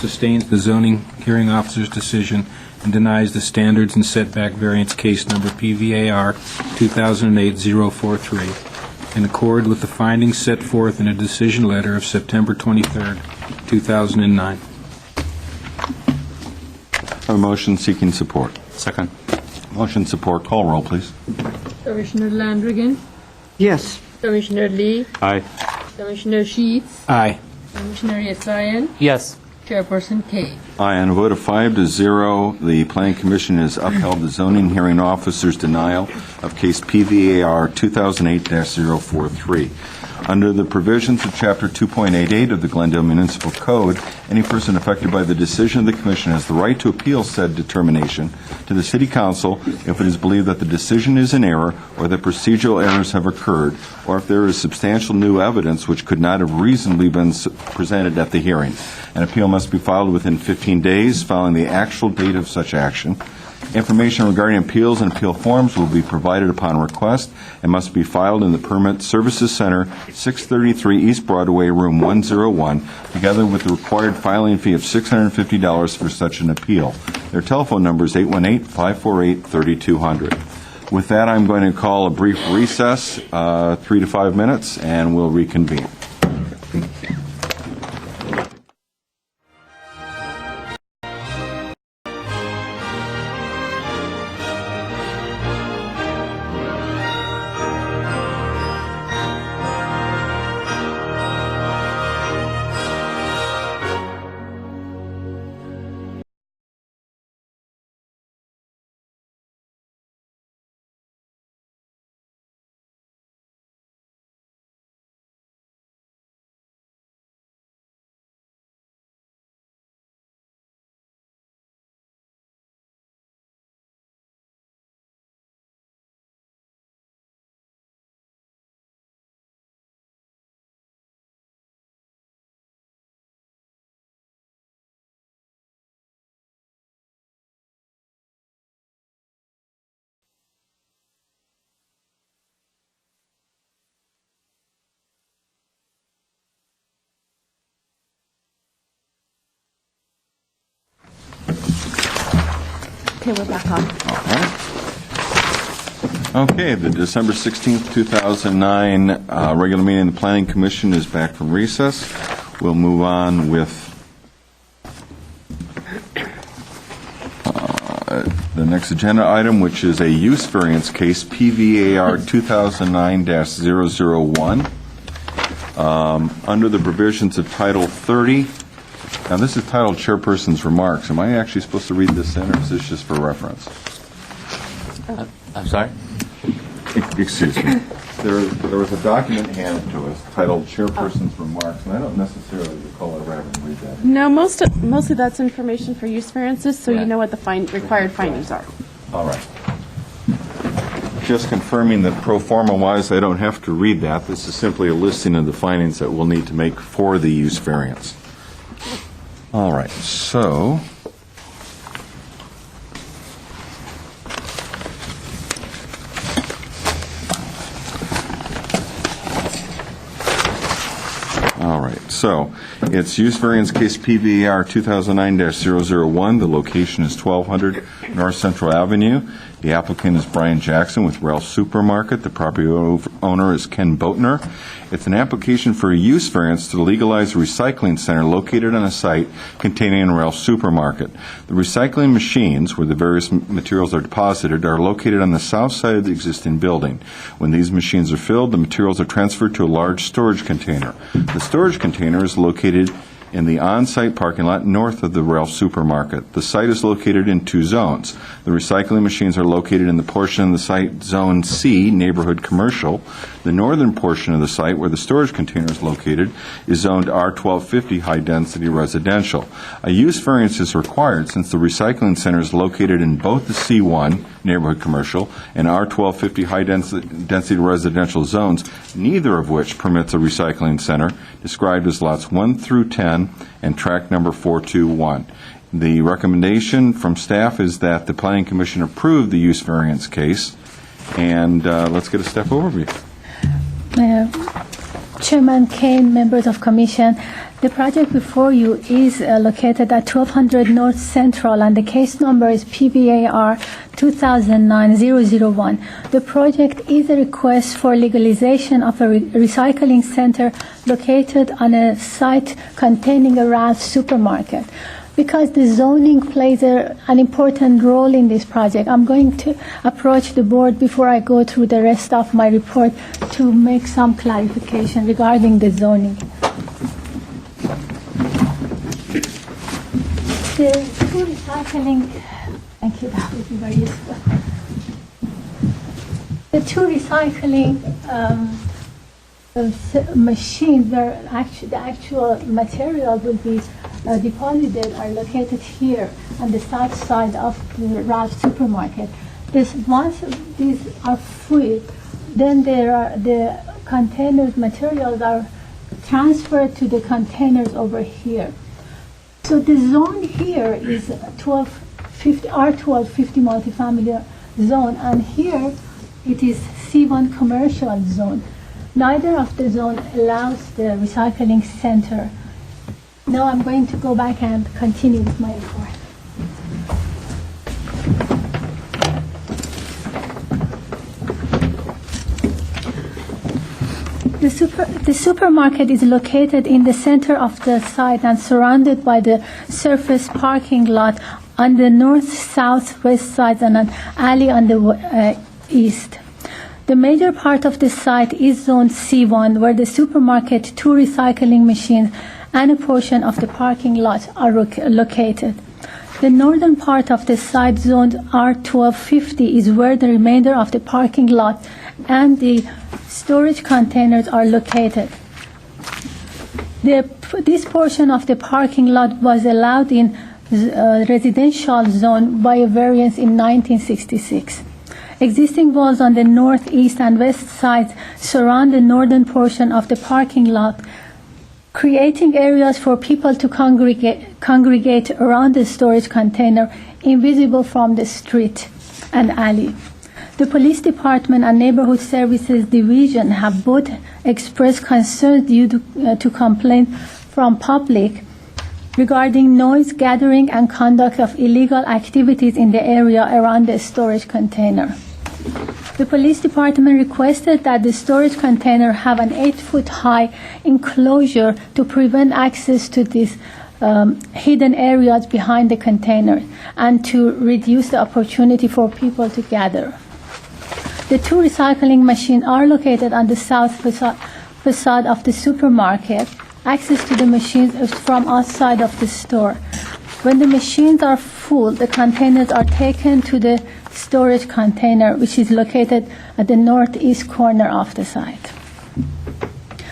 sustains the zoning hearing officer's decision and denies the standards and setback variance case number PVAR 2008-043 in accord with the findings set forth in a decision letter of September 23, 2009. A motion seeking support. Second. Motion support. Call roll, please. Commissioner Landrigan, Yes. Commissioner Lee, Aye. Commissioner Sheets, Aye. Commissioner Yesayan, Yes. Chairperson Kay. Aye, on a vote of 5-0, the Planning Commission has upheld the zoning hearing officer's denial of case PVAR 2008-043. Under the provisions of Chapter 2.88 of the Glendale Municipal Code, any person affected by the decision of the Commission has the right to appeal said determination to the City Council if it is believed that the decision is in error or that procedural errors have occurred, or if there is substantial new evidence which could not have reasonably been presented at the hearing. An appeal must be filed within 15 days following the actual date of such action. Information regarding appeals and appeal forms will be provided upon request and must be filed in the Permit Services Center, 633 East Broadway, Room 101, together with the required filing fee of $650 for such an appeal. Their telephone number is 818-548-3200. With that, I'm going to call a brief recess, 3 to 5 minutes, and we'll reconvene. Okay, we're back on. All right. Okay, the December 16th, 2009 regular meeting of the Planning Commission is back from recess. We'll move on with the next agenda item, which is a use variance case, PVAR 2009-001. Under the provisions of Title 30, now this is titled Chairperson's Remarks. Am I actually supposed to read this in, or is this just for reference? I'm sorry? Excuse me. There was a document handed to us titled Chairperson's Remarks, and I don't necessarily recall I'd rather read that. No, mostly that's information for use variances, so you know what the required findings are. All right. Just confirming that pro forma-wise, I don't have to read that. This is simply a listing of the findings that we'll need to make for the use variance. All right, so it's use variance case PVAR 2009-001. The location is 1200 North Central Avenue. The applicant is Brian Jackson with Ralph's Supermarket. The property owner is Ken Boatner. It's an application for a use variance to legalize a recycling center located on a site containing a Ralph's Supermarket. The recycling machines, where the various materials are deposited, are located on the south side of the existing building. When these machines are filled, the materials are transferred to a large storage container. The storage container is located in the on-site parking lot north of the Ralph's Supermarket. The site is located in two zones. The recycling machines are located in the portion of the site, Zone C, Neighborhood Commercial. The northern portion of the site, where the storage container is located, is zoned R1250, High Density Residential. A use variance is required since the recycling center is located in both the C1, Neighborhood Commercial, and R1250, High Density Residential zones, neither of which permits a recycling center, described as lots 1 through 10 and tract number 421. The recommendation from staff is that the Planning Commission approve the use variance case. And let's get a step overview. Chairman Kane, members of Commission, the project before you is located at 1200 North Central, and the case number is PVAR 2009-001. The project is a request for legalization of a recycling center located on a site containing a Ralph's Supermarket. Because the zoning plays an important role in this project, I'm going to approach the board before I go through the rest of my report to make some clarification regarding the zoning. The two recycling, thank you, that would be very useful. The two recycling machines where the actual material will be deposited are located here on the south side of the Ralph supermarket. Once these are full, then the containers materials are transferred to the containers over here. So the zone here is R1250 multifamily zone, and here it is C1 commercial zone. Neither of the zone allows the recycling center. Now I'm going to go back and continue with my report. The supermarket is located in the center of the site and surrounded by the surface parking lot on the north, south, west sides and an alley on the east. The major part of the site is zone C1, where the supermarket, two recycling machines, and a portion of the parking lot are located. The northern part of the site, zoned R1250, is where the remainder of the parking lot and the storage containers are located. This portion of the parking lot was allowed in residential zone by a variance in 1966. Existing walls on the north, east, and west sides surround the northern portion of the parking lot, creating areas for people to congregate around the storage container, invisible from the street and alley. The police department and neighborhood services division have both expressed concerns due to complaints from public regarding noise, gathering, and conduct of illegal activities in the area around the storage container. The police department requested that the storage container have an 8-foot high enclosure to prevent access to these hidden areas behind the container and to reduce the opportunity for people to gather. The two recycling machines are located on the south facade of the supermarket. Access to the machines is from outside of the store. When the machines are full, the containers are taken to the storage container, which is located at the northeast corner of the site.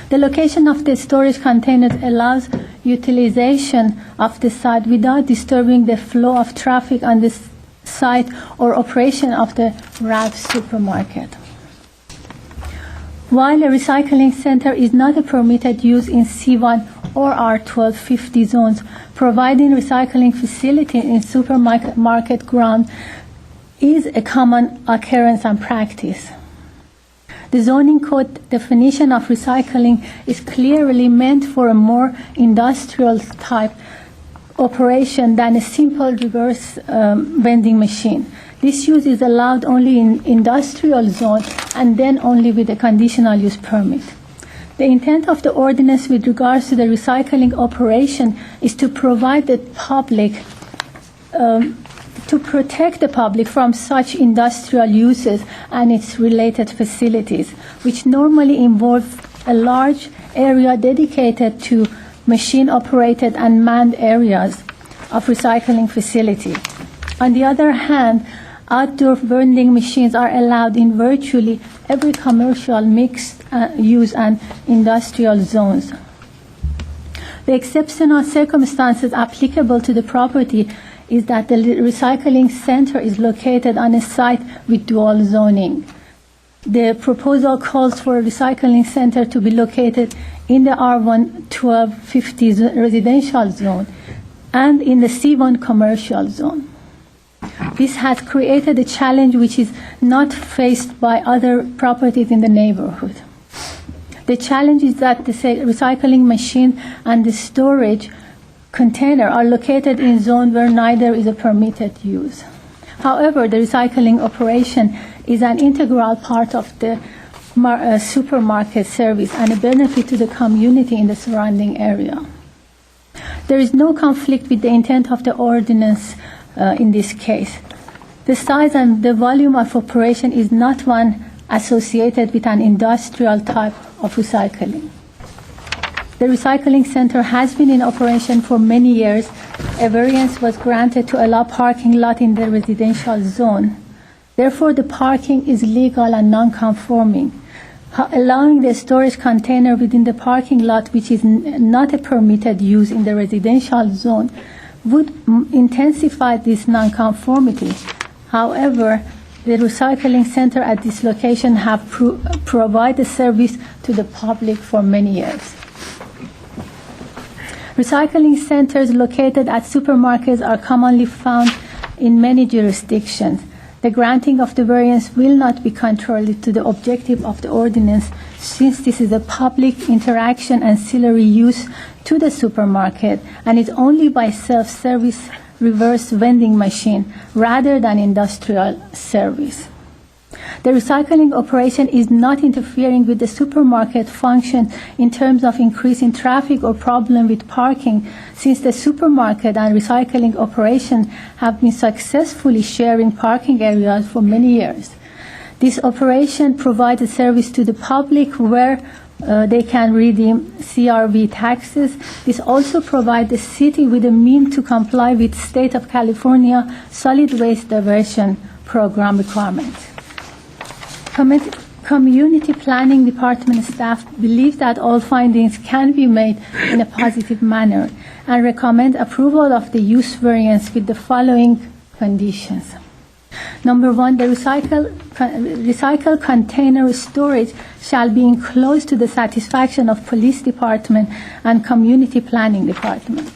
The location of the storage containers allows utilization of the site without disturbing the flow of traffic on the site or operation of the Ralph supermarket. While a recycling center is not a permitted use in C1 or R1250 zones, providing recycling facility in supermarket ground is a common occurrence and practice. The zoning code definition of recycling is clearly meant for a more industrial type operation than a simple reverse vending machine. This use is allowed only in industrial zone and then only with a conditional use permit. The intent of the ordinance with regards to the recycling operation is to provide the public, to protect the public from such industrial uses and its related facilities, which normally involve a large area dedicated to machine-operated and manned areas of recycling facility. On the other hand, outdoor vending machines are allowed in virtually every commercial, mixed use and industrial zones. The exceptional circumstances applicable to the property is that the recycling center is located on a site with dual zoning. The proposal calls for a recycling center to be located in the R1250 residential zone and in the C1 commercial zone. This has created a challenge which is not faced by other properties in the neighborhood. The challenge is that the recycling machine and the storage container are located in zones where neither is a permitted use. However, the recycling operation is an integral part of the supermarket service and a benefit to the community in the surrounding area. There is no conflict with the intent of the ordinance in this case. The size and the volume of operation is not one associated with an industrial type of recycling. The recycling center has been in operation for many years. a variance was granted to allow parking lot in the residential zone. Therefore, the parking is legal and non-conforming. Allowing the storage container within the parking lot, which is not a permitted use in the residential zone, would intensify this nonconformity. However, the recycling center at this location have provided service to the public for many years. Recycling centers located at supermarkets are commonly found in many jurisdictions. The granting of the variance will not be contrary to the objective of the ordinance, since this is a public interaction ancillary use to the supermarket and is only by self-service reverse vending machine rather than industrial service. The recycling operation is not interfering with the supermarket function in terms of increasing traffic or problem with parking, since the supermarket and recycling operation have been successfully sharing parking areas for many years. This operation provides a service to the public where they can redeem CRV taxes. This also provides the city with a means to comply with State of California solid waste diversion program requirements. Community Planning Department staff believe that all findings can be made in a positive manner and recommend approval of the use variance with the following conditions. Number one, the recycle container storage shall be enclosed to the satisfaction of Police Department and Community Planning Department.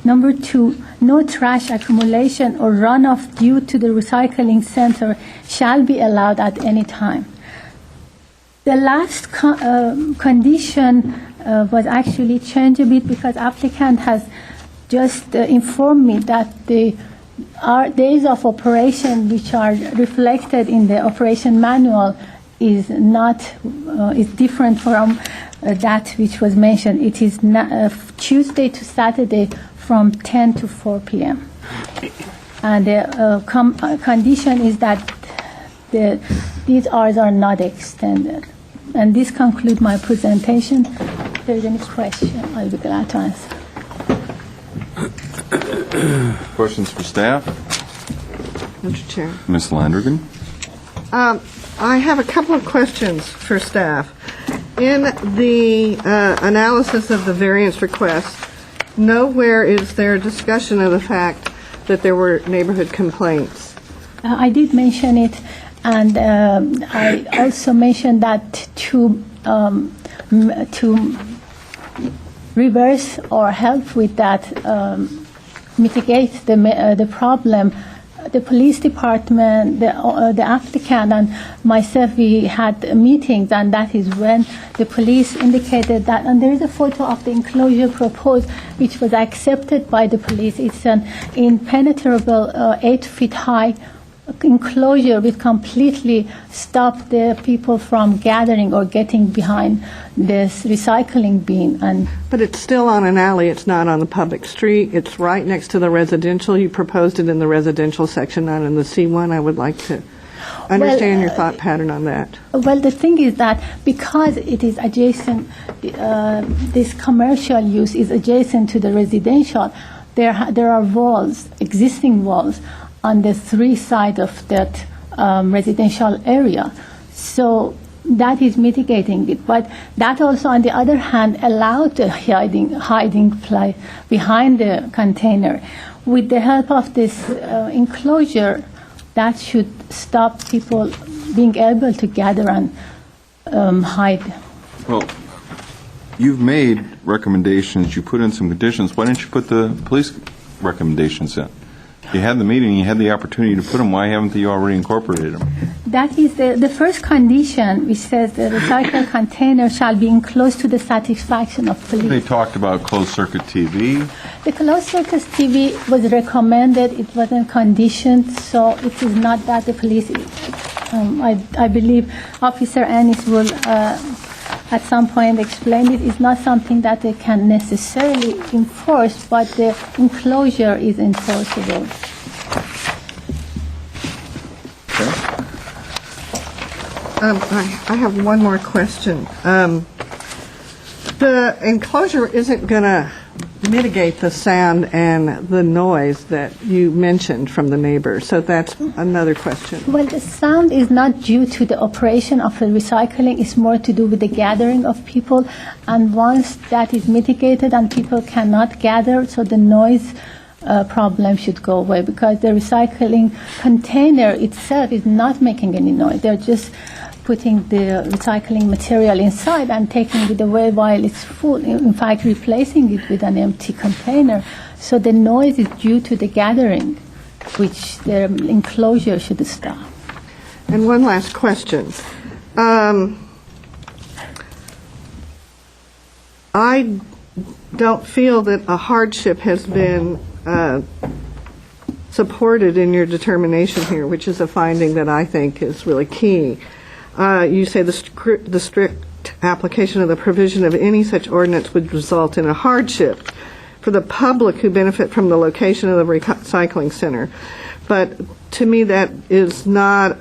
Number two, no trash accumulation or runoff due to the recycling center shall be allowed at any time. The last condition was actually changed a bit because applicant has just informed me that the days of operation which are reflected in the operation manual is different from that which was mentioned. It is Tuesday to Saturday from 10 to 4 p.m. And the condition is that these hours are not extended. And this concludes my presentation. If there is any question, I'll be glad to answer. Questions for staff? Mr. Chair. Ms. Landrigan? I have a couple of questions for staff. In the analysis of the variance request, nowhere is there a discussion of the fact that there were neighborhood complaints. I did mention it, and I also mentioned that to reverse or help with that, mitigate the problem, the police department, the applicant, and myself, we had meetings, and that is when the police indicated that, and there is a photo of the enclosure proposed, which was accepted by the police. It's an impenetrable 8 feet high enclosure which completely stop the people from gathering or getting behind this recycling bin. But it's still on an alley. It's not on the public street. It's right next to the residential. You proposed it in the residential section, not in the C1. I would like to understand your thought pattern on that. Well, the thing is that because it is adjacent, this commercial use is adjacent to the residential, there are walls, existing walls, on the 3 sides of that residential area. So that is mitigating it. But that also, on the other hand, allowed the hiding place behind the container. With the help of this enclosure, that should stop people being able to gather and hide. Well, you've made recommendations, you put in some conditions. Why didn't you put the police recommendations in? You had the meeting, you had the opportunity to put them. Why haven't you already incorporated them? That is the first condition, which says the recycle container shall be enclosed to the satisfaction of police. They talked about closed-circuit TV. The closed-circuit TV was recommended. It wasn't conditioned, so it is not that the police. I believe Officer Ennis will at some point explain it. It's not something that they can necessarily enforce, but the enclosure is enforceable. Okay. I have one more question. The enclosure isn't going to mitigate the sound and the noise that you mentioned from the neighbors? So that's another question. Well, the sound is not due to the operation of the recycling. It's more to do with the gathering of people. And once that is mitigated and people cannot gather, so the noise problem should go away, because the recycling container itself is not making any noise. They're just putting the recycling material inside and taking it away while it's full, in fact replacing it with an empty container. So the noise is due to the gathering, which the enclosure should stop. And one last question. I don't feel that a hardship has been supported in your determination here, which is a finding that I think is really key. You say the strict application of the provision of any such ordinance would result in a hardship for the public who benefit from the location of the recycling center. But to me, that is not,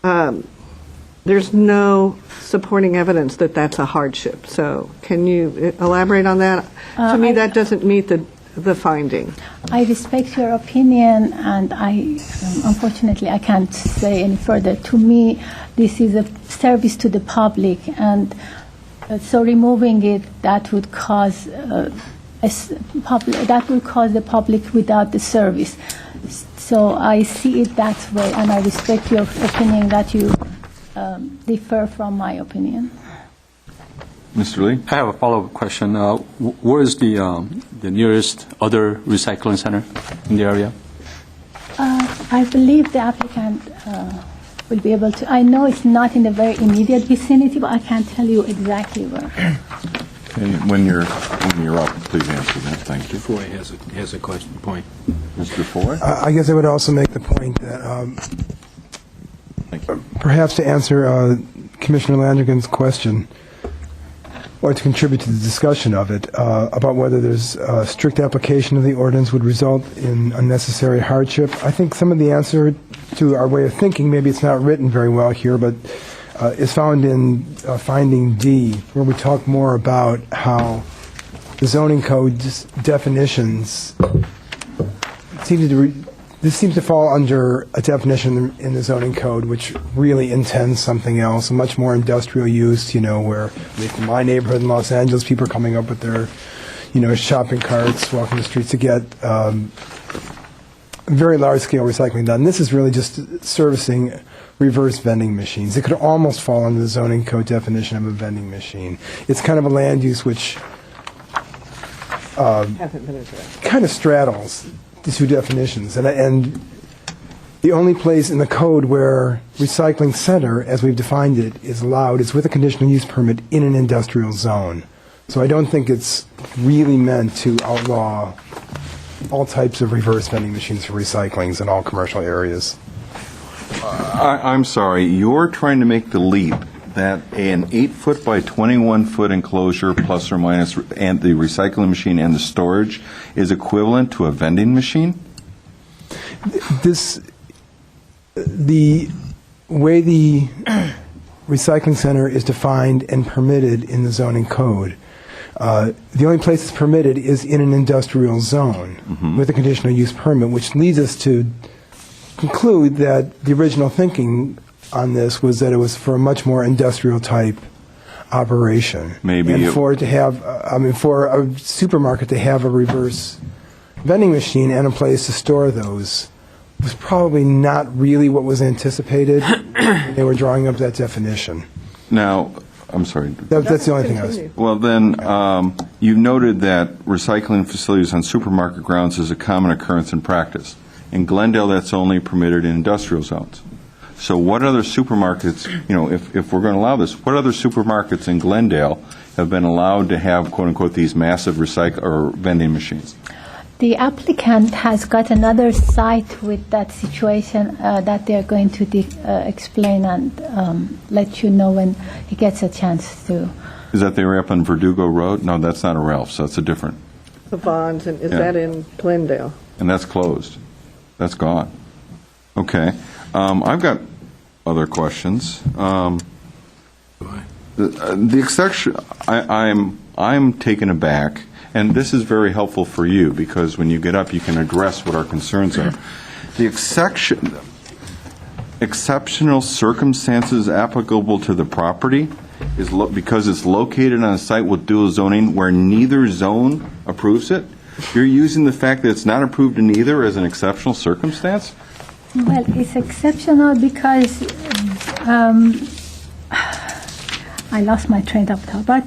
there's no supporting evidence that that's a hardship. So can you elaborate on that? To me, that doesn't meet the finding. I respect your opinion, and unfortunately I can't say any further. To me, this is a service to the public, and so removing it, that would cause the public without the service. So I see it that way, and I respect your opinion that you differ from my opinion. Mr. Lee? I have a follow-up question. Where is the nearest other recycling center in the area? I believe the applicant will be able to. I know it's not in the very immediate vicinity, but I can't tell you exactly where. Okay, when you're up, please answer that. Thank you. Foy has a question point. Mr. Foy? I guess I would also make the point that perhaps to answer Commissioner Landrigan's question, or to contribute to the discussion of it, about whether there's strict application of the ordinance would result in unnecessary hardship. I think some of the answer to our way of thinking, maybe it's not written very well here, but is found in finding D, where we talk more about how the zoning code's definitions this seems to fall under a definition in the zoning code which really intends something else, a much more industrial use, where, at least in my neighborhood in Los Angeles, people are coming up with their, shopping carts, walking the streets to get very large-scale recycling done. This is really just servicing reverse vending machines. It could almost fall under the zoning code definition of a vending machine. It's kind of a land use which kind of straddles the two definitions, and the only place in the code where recycling center, as we've defined it, is allowed is with a conditional use permit in an industrial zone. So I don't think it's really meant to outlaw all types of reverse vending machines for recyclings in all commercial areas. I'm sorry, you're trying to make the leap that an 8-foot by 21-foot enclosure, plus or minus, and the recycling machine and the storage is equivalent to a vending machine? The way the recycling center is defined and permitted in the zoning code, the only place it's permitted is in an industrial zone with a conditional use permit, which leads us to conclude that the original thinking on this was that it was for a much more industrial type operation. Maybe. And for it to have, for a supermarket to have a reverse vending machine and a place to store those was probably not really what was anticipated when they were drawing up that definition. Now, I'm sorry. That's the only thing I was. Well, then, you've noted that recycling facilities on supermarket grounds is a common occurrence in practice. In Glendale, that's only permitted in industrial zones. So what other supermarkets, if we're going to allow this, what other supermarkets in Glendale have been allowed to have, quote unquote, these massive vending machines? The applicant has got another site with that situation that they're going to explain and let you know when he gets a chance to. Is that they were up on Verdugo Road? No, that's not a Ralph's. That's a different. The Vons, and is that in Glendale? And that's closed. That's gone. Okay. I've got other questions. The exception, I'm taken aback and this is very helpful for you, because when you get up, you can address what our concerns are. The exceptional circumstances applicable to the property is because it's located on a site with dual zoning where neither zone approves it. You're using the fact that it's not approved in either as an exceptional circumstance? Well, it's exceptional because I lost my train of thought, but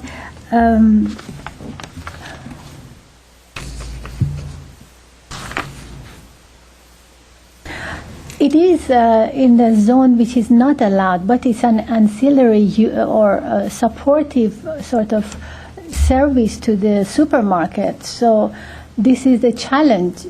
it is in the zone which is not allowed, but it's an ancillary or supportive sort of service to the supermarket. So this is the challenge.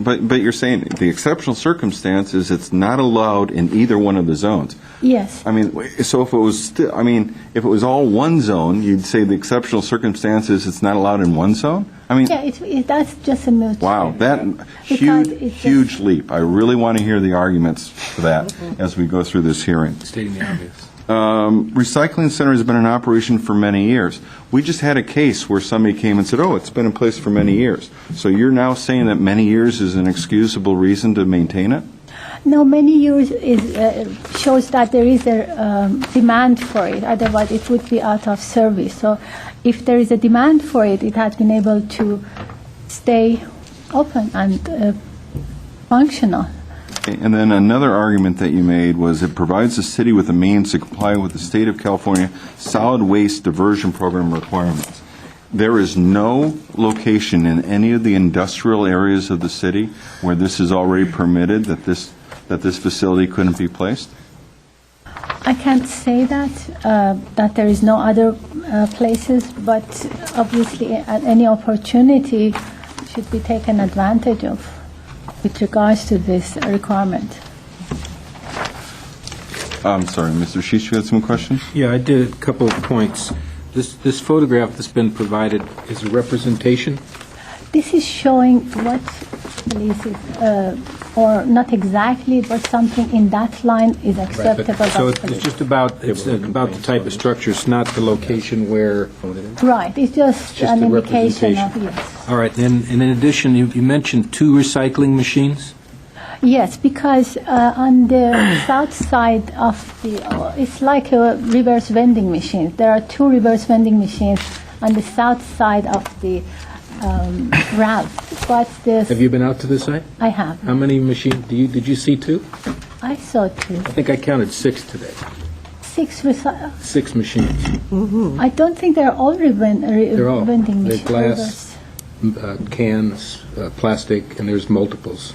But you're saying the exceptional circumstance is it's not allowed in either one of the zones. Yes. I mean, so if it was if it was all one zone, you'd say the exceptional circumstances it's not allowed in one zone? I mean, yeah, that's just a myth. wow, that huge leap. I really want to hear the arguments for that as we go through this hearing. Stating the obvious. Recycling center has been in operation for many years. We just had a case where somebody came and said, oh, it's been in place for many years. So you're now saying that many years is an excusable reason to maintain it? No, many years shows that there is a demand for it. Otherwise, it would be out of service. So if there is a demand for it, it has been able to stay open and functional. And then another argument that you made was it provides the city with the means to comply with the state of California solid waste diversion program requirements. There is no location in any of the industrial areas of the city where this is already permitted, that this facility couldn't be placed? I can't say that there is no other places, but obviously at any opportunity should be taken advantage of with regards to this requirement. I'm sorry, Mr. Sheesh, you had some questions? Yeah, I did a couple of points. This photograph that's been provided is a representation? This is showing what police is, or not exactly, but something in that line is acceptable. So it's just about the type of structure. It's not the location where. Right. It's just an indication of yes. All right. And in addition, you mentioned 2 recycling machines. Yes, because on the south side of it's like a reverse vending machine. There are 2 reverse vending machines on the south side of the route. But have you been out to the site? I have. How many machines? Did you see 2? I saw 2. I think I counted 6 today. 6 machines. Mm-hmm. I don't think they're all they're all vending machines. They're glass, cans, plastic, and there's multiples.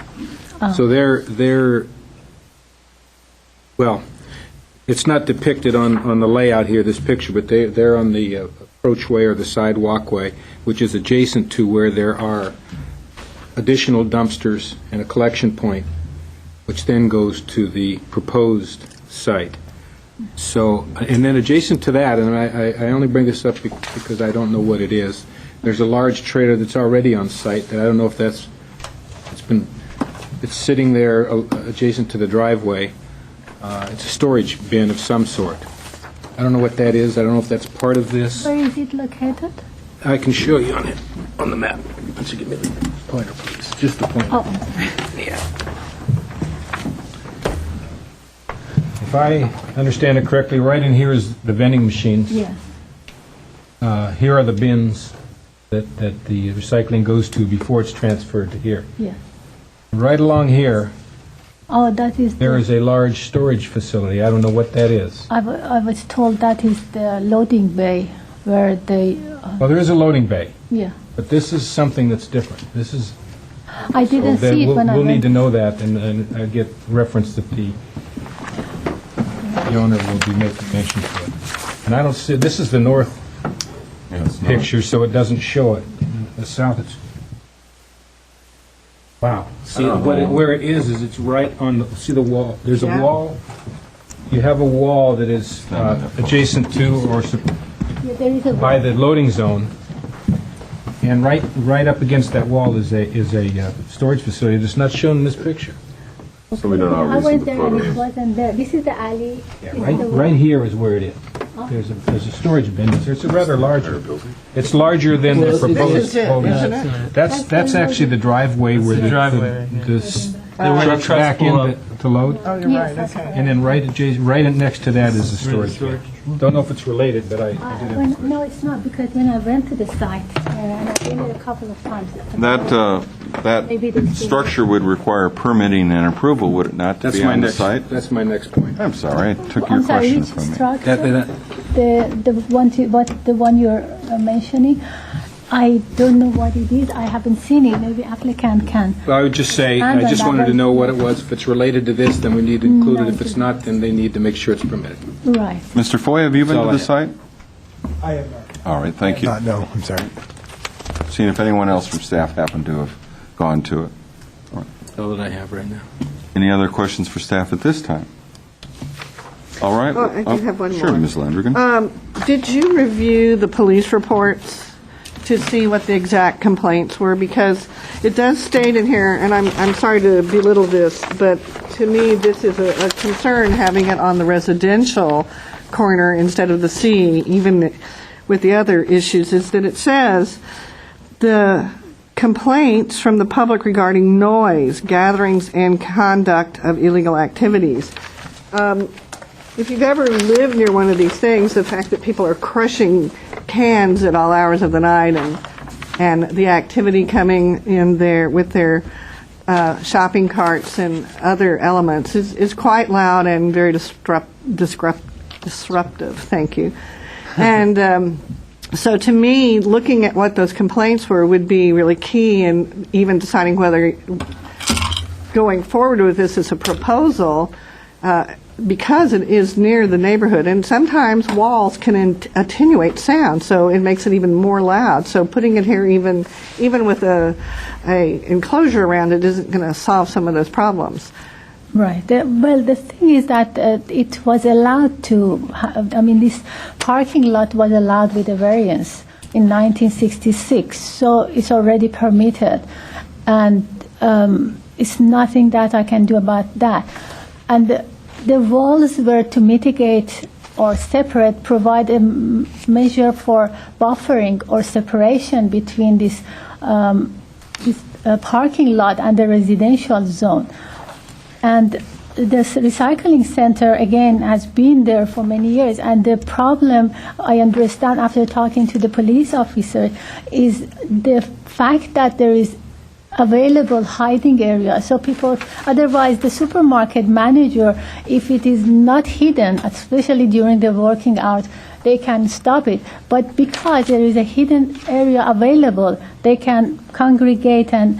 Oh. So they're well, it's not depicted on the layout here, this picture, but they're on the approachway or the side walkway, which is adjacent to where there are additional dumpsters and a collection point, which then goes to the proposed site. So, and then adjacent to that, and I only bring this up because I don't know what it is, there's a large trailer that's already on site that I don't know if it's sitting there adjacent to the driveway. It's a storage bin of some sort. I don't know what that is. I don't know if that's part of this. Where is it located? I can show you on the map. Why don't you give me the pointer, please? Just the pointer. Oh. Yeah. If I understand it correctly, right in here is the vending machines. Yes. Here are the bins that the recycling goes to before it's transferred to here. Yes. Right along here, Oh, that is. there is a large storage facility. I don't know what that is. I was told that is the loading bay where they. Well, there is a loading bay, Yeah. but this is something that's different. This is. I didn't see it when I We'll went. need to know that and get reference that the owner will be making mention to it. And I don't see, this is the north picture, so it doesn't show it. The south, it's. Wow. See, where it is it's right on, see the wall? There's a wall. You have a wall that is adjacent to or There is a by the loading zone. And right up against that wall is a storage facility that's not shown in this picture. So we don't know. I went there and it wasn't there. This is the alley. Yeah, right here is where it is. There's a storage bin. It's a rather larger. It's larger than the proposed. This is it, isn't it? That's actually the driveway where the trucks back in to load. Oh, you're right, okay. And then right next to that is the storage bin. Don't know if it's related, but I did it. No, it's not, because when I went to the site, and I've been there a couple of times. That structure would require permitting and approval, would it not, to be on the site? That's my next point. I'm sorry, I took your I'm sorry, question which from me. structure? The one you're mentioning, I don't know what it is. I haven't seen it. Maybe applicant can. Well, I would just say, I Handle just that wanted to one. know what it was. If it's related to this, then we need to include it. If it's not, then they need to make sure it's permitted. Right. Mr. Foy, have you been to the site? I have not. All right, thank you. No, I'm sorry. Seeing if anyone else from staff happened to have gone to it. That's all that I have right now. Any other questions for staff at this time? All right. Oh, I do have one Sure, more. Ms. Landrigan. Did you review the police reports to see what the exact complaints were? Because it does state in here, and I'm sorry to belittle this, but to me, this is a concern, having it on the residential corner instead of the C, even with the other issues, is that it says the complaints from the public regarding noise, gatherings, and conduct of illegal activities. If you've ever lived near one of these things, the fact that people are crushing cans at all hours of the night and the activity coming in there with their shopping carts and other elements is quite loud and very disruptive. Thank you. And so to me, looking at what those complaints were would be really key in even deciding whether going forward with this as a proposal, because it is near the neighborhood, and sometimes walls can attenuate sound, so it makes it even more loud. So putting it here, even with a enclosure around it, isn't going to solve some of those problems. Right. Well, the thing is that it was allowed to, this parking lot was allowed with a variance in 1966, so it's already permitted. And it's nothing that I can do about that. And the walls were to mitigate or separate, provide a measure for buffering or separation between this parking lot and the residential zone. And this recycling center, again, has been there for many years. And the problem, I understand after talking to the police officer, is the fact that there is available hiding area. So people, otherwise the supermarket manager, if it is not hidden, especially during the working hours, they can stop it. But because there is a hidden area available, they can congregate and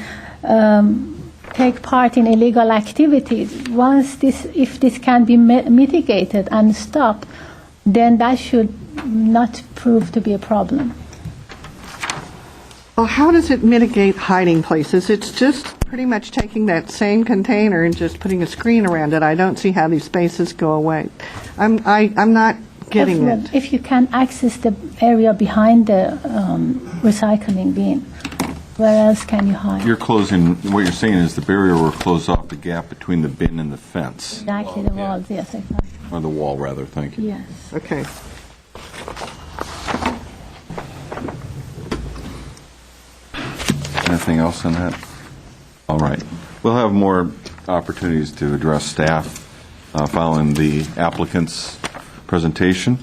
take part in illegal activities. If this can be mitigated and stopped, then that should not prove to be a problem. Well, how does it mitigate hiding places? It's just pretty much taking that same container and just putting a screen around it. I don't see how these spaces go away. I'm not getting it. If you can access the area behind the recycling bin, where else can you hide? You're closing, what you're saying is the barrier will close off the gap between the bin and the fence. Exactly, the walls, yes, exactly. Or the wall, rather, thank you. Yes. Okay. Anything else on that? All right. We'll have more opportunities to address staff following the applicant's presentation.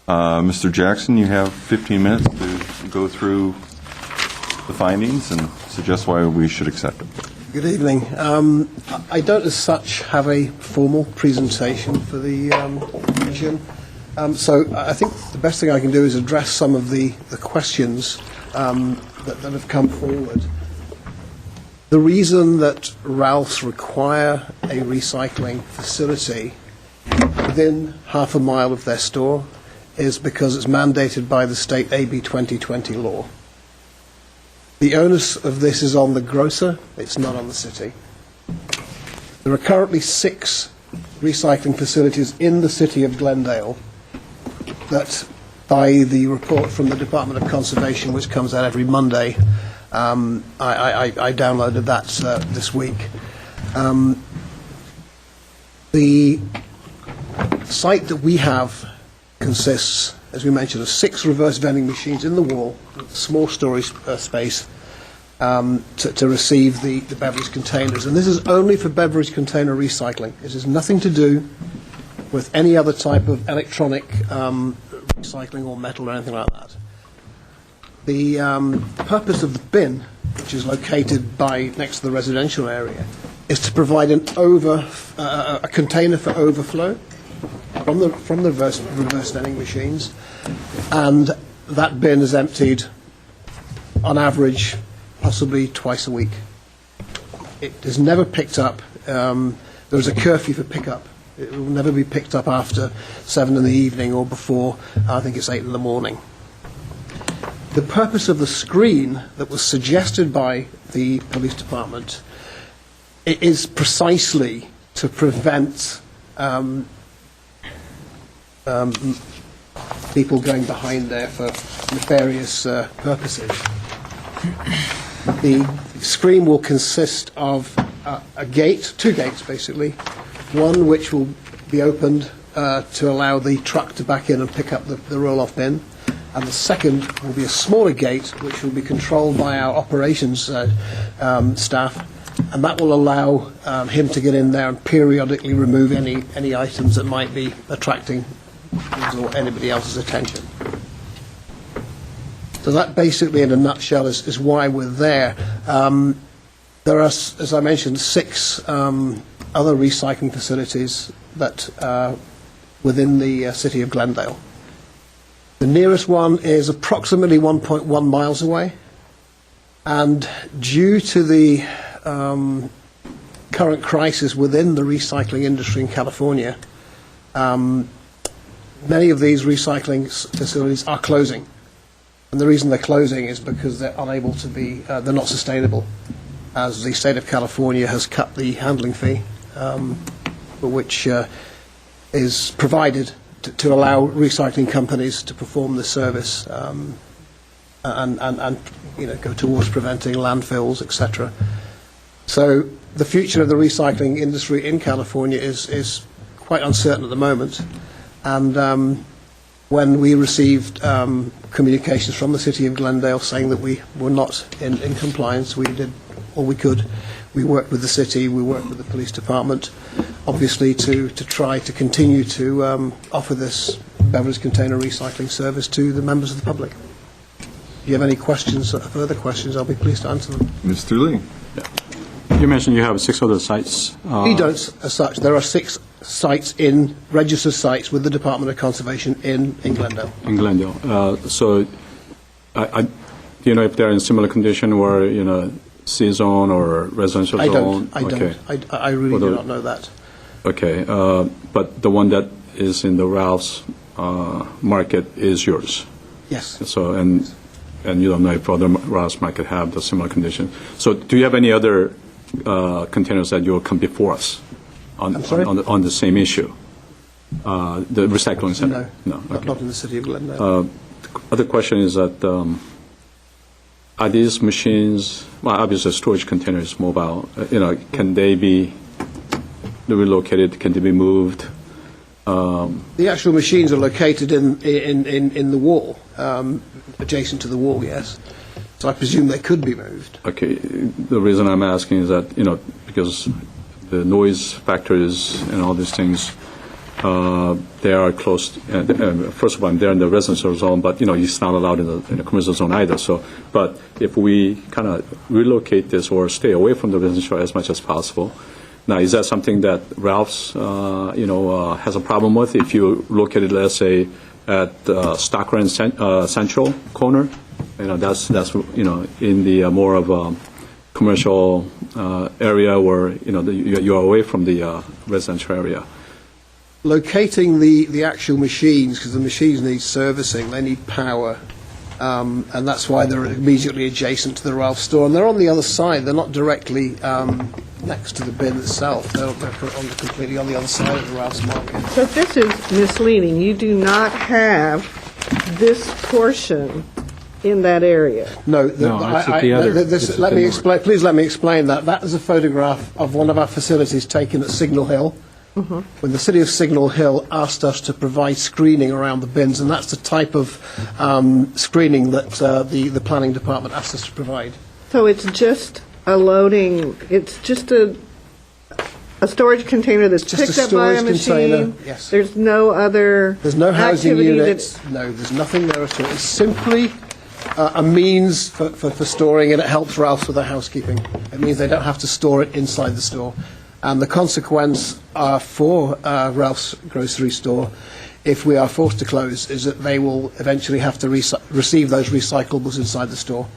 Mr. Jackson, you have 15 minutes to go through the findings and suggest why we should accept them. Good evening. I don't as such have a formal presentation for the Commission. So I think the best thing I can do is address some of the questions that have come forward. The reason that Ralphs require a recycling facility within half a mile of their store is because it's mandated by the state AB 2020 law. The onus of this is on the grocer, it's not on the city. There are currently 6 recycling facilities in the city of Glendale that, by the report from the Department of Conservation, which comes out every Monday, I downloaded that this week. The site that we have consists, as we mentioned, of 6 reverse vending machines in the wall, with a small storage space to receive the beverage containers. And this is only for beverage container recycling. It has nothing to do with any other type of electronic recycling or metal or anything like that. The purpose of the bin, which is located next to the residential area, is to provide a container for overflow from the reverse vending machines, and that bin is emptied on average possibly twice a week. It is never picked up. There is a curfew for pickup. It will never be picked up after 7 in the evening or before, I think it's 8 in the morning. The purpose of the screen that was suggested by the police department is precisely to prevent people going behind there for nefarious purposes. The screen will consist of a gate, 2 gates basically, one which will be opened to allow the truck to back in and pick up the roll-off bin, and the second will be a smaller gate which will be controlled by our operations staff, and that will allow him to get in there and periodically remove any items that might be attracting his or anybody else's attention. So that basically, in a nutshell, is why we're there. There are, as I mentioned, 6 other recycling facilities that are within the city of Glendale. The nearest one is approximately 1.1 miles away, and due to the current crisis within the recycling industry in California, many of these recycling facilities are closing. And the reason they're closing is because they're unable to be, they're not sustainable, as the state of California has cut the handling fee, which is provided to allow recycling companies to perform the service and go towards preventing landfills, etc. So the future of the recycling industry in California is quite uncertain at the moment. And when we received communications from the City of Glendale saying that we were not in compliance, we did all we could. We worked with the city, we worked with the police department, obviously to try to continue to offer this beverage container recycling service to the members of the public. If you have any questions, further questions, I'll be pleased to answer them. Mr. Lee. You mentioned you have 6 other sites. We don't as such. There are 6 sites registered sites with the Department of Conservation in Glendale. In Glendale. So, do you know if they're in similar condition or, C zone or residential zone? I don't. I really do not know that. Okay. But the one that is in the Ralph's Market is yours? Yes. So, and you don't know if other Ralph's Market have the similar condition. So, do you have any other containers that will come before us on the same issue? The recycling center? No, not in the city of Glendale. The other question is that are these machines, well, obviously storage container is mobile, can they be relocated, can they be moved? The actual machines are located in the wall, adjacent to the wall, yes. So I presume they could be moved. Okay. The reason I'm asking is that, because the noise factors and all these things, they are close. First of all, they're in the residential zone, but, it's not allowed in the commercial zone either. So, but if we kind of relocate this or stay away from the residential as much as possible, now, is that something that Ralph's, has a problem with? If you locate it, let's say, at Stocker and Central corner, that's in the more of a commercial area where you're away from the residential area. Locating the actual machines, because the machines need servicing, they need power, and that's why they're immediately adjacent to the Ralph store. And they're on the other side. They're not directly next to the bin itself. They're completely on the other side of the Ralph's Market. So if this is misleading, you do not have this portion in that area. No, it's at the other. Let me explain. Please let me explain that. That is a photograph of one of our facilities taken at Signal Hill, when the City of Signal Hill asked us to provide screening around the bins, and that's the type of screening that the planning department asked us to provide. So it's just a loading, it's just a storage container that's Just a picked up by a storage machine? container, yes. There's no other There's no housing activity units. No, there's nothing there at all. It's simply a means for storing, and it helps Ralph's with their housekeeping. It means they don't have to store it inside the store. And the consequence for Ralph's grocery store, if we are forced to close, is that they will eventually have to receive those recyclables inside the store.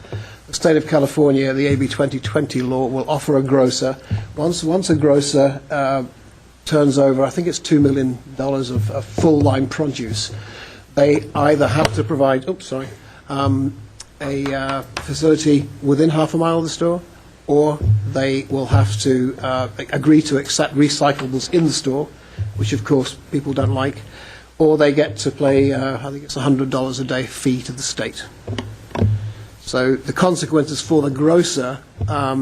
The state of California, the AB 2020 law, will offer a grocer, once a grocer turns over, I think it's $2 million of full-line produce, they either have to provide, a facility within half a mile of the store, or they will have to agree to accept recyclables in the store, which of course people don't like, or they get to pay, I think it's $100 a day fee to the state. So the consequences for the grocer are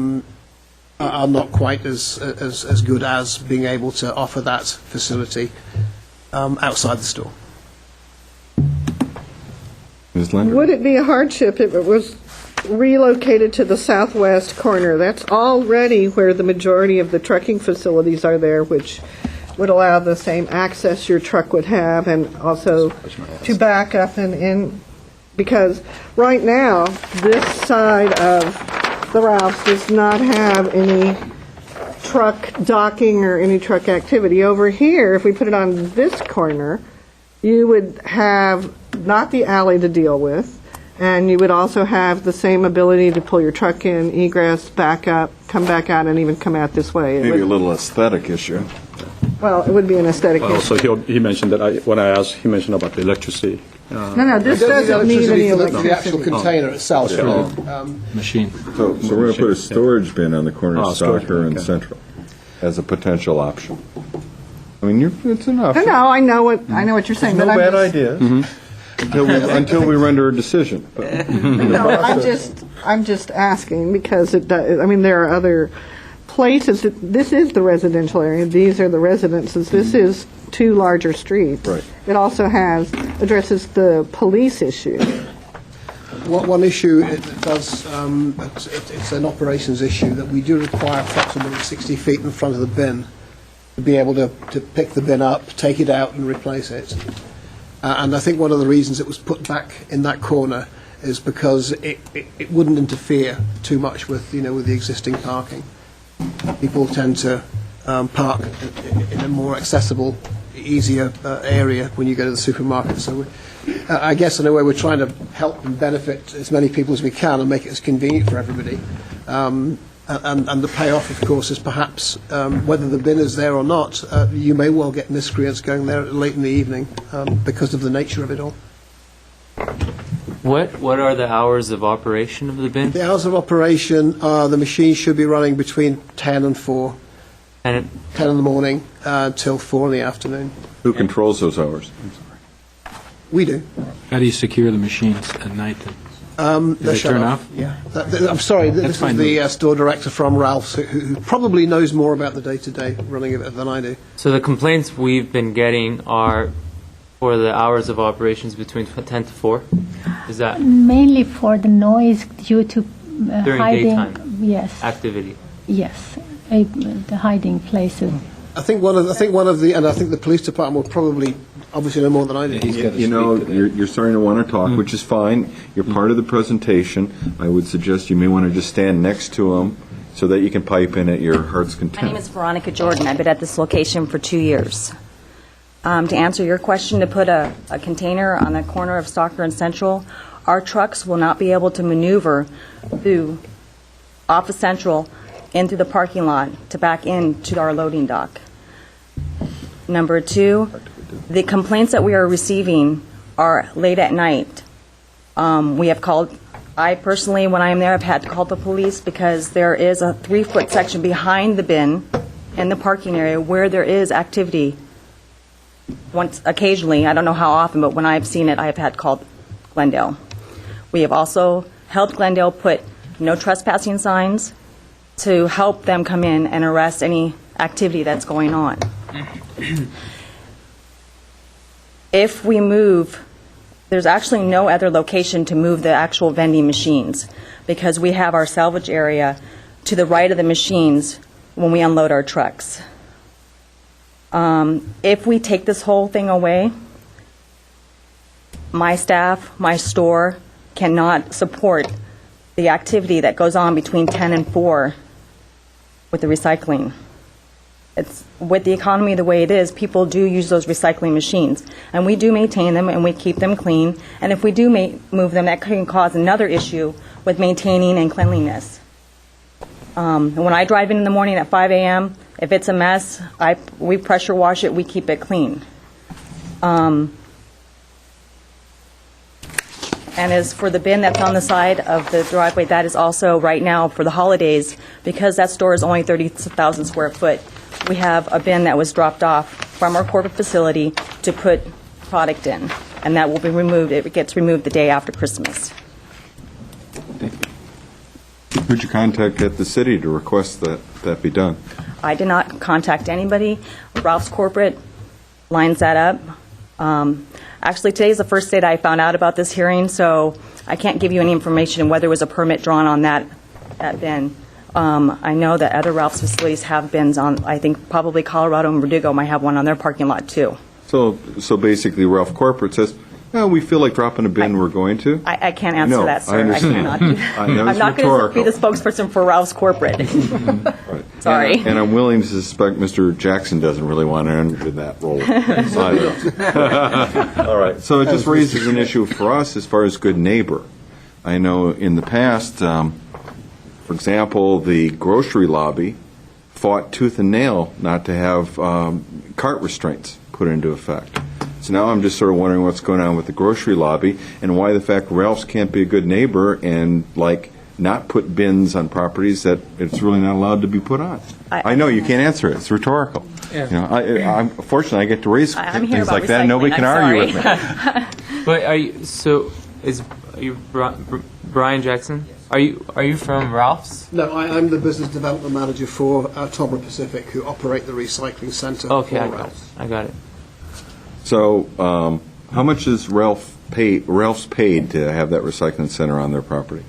not quite as good as being able to offer that facility outside the store. Ms. Linder? Would it be a hardship if it was relocated to the southwest corner? That's already where the majority of the trucking facilities are there, which would allow the same access your truck would have, and also to back up and in, because right now, this side of the Ralphs does not have any truck docking or any truck activity. Over here, if we put it on this corner, you would have not the alley to deal with, and you would also have the same ability to pull your truck in, egress, back up, come back out, and even come out this way. Maybe a little aesthetic issue. Well, it would be an aesthetic issue. So he mentioned that, when I asked, he mentioned about the electricity. No, this doesn't need any The actual container itself. Machine. So we're going to put a storage bin on the corner of storage Stalker bin, and okay. Central as a potential option. I mean, it's enough. No, I know what you're saying. No but bad I'm just, ideas until we render a decision. But, No, I'm just asking because it does. I mean, there are other places. This is the residential area. These are the residences. This is two larger streets. Right. It also addresses the police issue. One issue it does, it's an operations issue, that we do require approximately 60 feet in front of the bin to be able to pick the bin up, take it out and replace it. And I think one of the reasons it was put back in that corner is because it wouldn't interfere too much with the existing parking. People tend to park in a more accessible, easier area when you go to the supermarket. So I guess in a way we're trying to help and benefit as many people as we can and make it as convenient for everybody. And the payoff, of course, is perhaps whether the bin is there or not, you may well get miscreants going there late in the evening because of the nature of it all. What are the hours of operation of the bin? The hours of operation, the machine should be running between 10 and 4. 10 in the morning till 4 in the afternoon. who controls those hours? We do. How do you secure the machines at night? Do They they shut turn off. off? Yeah. I'm sorry, this is fine. the store director from Ralph's who probably knows more about the day-to-day running of it than I do. So the complaints we've been getting are for the hours of operations between 10 to 4? Is that Mainly for the noise due to during hiding. daytime Yes, activity? yes, the hiding places. I think one of the, and I think the police department will probably obviously know more than I do. You're starting to want to talk, which is fine. You're part of the presentation. I would suggest you may want to just stand next to them so that you can pipe in at your heart's content. My name is Veronica Jordan. I've been at this location for 2 years. To answer your question, to put a container on the corner of Stalker and Central, our trucks will not be able to maneuver off of Central into the parking lot to back into our loading dock. Number two, the complaints that we are receiving are late at night. We have called, I personally, when I am there, I've had to call the police because there is a 3-foot section behind the bin in the parking area where there is activity. Once, occasionally, I don't know how often, but when I've seen it, I have had to call Glendale. We have also helped Glendale put no trespassing signs to help them come in and arrest any activity that's going on. If we move, there's actually no other location to move the actual vending machines because we have our salvage area to the right of the machines when we unload our trucks. If we take this whole thing away, my staff, my store cannot support the activity that goes on between 10 and 4 with the recycling. It's, with the economy the way it is, people do use those recycling machines, and we do maintain them and we keep them clean. And if we do move them, that can cause another issue with maintaining and cleanliness. When I drive in the morning at 5 a.m., if it's a mess, we pressure wash it, we keep it clean. And as for the bin that's on the side of the driveway, that is also right now for the holidays, because that store is only 30,000 square foot. We have a bin that was dropped off from our corporate facility to put product in, and that will be removed. It gets removed the day after Christmas. Who'd you contact at the city to request that that be done? I did not contact anybody. Ralph's corporate lines that up. Actually, today is the first day that I found out about this hearing, so I can't give you any information whether there was a permit drawn on that bin. I know that other Ralph's facilities have bins on, I think probably Colorado and Verdugo might have one on their parking lot too. So basically, Ralph Corporate says, "Well, we feel like dropping a bin. We're going to." I can't answer that, sir. I understand. I cannot do that. I'm not going to be the spokesperson for Ralph's Corporate. Right. Sorry. And I'm willing to suspect Mr. Jackson doesn't really want to enter that role either. All right. So it just raises an issue for us as far as good neighbor. I know in the past, for example, the grocery lobby fought tooth and nail not to have cart restraints put into effect. So now I'm just sort of wondering what's going on with the grocery lobby and why the fact Ralph's can't be a good neighbor and not put bins on properties that it's really not allowed to be put on. I know you can't answer it. It's rhetorical. Yeah. You know, fortunately I get to raise I'm here things about like that. Nobody can argue with me. But are you Brian Jackson? Are you from Ralph's? No, I'm the business development manager for Tomra Pacific, who operate the recycling centre for Ralph's. I got it. So how much is Ralph's paid to have that recycling center on their property?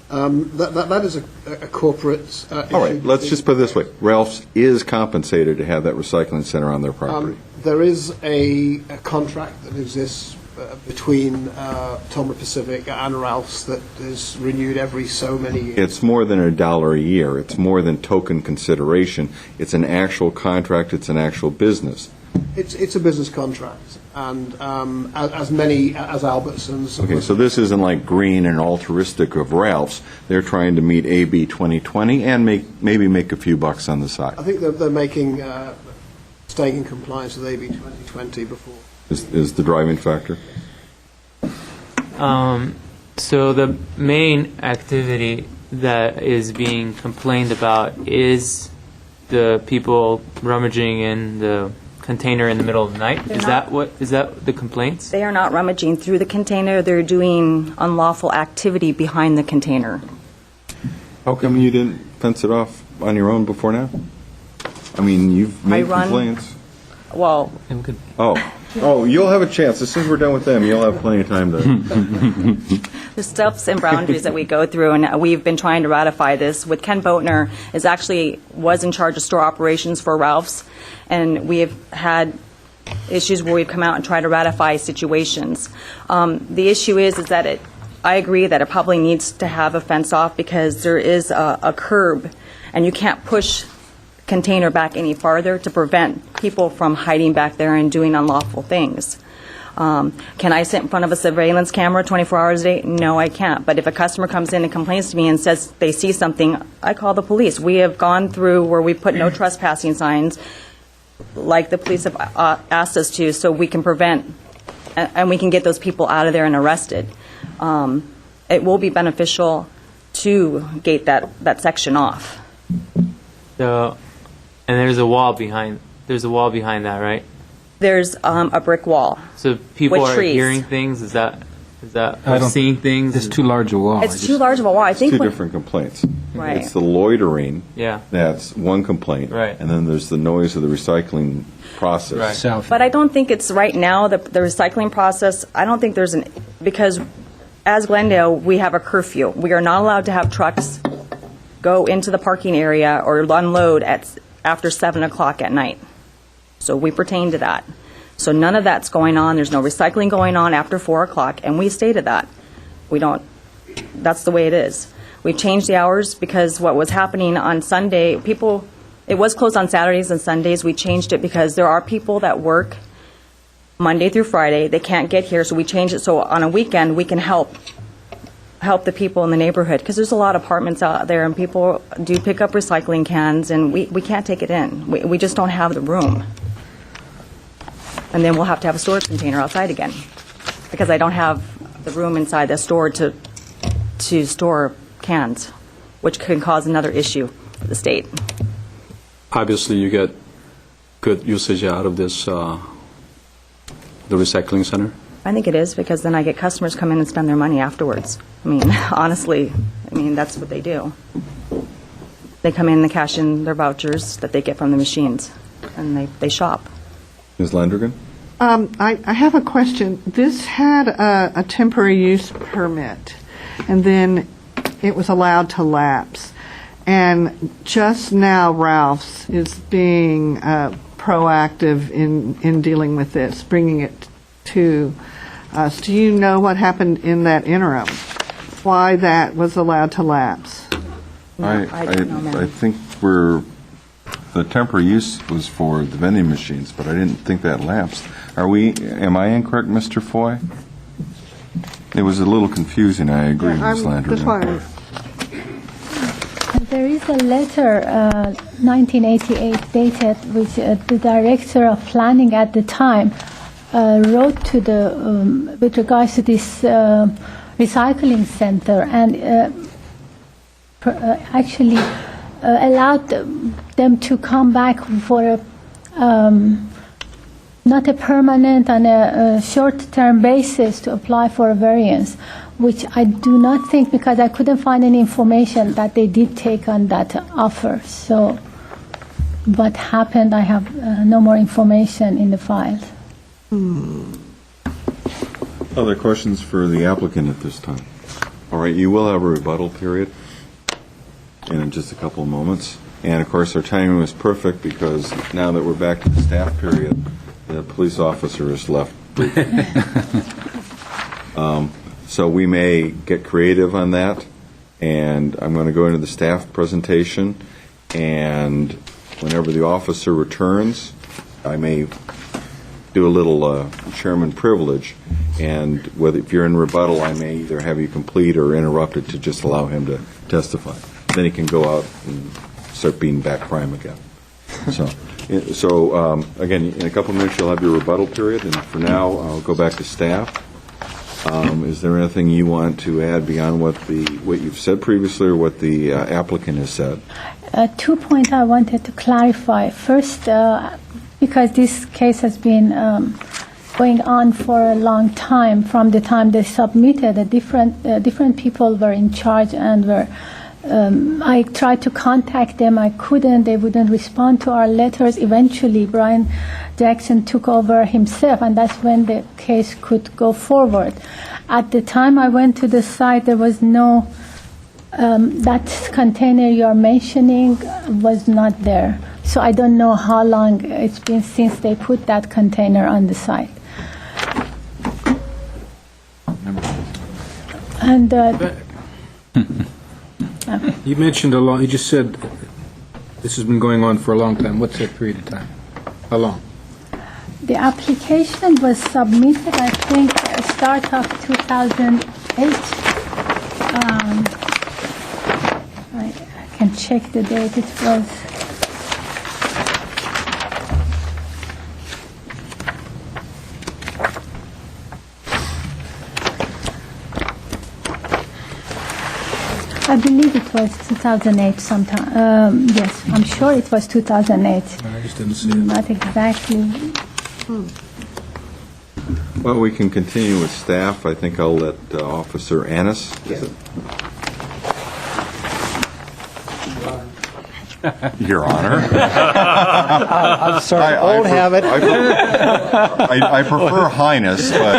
That is a corporate issue. All right, let's just put it this way. Ralph's is compensated to have that recycling center on their property. There is a contract that exists between Tomra Pacific and Ralph's that is renewed every so many years. It's more than $1 a year. It's more than token consideration. It's an actual contract. It's an actual business. It's a business contract, and as many as Albertsons. Okay, so this isn't like green and altruistic of Ralph's. They're trying to meet AB 2020 and maybe make a few bucks on the side. I think they're making staying in compliance with AB 2020 before. Is the driving factor? So the main activity that is being complained about is the people rummaging in the container in the middle of the night. Is that the complaints? They are not rummaging through the container. They're doing unlawful activity behind the container. How come you didn't fence it off on your own before now? I mean, you've made complaints. Well, Oh, you'll have a chance. As soon as we're done with them, you'll have plenty of time to... the steps and boundaries that we go through, and we've been trying to ratify this with Ken Boatner, was in charge of store operations for Ralph's, and we have had issues where we've come out and tried to ratify situations. The issue is that I agree that it probably needs to have a fence off because there is a curb, and you can't push container back any farther to prevent people from hiding back there and doing unlawful things. Can I sit in front of a surveillance camera 24 hours a day? No, I can't. But if a customer comes in and complains to me and says they see something, I call the police. We have gone through where we put no trespassing signs, like the police have asked us to, so we can prevent and we can get those people out of there and arrested. It will be beneficial to gate that section off. And there's a wall behind that, right? There's a brick wall. So people with are trees. hearing things. Is that? Is that I or don't- seeing things? It's too large a wall. It's too large of a wall. I think Two what- different complaints. Right. It's the loitering. Yeah. That's one complaint. Right. And then there's the noise of the recycling process. South. But I don't think it's right now, the recycling process, I don't think there's because as Glendale, we have a curfew. We are not allowed to have trucks go into the parking area or unload after 7 o'clock at night. So we pertain to that. So none of that's going on. There's no recycling going on after 4 o'clock, and we stated that. We don't, that's the way it is. We've changed the hours because what was happening on Sunday, it was closed on Saturdays and Sundays. We changed it because there are people that work Monday through Friday. They can't get here, so we changed it so on a weekend we can help the people in the neighborhood because there's a lot of apartments out there and people do pick up recycling cans and we can't take it in. We just don't have the room. And then we'll have to have a storage container outside again because I don't have the room inside the store to store cans, which could cause another issue for the state. Obviously, you get good usage out of this, the recycling center. I think it is because then I get customers come in and spend their money afterwards. I mean, honestly, that's what they do. They come in and cash in their vouchers that they get from the machines, and they shop. Ms. Landrigan? I have a question. This had a temporary use permit, and then it was allowed to lapse. And just now, Ralph's is being proactive in dealing with this, bringing it to us. Do you know what happened in that interim? Why that was allowed to lapse? I think the temporary use was for the vending machines, but I didn't think that lapsed. Am I incorrect, Mr. Foy? It was a little confusing, I agree, Ms. Landrigan. That's why There is a letter, 1988 dated, which the director of planning at the time wrote to with regards to this recycling center and actually allowed them to come back for not a permanent and a short-term basis to apply for a variance, which I do not think, because I couldn't find any information that they did take on that offer. So what happened, I have no more information in the file. Other questions for the applicant at this time? All right, you will have a rebuttal period in just a couple of moments. And of course, our timing was perfect because now that we're back to the staff period, the police officer has left. So we may get creative on that, and I'm going to go into the staff presentation, and whenever the officer returns, I may do a little chairman privilege, and if you're in rebuttal, I may either have you complete or interrupt it to just allow him to testify. Then he can go out and start being back prime again. So again, in a couple of minutes, you'll have your rebuttal period, and for now, I'll go back to staff. Is there anything you want to add beyond what you've said previously or what the applicant has said? 2 points I wanted to clarify. First, because this case has been going on for a long time, from the time they submitted, different people were in charge and were. I tried to contact them. I couldn't. They wouldn't respond to our letters. Eventually, Brian Jackson took over himself, and that's when the case could go forward. At the time I went to the site, there was no, that container you're mentioning was not there. So I don't know how long it's been since they put that container on the site. And You mentioned you just said this has been going on for a long time. What's that period of time? How long? the application was submitted, I think, start of 2008. I can check the date. It was I believe it was 2008 sometime. Yes, I'm sure it was 2008. I just didn't see it. Not exactly. Well, we can continue with staff. I think I'll let Officer Annis. Your Honor. I'm sorry, old habit. I prefer Highness, but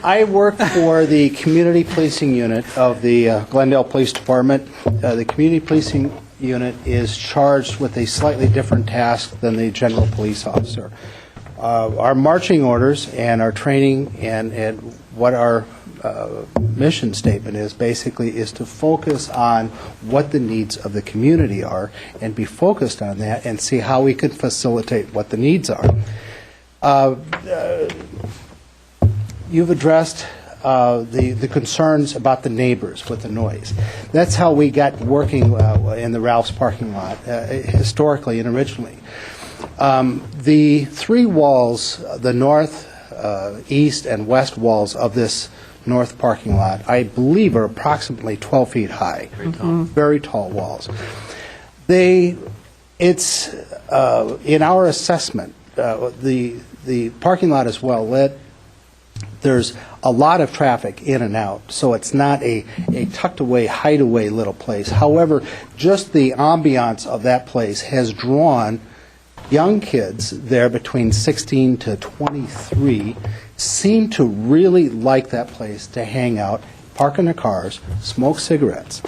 I work for the Community Policing Unit of the Glendale Police Department. The Community Policing Unit is charged with a slightly different task than the general police officer. Our marching orders and our training and what our mission statement is basically is to focus on what the needs of the community are and be focused on that and see how we can facilitate what the needs are. You've addressed the concerns about the neighbors with the noise. That's how we got working in the Ralph's parking lot historically and originally. The three walls, the north, east, and west walls of this north parking lot, I believe are approximately 12 feet high. Very tall. Very tall walls. It's in our assessment, the parking lot is well lit. There's a lot of traffic in and out, so it's not a tucked away, hideaway little place. However, just the ambiance of that place has drawn young kids there between 16 to 23 seem to really like that place to hang out, park in their cars, smoke cigarettes.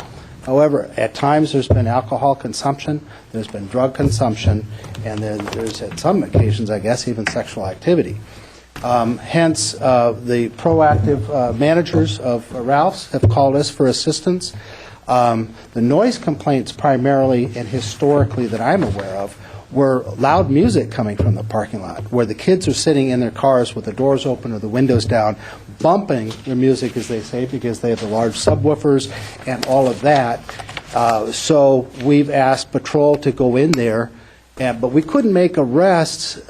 However, at times there's been alcohol consumption, there's been drug consumption, and then there's at some occasions, I guess, even sexual activity. Hence, the proactive managers of Ralph's have called us for assistance. The noise complaints primarily and historically that I'm aware of were loud music coming from the parking lot, where the kids are sitting in their cars with the doors open or the windows down, bumping their music, as they say, because they have the large subwoofers and all of that. So we've asked patrol to go in there, but we couldn't make arrests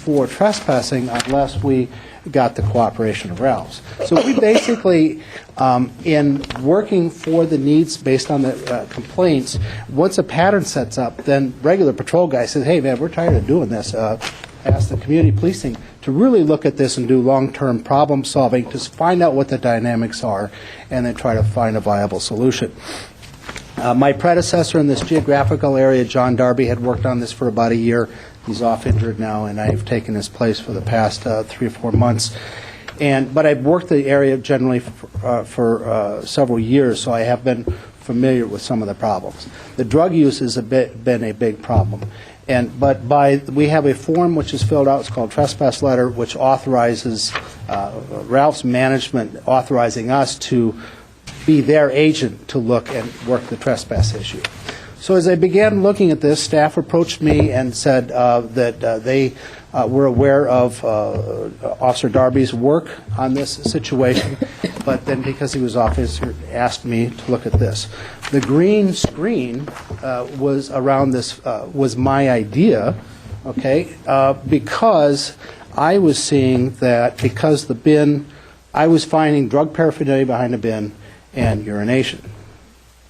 for trespassing unless we got the cooperation of Ralph's. So we basically, in working for the needs based on the complaints, once a pattern sets up, then regular patrol guy says, hey man, we're tired of doing this. Ask the community policing to really look at this and do long-term problem solving to find out what the dynamics are and then try to find a viable solution. My predecessor in this geographical area, John Darby, had worked on this for about a year. He's off injured now, and I've taken his place for the past 3 or 4 months. But I've worked the area generally for several years, so I have been familiar with some of the problems. The drug use has been a big problem. But we have a form which is filled out. It's called trespass letter, which authorizes Ralph's management authorizing us to be their agent to look and work the trespass issue. So as I began looking at this, staff approached me and said that they were aware of Officer Darby's work on this situation, but then because he was off, he asked me to look at this. The green screen was around this, was my idea, okay, because I was seeing that because the bin, I was finding drug paraphernalia behind the bin and urination,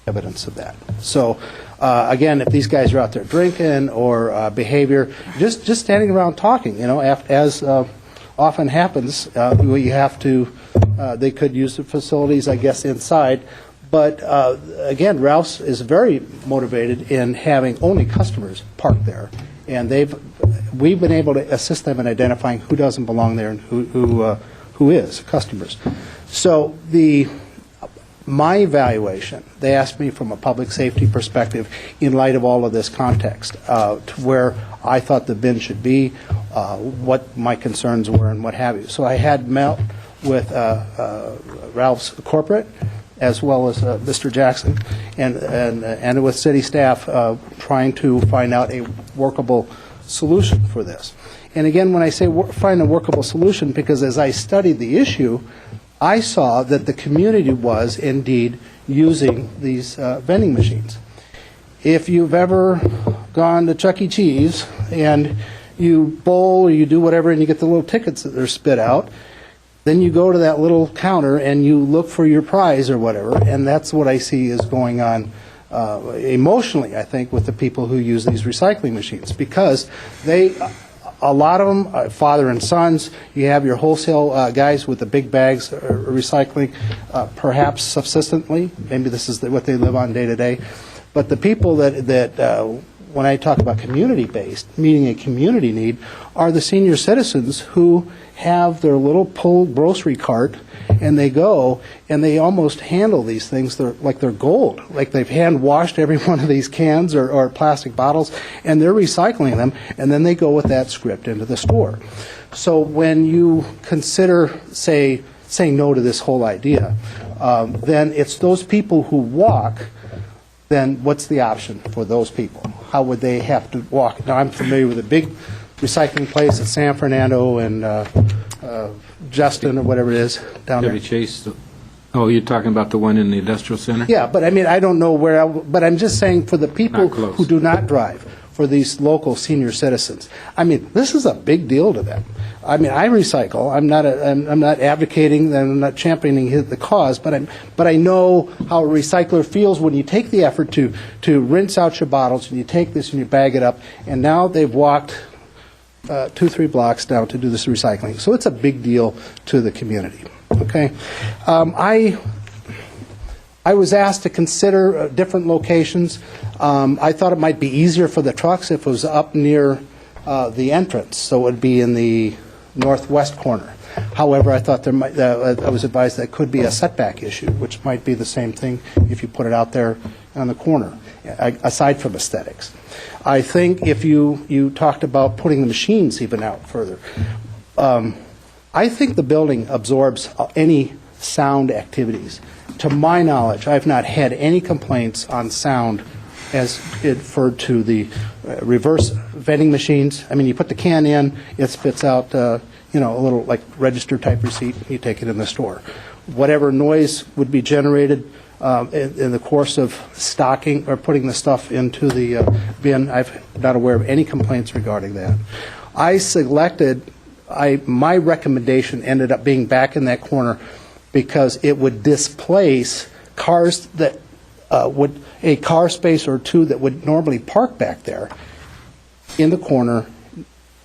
evidence of that. So again, if these guys are out there drinking or behavior, just standing around talking, you know, as often happens, you have to, they could use the facilities, I guess, inside. But again, Ralph's is very motivated in having only customers parked there, and we've been able to assist them in identifying who doesn't belong there and who is customers. So my evaluation, they asked me from a public safety perspective in light of all of this context to where I thought the bin should be, what my concerns were and what have you. So I had met with Ralph's corporate as well as Mr. Jackson and with city staff trying to find out a workable solution for this. And again, when I say find a workable solution, because as I studied the issue, I saw that the community was indeed using these vending machines. If you've ever gone to Chuck E. Cheese and you bowl or you do whatever and you get the little tickets that are spit out, then you go to that little counter and you look for your prize or whatever, and that's what I see is going on emotionally, I think, with the people who use these recycling machines, because they A lot of them, father and sons, you have your wholesale guys with the big bags recycling, perhaps subsistently. Maybe this is what they live on day to day. But the people that when I talk about community-based, meeting a community need, are the senior citizens who have their little pulled grocery cart, and they go and they almost handle these things like they're gold, like they've hand-washed every one of these cans or plastic bottles, and they're recycling them, and then they go with that script into the store. So when you consider, saying no to this whole idea, then it's those people who walk. Then what's the option for those people? How would they have to walk? Now, I'm familiar with a big recycling place at San Fernando and Justin or whatever it is down there. Chevy Chase. Oh, you're talking about the one in the industrial center? Yeah, but I mean, I don't know where, but I'm just saying for the people who do not drive, for these local senior citizens, I mean, this is a big deal to them. I mean, I recycle. I'm not advocating, I'm not championing the cause, but I know how a recycler feels when you take the effort to rinse out your bottles and you take this and you bag it up, and now they've walked 2-3 blocks down to do this recycling. So it's a big deal to the community. Okay, I was asked to consider different locations. I thought it might be easier for the trucks if it was up near the entrance, so it would be in the northwest corner. However, I thought I was advised that could be a setback issue, which might be the same thing if you put it out there on the corner, aside from aesthetics. I think if you talked about putting the machines even out further, I think the building absorbs any sound activities. To my knowledge, I've not had any complaints on sound as referred to the reverse vending machines. I mean, you put the can in, it spits out, a little like register type receipt. You take it in the store. Whatever noise would be generated in the course of stocking or putting the stuff into the bin, I'm not aware of any complaints regarding that. My recommendation ended up being back in that corner because it would displace cars that a car space or two that would normally park back there in the corner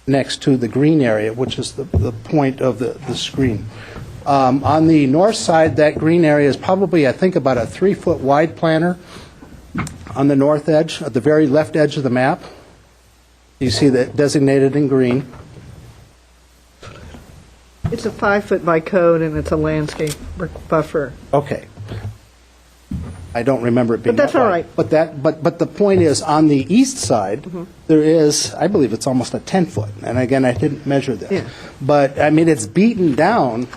next to the green area, which is the point of the screen. On the north side, that green area is probably, I think, about a 3-foot wide planter on the north edge, at the very left edge of the map. You see that designated in green. It's a 5-foot by code, and it's a landscape buffer. Okay. I don't remember it being. But that's all right. But the point is, on the east side, there is, I believe it's almost a 10-foot. And again, I didn't measure this. Yeah. But I mean, it's beaten down.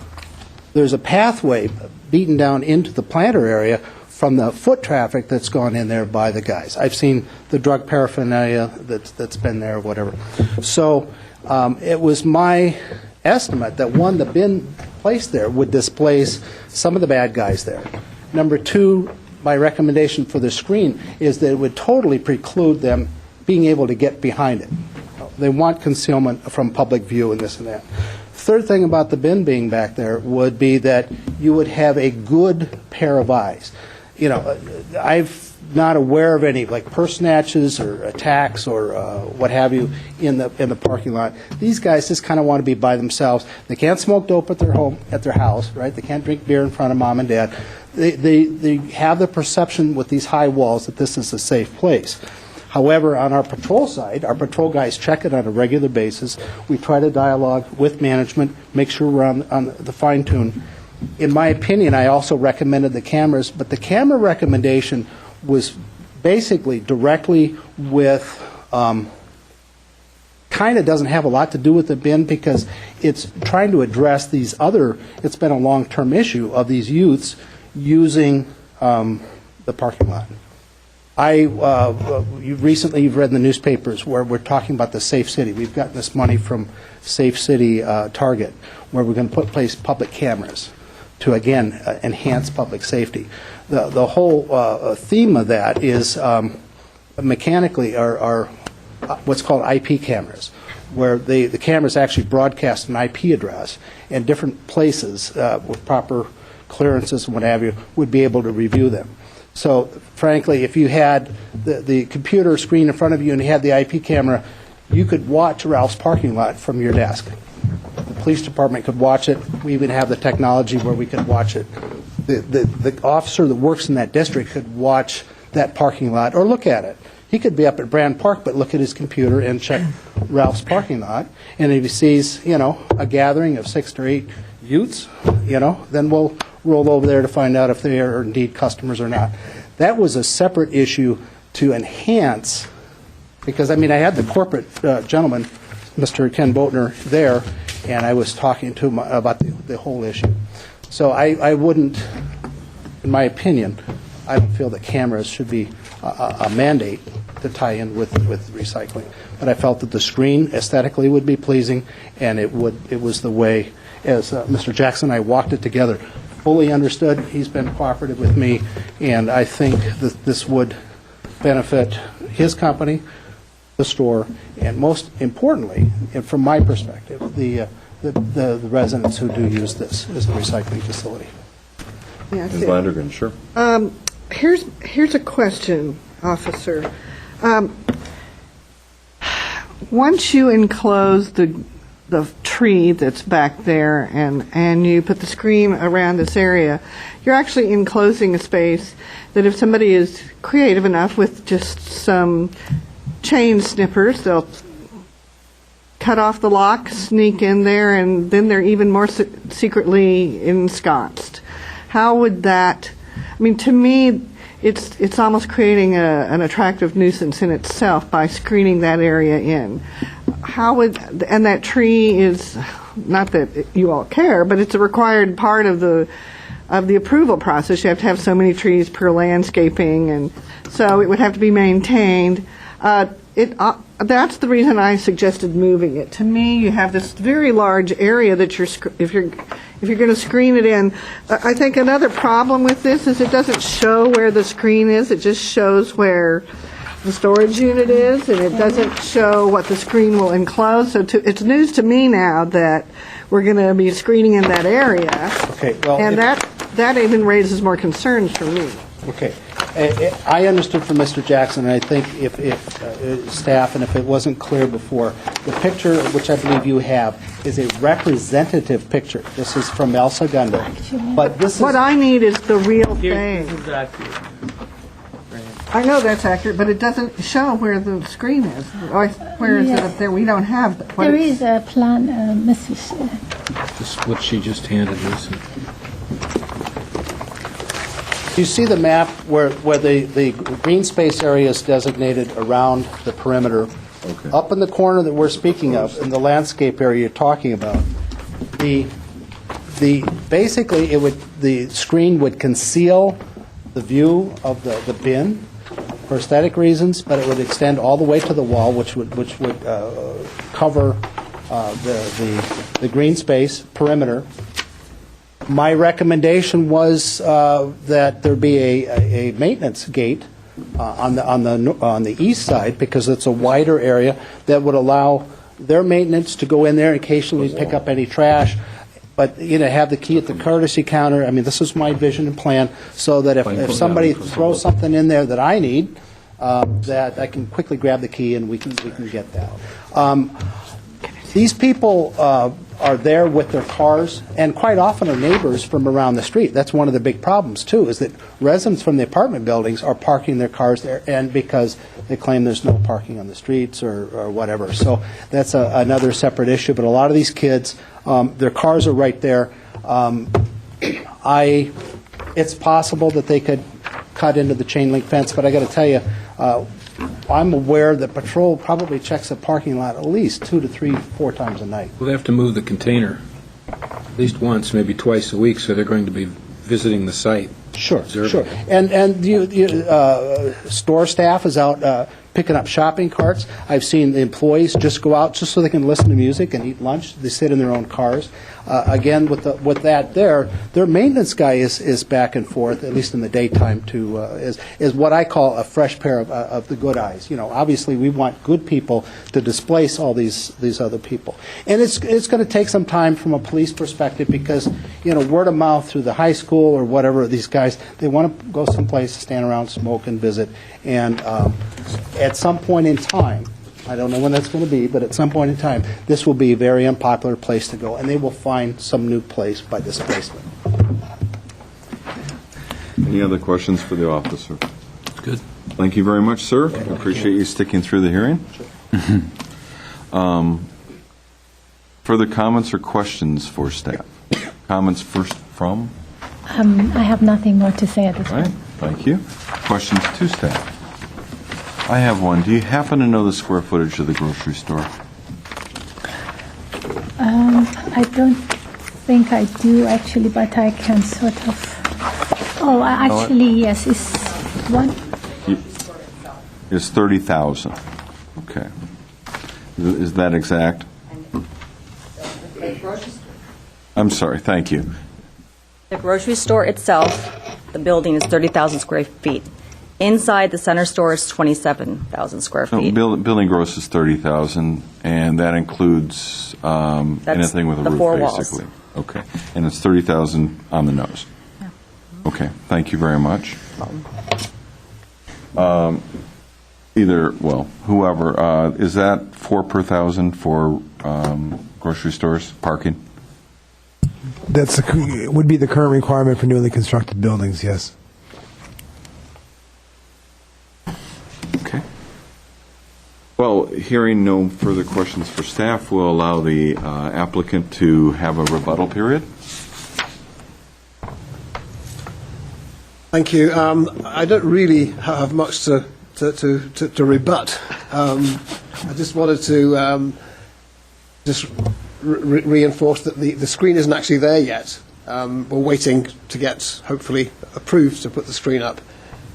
There's a pathway beaten down into the planter area from the foot traffic that's gone in there by the guys. I've seen the drug paraphernalia that's been there, or whatever. So it was my estimate that the bin placed there would displace some of the bad guys there. Number two, my recommendation for the screen is that it would totally preclude them being able to get behind it. They want concealment from public view and this and that. Third thing about the bin being back there would be that you would have a good pair of eyes. I'm not aware of any like purse snatches or attacks or what have you in the parking lot. These guys just kind of want to be by themselves. They can't smoke dope at their house, right? They can't drink beer in front of mom and dad. They have the perception with these high walls that this is a safe place. However, on our patrol side, our patrol guys check it on a regular basis. We try to dialogue with management, make sure we're on the fine tune. In my opinion, I also recommended the cameras, but the camera recommendation was basically directly with, kind of doesn't have a lot to do with the bin because it's trying to address it's been a long-term issue of these youths using the parking lot. You've read in the newspapers where we're talking about the Safe City. We've gotten this money from Safe City Target, where we're going to place public cameras to, again, enhance public safety. The whole theme of that is mechanically are what's called IP cameras, where the cameras actually broadcast an IP address, and different places with proper clearances and what have you would be able to review them. So, frankly, if you had the computer screen in front of you and you had the IP camera, you could watch Ralph's parking lot from your desk. The police department could watch it. We even have the technology where we could watch it. The officer that works in that district could watch that parking lot or look at it. He could be up at Brand Park, but look at his computer and check Ralph's parking lot. And if he sees, a gathering of 6 to 8 utes, then we'll roll over there to find out if they are indeed customers or not. That was a separate issue to enhance, because, I had the corporate gentleman, Mr. Ken Boatner, there, and I was talking to him about the whole issue. So I wouldn't, in my opinion, I don't feel that cameras should be a mandate to tie in with recycling. But I felt that the screen aesthetically would be pleasing, and it was the way, as Mr. Jackson and I walked it together, fully understood. He's been cooperative with me, and I think that this would benefit his company, the store, and most importantly, and from my perspective, the residents who do use this as a recycling facility. Yeah, Ms. Landrigan, sure. Here's a question, officer. Once you enclose the tree that's back there and you put the screen around this area, you're actually enclosing a space that if somebody is creative enough with just some chain snippers, they'll cut off the lock, sneak in there, and then they're even more secretly ensconced. How would that, to me, it's almost creating an attractive nuisance in itself by screening that area in. And that tree is, not that you all care, but it's a required part of the approval process. You have to have so many trees per landscaping, and so it would have to be maintained. That's the reason I suggested moving it. To me, you have this very large area that if you're going to screen it in. I think another problem with this is it doesn't show where the screen is. It just shows where the storage unit is, and it doesn't show what the screen will enclose. So it's news to me now that we're going to be screening in that area. Okay, well, and that even raises more concerns for me. Okay. I understood from Mr. Jackson, and I think if staff, and if it wasn't clear before, the picture, which I believe you have, is a representative picture. This is from El Segundo. But this what I need is the real thing. Exactly. I know that's accurate, but it doesn't show where the screen is. Where is it up there? We don't have that. There is a plan, Mrs. Just what she just handed us. You see the map where the green space area is designated around the perimeter. Okay. Up in the corner that we're speaking of, in the landscape area you're talking about, basically the screen would conceal the view of the bin for aesthetic reasons, but it would extend all the way to the wall, which would cover the green space perimeter. My recommendation was that there be a maintenance gate on the east side, because it's a wider area that would allow their maintenance to go in there and occasionally pick up any trash, but have the key at the courtesy counter. This is my vision and plan, so that if somebody throws something in there that I need, that I can quickly grab the key and we can get that. These people are there with their cars, and quite often are neighbors from around the street. That's one of the big problems, too, is that residents from the apartment buildings are parking their cars there, and because they claim there's no parking on the streets or whatever. So that's another separate issue. But a lot of these kids, their cars are right there. It's possible that they could cut into the chain link fence, but I got to tell you, I'm aware that patrol probably checks the parking lot at least 2 to 3, 4 times a night. Well, they have to move the container at least once, maybe twice a week, so they're going to be visiting the site. Sure, sure. And store staff is out picking up shopping carts. I've seen the employees just go out just so they can listen to music and eat lunch. They sit in their own cars. Again, with that their maintenance guy is back and forth, at least in the daytime, is what I call a fresh pair of the good eyes. Obviously we want good people to displace all these other people. And it's going to take some time from a police perspective, because, word of mouth through the high school or whatever, these guys, they want to go someplace, stand around, smoke, and visit. And at some point in time, I don't know when that's going to be, but at some point in time, this will be a very unpopular place to go, and they will find some new place by displacement. Any other questions for the officer? Good. Thank you very much, sir. I appreciate you sticking through the hearing. Further comments or questions for staff? Comments first from? I have nothing more to say at this All right, point. thank you. Questions to staff? I have one. Do you happen to know the square footage of the grocery store? I don't think I do actually, but I can sort of. Oh, actually, yes, it's one. It's 30,000. Okay. Is that exact? I'm sorry, thank you. The grocery store itself, the building is 30,000 square feet. Inside the center store is 27,000 square No, feet. building gross is 30,000, and that includes anything with a the roof, four walls. basically. Okay, and it's 30,000 on the nose. Okay, thank you very much. Whoever, is that 4 per thousand for grocery stores, parking? Would be the current requirement for newly constructed buildings, yes. Okay. Well, hearing no further questions for staff, we'll allow the applicant to have a rebuttal period. Thank you. I don't really have much to rebut. I just wanted to reinforce that the screen isn't actually there yet. We're waiting to get, hopefully, approved to put the screen up.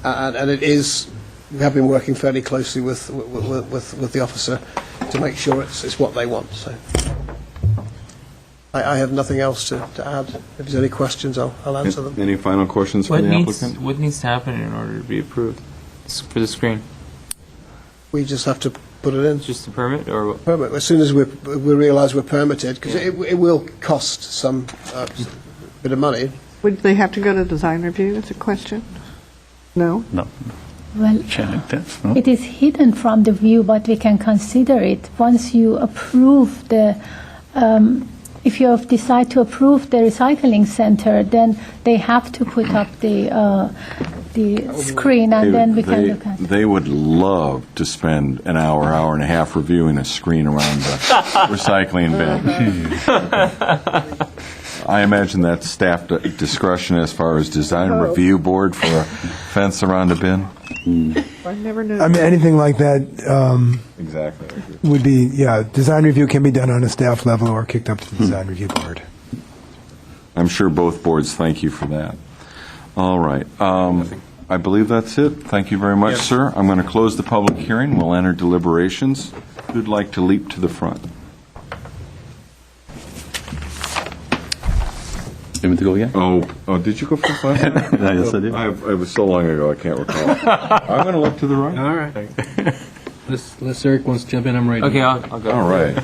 And it is, we have been working fairly closely with the officer to make sure it's what they want. So I have nothing else to add. If there's any questions, I'll answer them. Any final questions for the applicant? What needs to happen in order to be approved for the screen? We just have to put it in. Just a permit, or what? Permit. As soon as we realise we're permitted, because it will cost some bit of money. Would they have to go to design review? That's a question. No? No. Well, it is hidden from the view, but we can consider it. Once you approve if you decide to approve the recycling center, then they have to put up the screen, and then we can look at it. They would love to spend an hour and a half reviewing a screen around the recycling bin. I imagine that's staff discretion as far as design review board for a fence around a bin. I never knew. I mean, anything like that Exactly. would be, design review can be done on a staff level or kicked up to the design review board. I'm sure both boards thank you for that. All right. I believe that's it. Thank you very much, sir. I'm going to close the public hearing. We'll enter deliberations. Who'd like to leap to the front? You want me to go again? Oh, did you go first last time? Yes, I did. It was so long ago, I can't recall. I'm going to look to the right. All right. Unless Eric wants to jump in, I'm ready. Okay, I'll go. All right.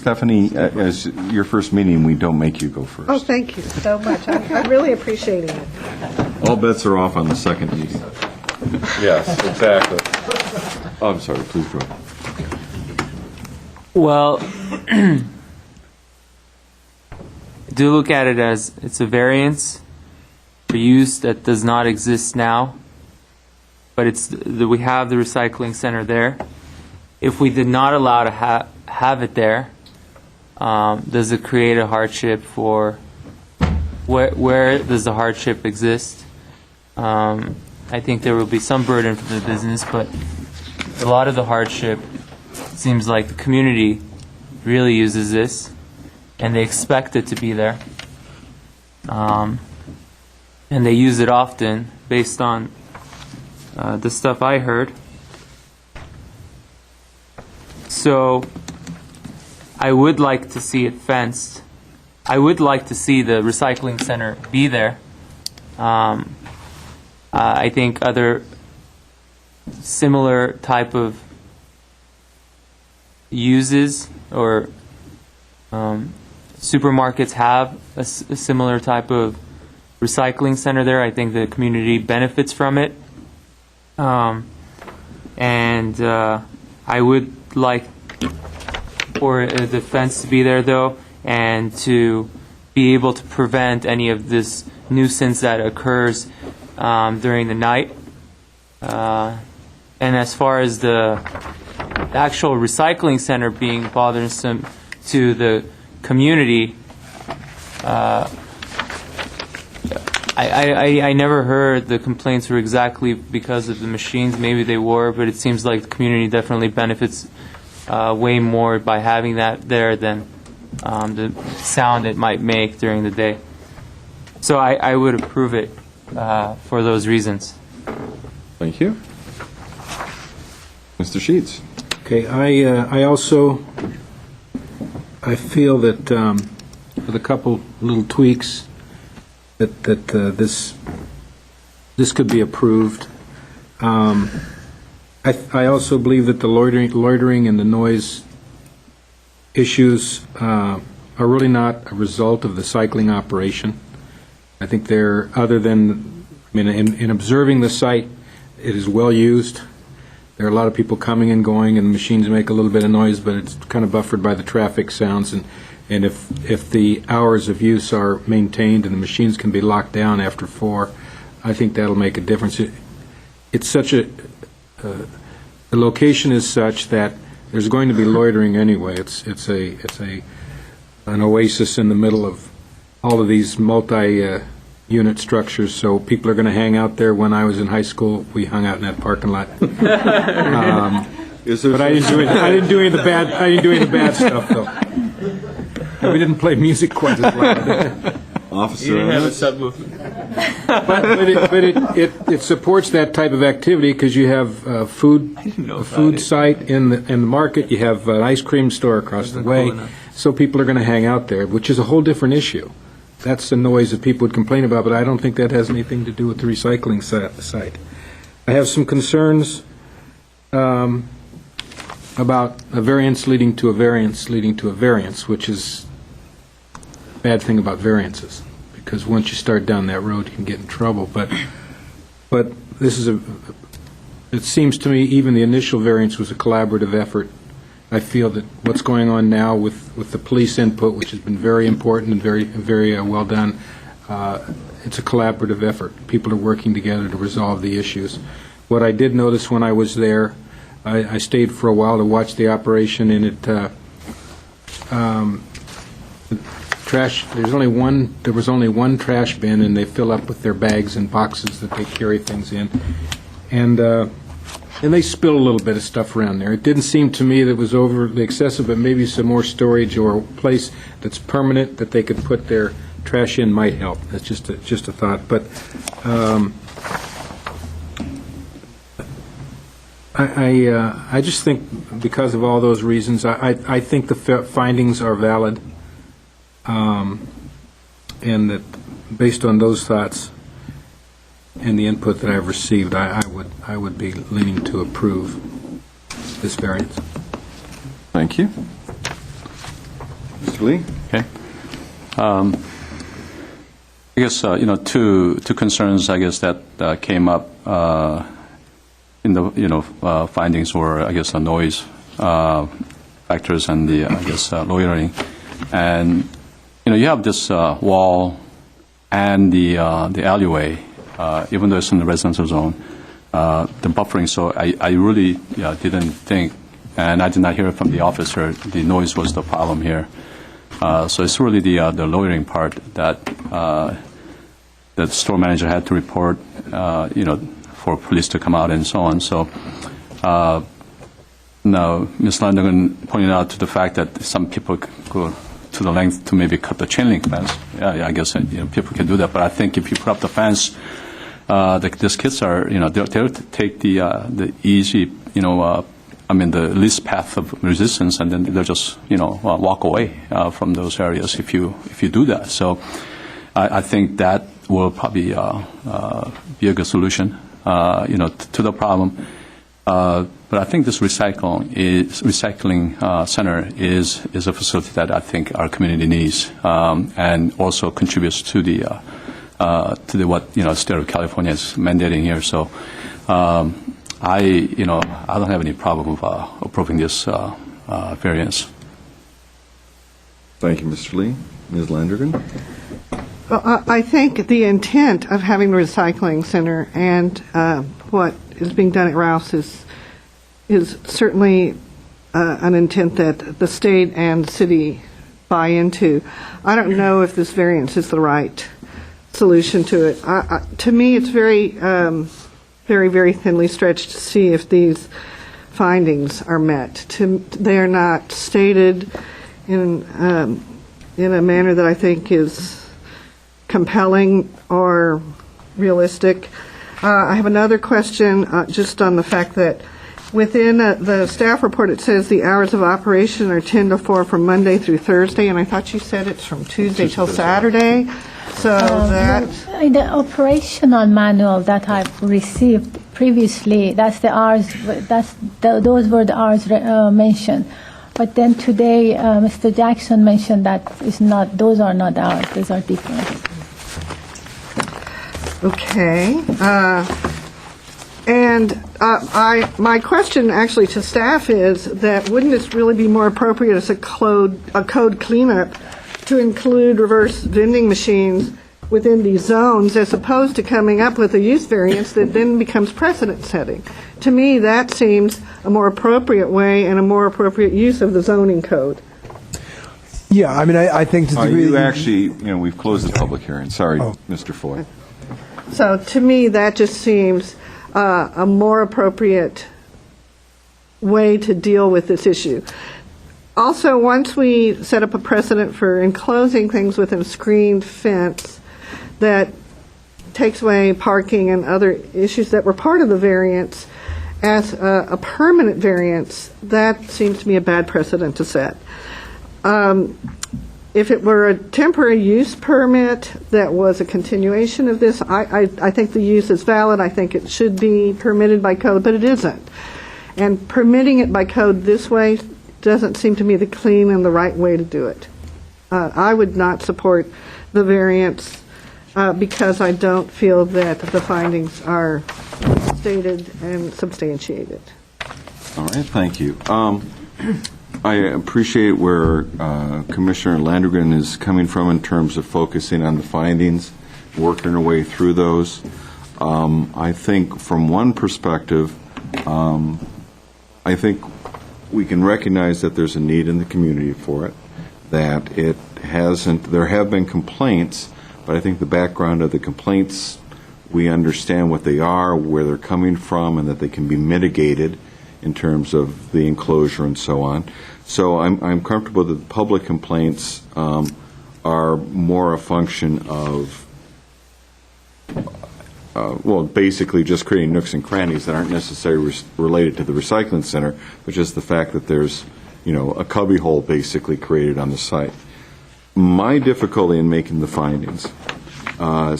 Stephanie, as your first meeting, we don't make you go first. Oh, thank you so much. I'm really appreciating it. All bets are off on the second meeting. Yes, exactly. Oh, I'm sorry. Please go ahead. Well, do look at it as it's a variance for use that does not exist now, but we have the recycling center there. If we did not allow to have it there, does it create a hardship for where does the hardship exist? I think there will be some burden for the business, but a lot of the hardship seems like the community really uses this, and they expect it to be there. And they use it often based on the stuff I heard. So I would like to see it fenced. I would like to see the recycling center be there. I think other similar type of uses or supermarkets have a similar type of recycling center there. I think the community benefits from it. And I would like for the fence to be there, though, and to be able to prevent any of this nuisance that occurs during the night. And as far as the actual recycling center being bothersome to the community, I never heard the complaints were exactly because of the machines. Maybe they were, but it seems like the community definitely benefits way more by having that there than the sound it might make during the day. So I would approve it for those reasons. Thank you. Mr. Sheets. Okay, I also, I feel that with a couple little tweaks, that this could be approved. I also believe that the loitering and the noise issues are really not a result of the cycling operation. I think they're, other than, I mean, in observing the site, it is well used. There are a lot of people coming and going, and the machines make a little bit of noise, but it's kind of buffered by the traffic sounds. And if the hours of use are maintained and the machines can be locked down after 4, I think that'll make a difference. It's such the location is such that there's going to be loitering anyway. It's an oasis in the middle of all of these multi-unit structures, so people are going to hang out there. When I was in high school, we hung out in that parking lot. But I didn't do any of the bad stuff, though. We didn't play music quite as loud. Officer, you didn't have a subwoofer. but it supports that type of activity because you have a food site in the market. You have an ice cream store across the way, so people are going to hang out there, which is a whole different issue. That's the noise that people would complain about, but I don't think that has anything to do with the recycling site. I have some concerns about a variance leading to a variance leading to a variance, which is a bad thing about variances, because once you start down that road, you can get in trouble. But this is it seems to me even the initial variance was a collaborative effort. I feel that what's going on now with the police input, which has been very important and very well done, it's a collaborative effort. People are working together to resolve the issues. What I did notice when I was there, I stayed for a while to watch the operation, and there was only one trash bin, and they fill up with their bags and boxes that they carry things in, and they spill a little bit of stuff around there. It didn't seem to me that it was overly excessive, but maybe some more storage or a place that's permanent that they could put their trash in might help. That's just a thought. But I just think because of all those reasons, I think the findings are valid, and that based on those thoughts and the input that I've received, I would be leaning to approve this variance. Thank you. Mr. Lee? Okay. I guess, two concerns, I guess, that came up in the, findings were, I guess, the noise factors and the, I guess, loitering. And, you have this wall and the alleyway, even though it's in the residential zone, the buffering. So I really didn't think, and I did not hear from the officer, the noise was the problem here. So it's really the loitering part that the store manager had to report, for police to come out and so on. So now Ms. Landagan pointed out to the fact that some people go to the length to maybe cut the chain link fence. Yeah, I guess people can do that. But I think if you put up the fence, these kids are, they'll take the easy, the least path of resistance, and then they'll just, walk away from those areas if you do that. So I think that will probably be a good solution, to the problem. But I think this recycling center is a facility that I think our community needs, and also contributes to the what State of California is mandating here. So I don't have any problem with approving this variance. Thank you, Mr. Lee. Ms. Landrigan? Well, I think the intent of having the recycling center and what is being done at Rouse is certainly an intent that the state and the city buy into. I don't know if this variance is the right solution to it. To me, it's very, very thinly stretched to see if these findings are met. They are not stated in a manner that I think is compelling or realistic. I have another question just on the fact that within the staff report it says the hours of operation are 10 to 4 from Monday through Thursday, and I thought you said it's from Tuesday till Saturday. So that... In the operational manual that I've received previously, that's the hours, those were the hours mentioned. But then today, Mr. Jackson mentioned that is not; those are not hours; those are different. Okay. My question actually to staff is that wouldn't this really be more appropriate as a code cleanup to include reverse vending machines within these zones as opposed to coming up with a use variance that then becomes precedent setting? To me, that seems a more appropriate way and a more appropriate use of the zoning code. Yeah, I mean, I think to the degree You that actually, we've closed the public hearing. Sorry, Mr. Foy. So to me, that just seems a more appropriate way to deal with this issue. Also, once we set up a precedent for enclosing things within a screened fence that takes away parking and other issues that were part of the variance as a permanent variance, that seems to me a bad precedent to set. If it were a temporary use permit that was a continuation of this, I think the use is valid. I think it should be permitted by code, but it isn't. And permitting it by code this way doesn't seem to me the clean and the right way to do it. I would not support the variance because I don't feel that the findings are stated and substantiated. All right, thank you. I appreciate where Commissioner Landrigan is coming from in terms of focusing on the findings, working our way through those. I think from one perspective, I think we can recognize that there's a need in the community for it, that it hasn't, there have been complaints, but I think the background of the complaints, we understand what they are, where they're coming from, and that they can be mitigated in terms of the enclosure and so on. So I'm comfortable that the public complaints are more a function of, basically just creating nooks and crannies that aren't necessarily related to the recycling center, but just the fact that there's, a cubbyhole basically created on the site. My difficulty in making the findings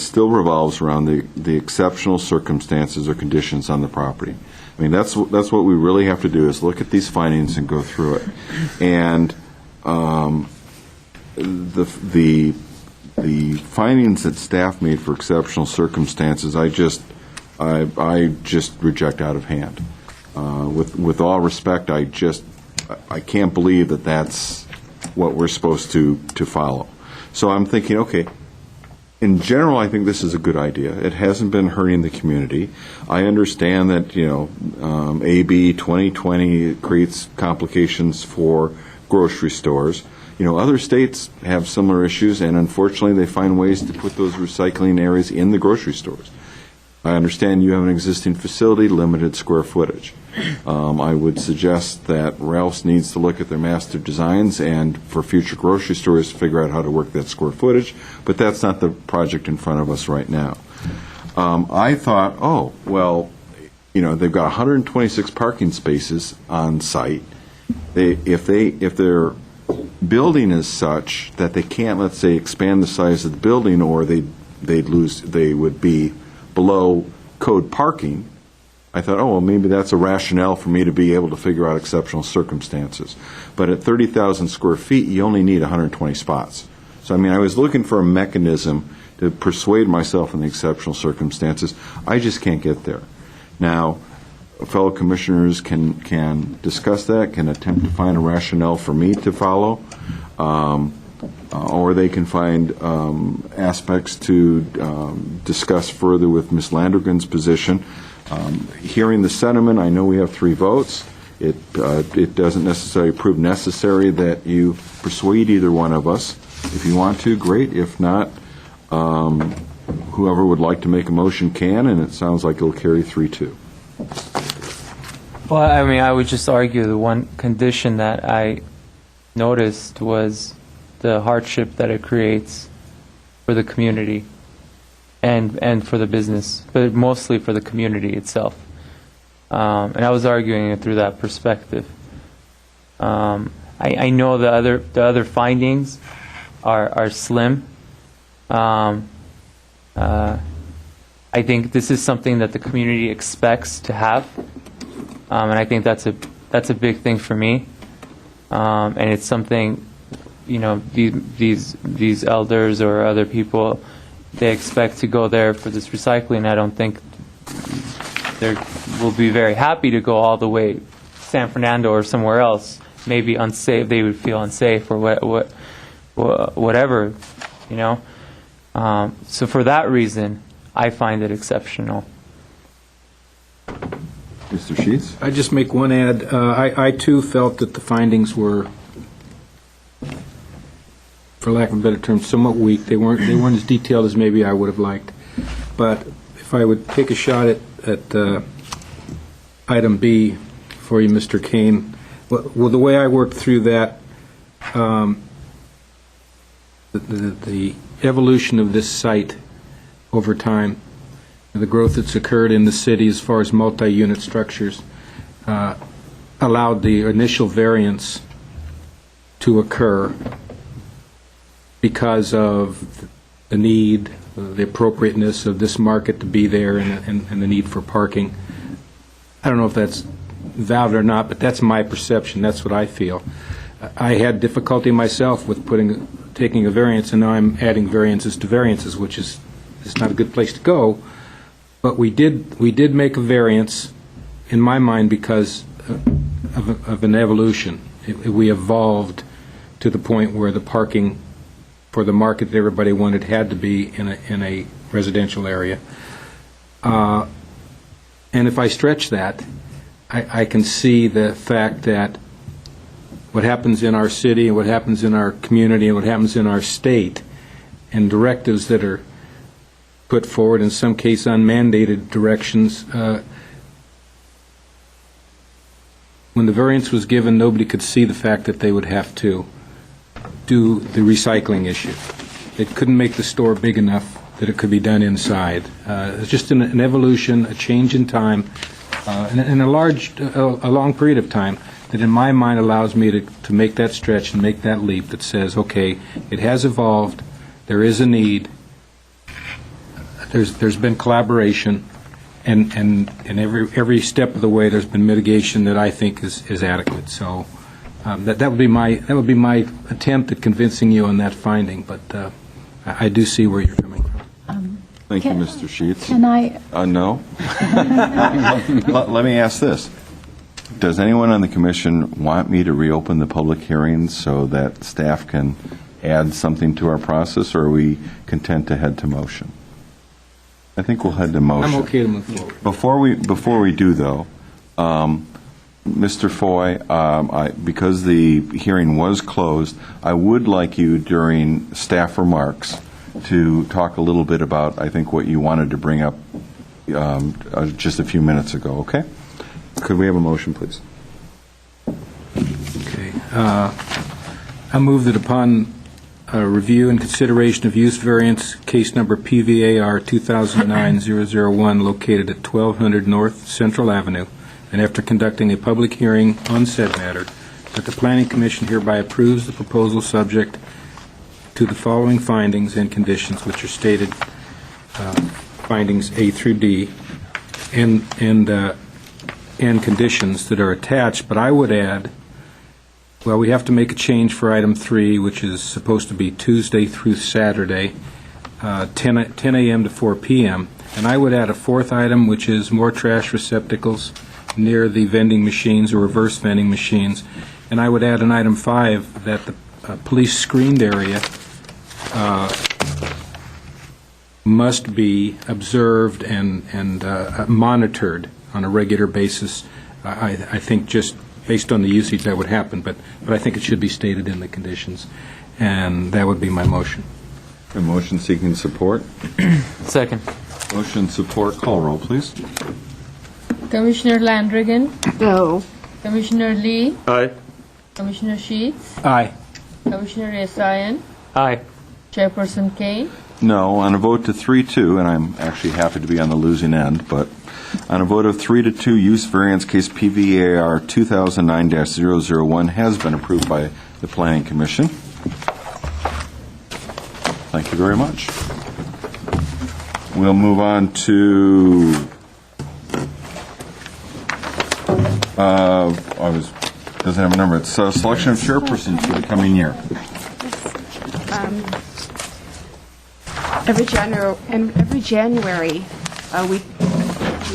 still revolves around the exceptional circumstances or conditions on the property. I mean, that's what we really have to do is look at these findings and go through it. And the findings that staff made for exceptional circumstances, I just reject out of hand. With all respect, I can't believe that that's what we're supposed to follow. So I'm thinking, okay, in general, I think this is a good idea. It hasn't been hurting the community. I understand that, AB 2020 creates complications for grocery stores. Other states have similar issues, and unfortunately, they find ways to put those recycling areas in the grocery stores. I understand you have an existing facility, limited square footage. I would suggest that Ralph's needs to look at their master designs and for future grocery stores figure out how to work that square footage, but that's not the project in front of us right now. I thought, they've got 126 parking spaces on site. If their building is such that they can't, let's say, expand the size of the building, or they would be below code parking, I thought, maybe that's a rationale for me to be able to figure out exceptional circumstances. But at 30,000 square feet, you only need 120 spots. So, I was looking for a mechanism to persuade myself in the exceptional circumstances. I just can't get there. Now, fellow commissioners can discuss that, can attempt to find a rationale for me to follow, or they can find aspects to discuss further with Ms. Landrigan's position. Hearing the sentiment, I know we have 3 votes. It doesn't necessarily prove necessary that you persuade either one of us. If you want to, great. If not, whoever would like to make a motion can, and it sounds like it'll carry 3-2. Well, I mean, I would just argue the one condition that I noticed was the hardship that it creates for the community and for the business, but mostly for the community itself. And I was arguing it through that perspective. I know the other findings are slim. I think this is something that the community expects to have, and I think that's a big thing for me. And it's something, you know, these elders or other people, they expect to go there for this recycling. I don't think they will be very happy to go all the way San Fernando or somewhere else. Maybe unsafe. They would feel unsafe or whatever, you know. So for that reason, I find it exceptional. Mr. Sheets? I just make one add. I too felt that the findings were, for lack of a better term, somewhat weak. They weren't as detailed as maybe I would have liked. But if I would take a shot at item B for you, Mr. Kane, well, the way I worked through that, the evolution of this site over time, the growth that's occurred in the city as far as multi-unit structures, allowed the initial variance to occur because of the need, the appropriateness of this market to be there and the need for parking. I don't know if that's valid or not, but that's my perception. That's what I feel. I had difficulty myself with taking a variance, and now I'm adding variances to variances, which is not a good place to go. But we did make a variance, in my mind, because of an evolution. We evolved to the point where the parking for the market that everybody wanted had to be in a residential area. And if I stretch that, I can see the fact that what happens in our city and what happens in our community and what happens in our state and directives that are put forward, in some case unmandated directions, when the variance was given, nobody could see the fact that they would have to do the recycling issue. They couldn't make the store big enough that it could be done inside. It's just an evolution, a change in time, and a long period of time that in my mind allows me to make that stretch and make that leap that says, okay, it has evolved, there is a need, there's been collaboration, and every step of the way there's been mitigation that I think is adequate. So that would be my attempt at convincing you on that finding, but I do see where you're coming from. Thank you, Mr. Sheets. Can I? No. Let me ask this. Does anyone on the commission want me to reopen the public hearings so that staff can add something to our process, or are we content to head to motion? I think we'll head to motion. I'm okay to move forward. Before we do, though, Mr. Foy, because the hearing was closed, I would like you during staff remarks to talk a little bit about, I think, what you wanted to bring up just a few minutes ago, okay? Could we have a motion, please? Okay. I move that upon review and consideration of use variance, case number PVAR 2009-001, located at 1200 North Central Avenue, and after conducting a public hearing on said matter, that the Planning Commission hereby approves the proposal subject to the following findings and conditions, which are stated, findings A through D, and conditions that are attached. But I would add, well, we have to make a change for item 3, which is supposed to be Tuesday through Saturday, 10 a.m. to 4 p.m. And I would add a 4th item, which is more trash receptacles near the vending machines or reverse vending machines. And I would add in item 5 that the police screened area must be observed and monitored on a regular basis. I think just based on the usage that would happen, but I think it should be stated in the conditions, and that would be my motion. A motion seeking support. Second. Motion support. Call roll, please. Commissioner Landrigan, No. Commissioner Lee, Aye. Commissioner Sheets, Aye. Commissioner Esayan, Aye. Chairperson Kane. No, on a vote to 3-2, and I'm actually happy to be on the losing end, but on a vote of 3-2, use variance case PVAR 2009-001 has been approved by the Planning Commission. Thank you very much. We'll move on to doesn't have a number. It's selection of chairpersons for the coming year. Every January, we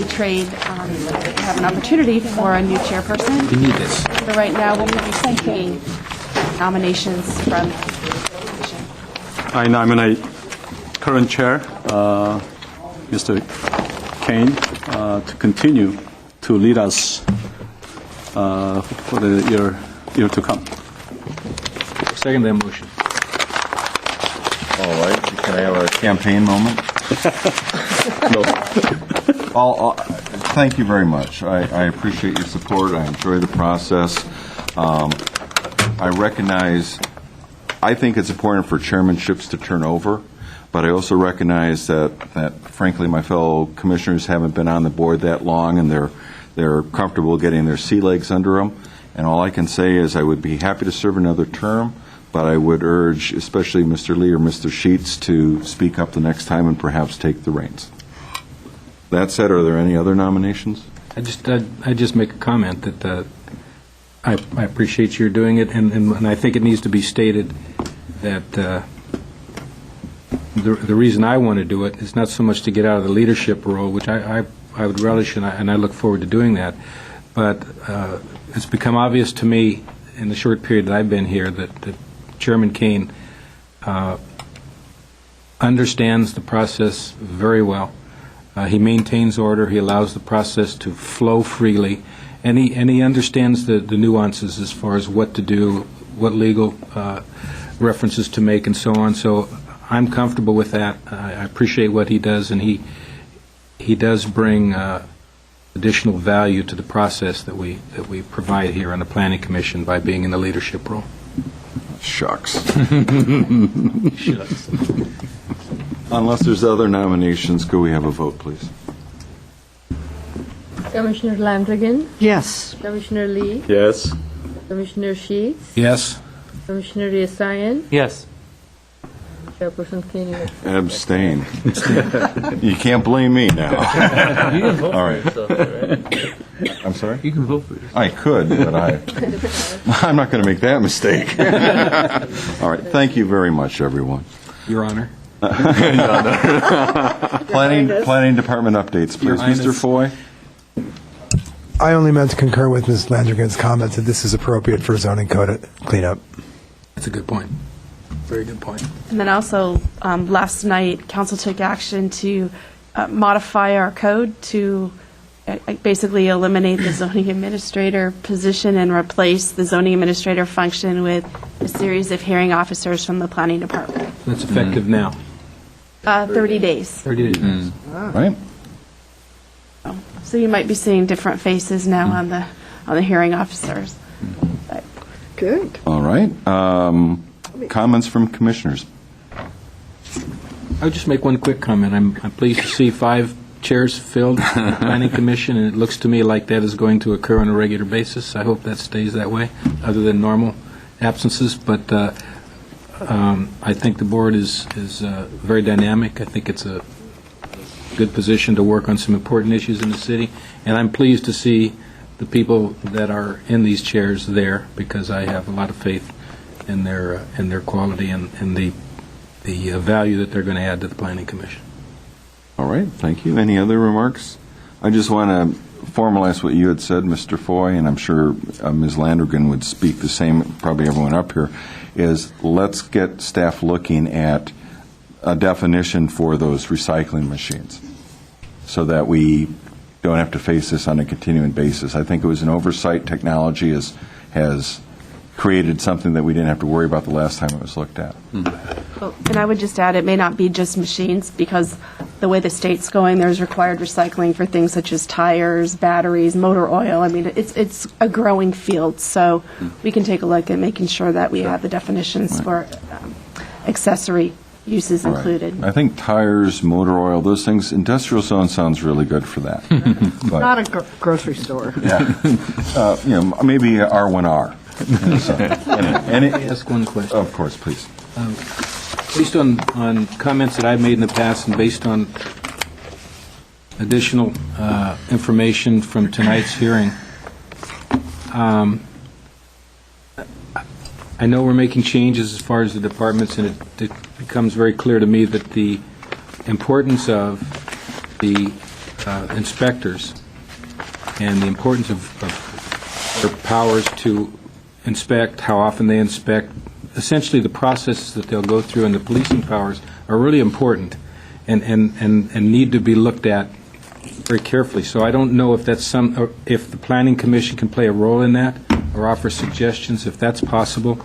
trade, have an opportunity for a new chairperson. You need this. So right now, we'll be seeking nominations from the commission. I nominate current chair, Mr. Kane, to continue to lead us for the year to come. Second that motion. All right. Can I have a campaign moment? No. Thank you very much. I appreciate your support. I enjoy the process. I recognize, I think it's important for chairmanships to turn over, but I also recognize that frankly, my fellow commissioners haven't been on the board that long, and they're comfortable getting their sea legs under them. And all I can say is I would be happy to serve another term, but I would urge, especially Mr. Lee or Mr. Sheets, to speak up the next time and perhaps take the reins. That said, are there any other nominations? I just make a comment that I appreciate your doing it, and I think it needs to be stated that the reason I want to do it is not so much to get out of the leadership role, which I would relish, and I look forward to doing that, but it's become obvious to me in the short period that I've been here that Chairman Kane understands the process very well. He maintains order. He allows the process to flow freely, and he understands the nuances as far as what to do, what legal references to make, and so on. So I'm comfortable with that. I appreciate what he does, and he does bring additional value to the process that we provide here on the Planning Commission by being in the leadership role. Shucks. Shucks. Unless there's other nominations, could we have a vote, please? Commissioner Landrigan, Yes. Commissioner Lee, Yes. Commissioner Sheets, Yes. Commissioner Esayan, Yes. Chairperson Kane. Abstain. You can't blame me now. You can vote All for right. yourself, right? I'm sorry? You can vote for yourself. I could, but I'm not going to make that mistake. All right. Thank you very much, everyone. Your Honor. Planning Department updates, please. Mr. Foy? I only meant to concur with Ms. Landrigan's comments that this is appropriate for zoning code cleanup. That's a good point. Very good point. And then also, last night, council took action to modify our code to basically eliminate the zoning administrator position and replace the zoning administrator function with a series of hearing officers from the planning department. That's effective now. 30 days. 30 days. Right. So you might be seeing different faces now on the hearing officers. But Good. All right. Comments from commissioners? I would just make one quick comment. I'm pleased to see 5 chairs filled in the Planning Commission, and it looks to me like that is going to occur on a regular basis. I hope that stays that way, other than normal absences. But I think the board is very dynamic. I think it's a good position to work on some important issues in the city, and I'm pleased to see the people that are in these chairs there, because I have a lot of faith in their quality and the value that they're going to add to the Planning Commission. All right. Thank you. Any other remarks I just want to formalize what you had said, Mr. Foy, and I'm sure Ms. Landrigan would speak the same, probably everyone up here, is let's get staff looking at a definition for those recycling machines so that we don't have to face this on a continuing basis. I think it was an oversight. Technology has created something that we didn't have to worry about the last time it was looked at. Well, and I would just add, it may not be just machines, because the way the state's going, there's required recycling for things such as tires, batteries, motor oil. I mean, it's a growing field, so we can take a look at making sure that we have the definitions for accessory uses included. Right. I think tires, motor oil, those things, industrial zone sounds really good for that. But, Not a grocery store. yeah. Maybe R1R. So, anyway, Ask one question. Of course, please. Based on comments that I've made in the past and based on additional information from tonight's hearing, I know we're making changes as far as the departments, and it becomes very clear to me that the importance of the inspectors and the importance of their powers to inspect, how often they inspect, essentially the processes that they'll go through and the policing powers are really important and need to be looked at very carefully. So I don't know if that's if the Planning Commission can play a role in that or offer suggestions, if that's possible.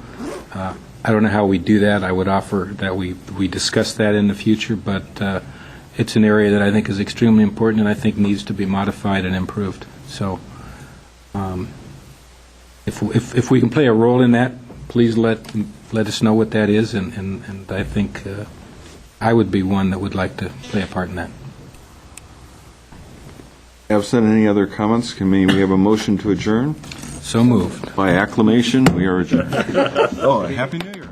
I don't know how we do that. I would offer that we discuss that in the future, but it's an area that I think is extremely important and I think needs to be modified and improved. So if we can play a role in that, please let us know what that is, and I think I would be one that would like to play a part in that. Absent any other comments, we have a motion to adjourn? So moved. By acclamation, we are adjourned. Oh, Happy New Year.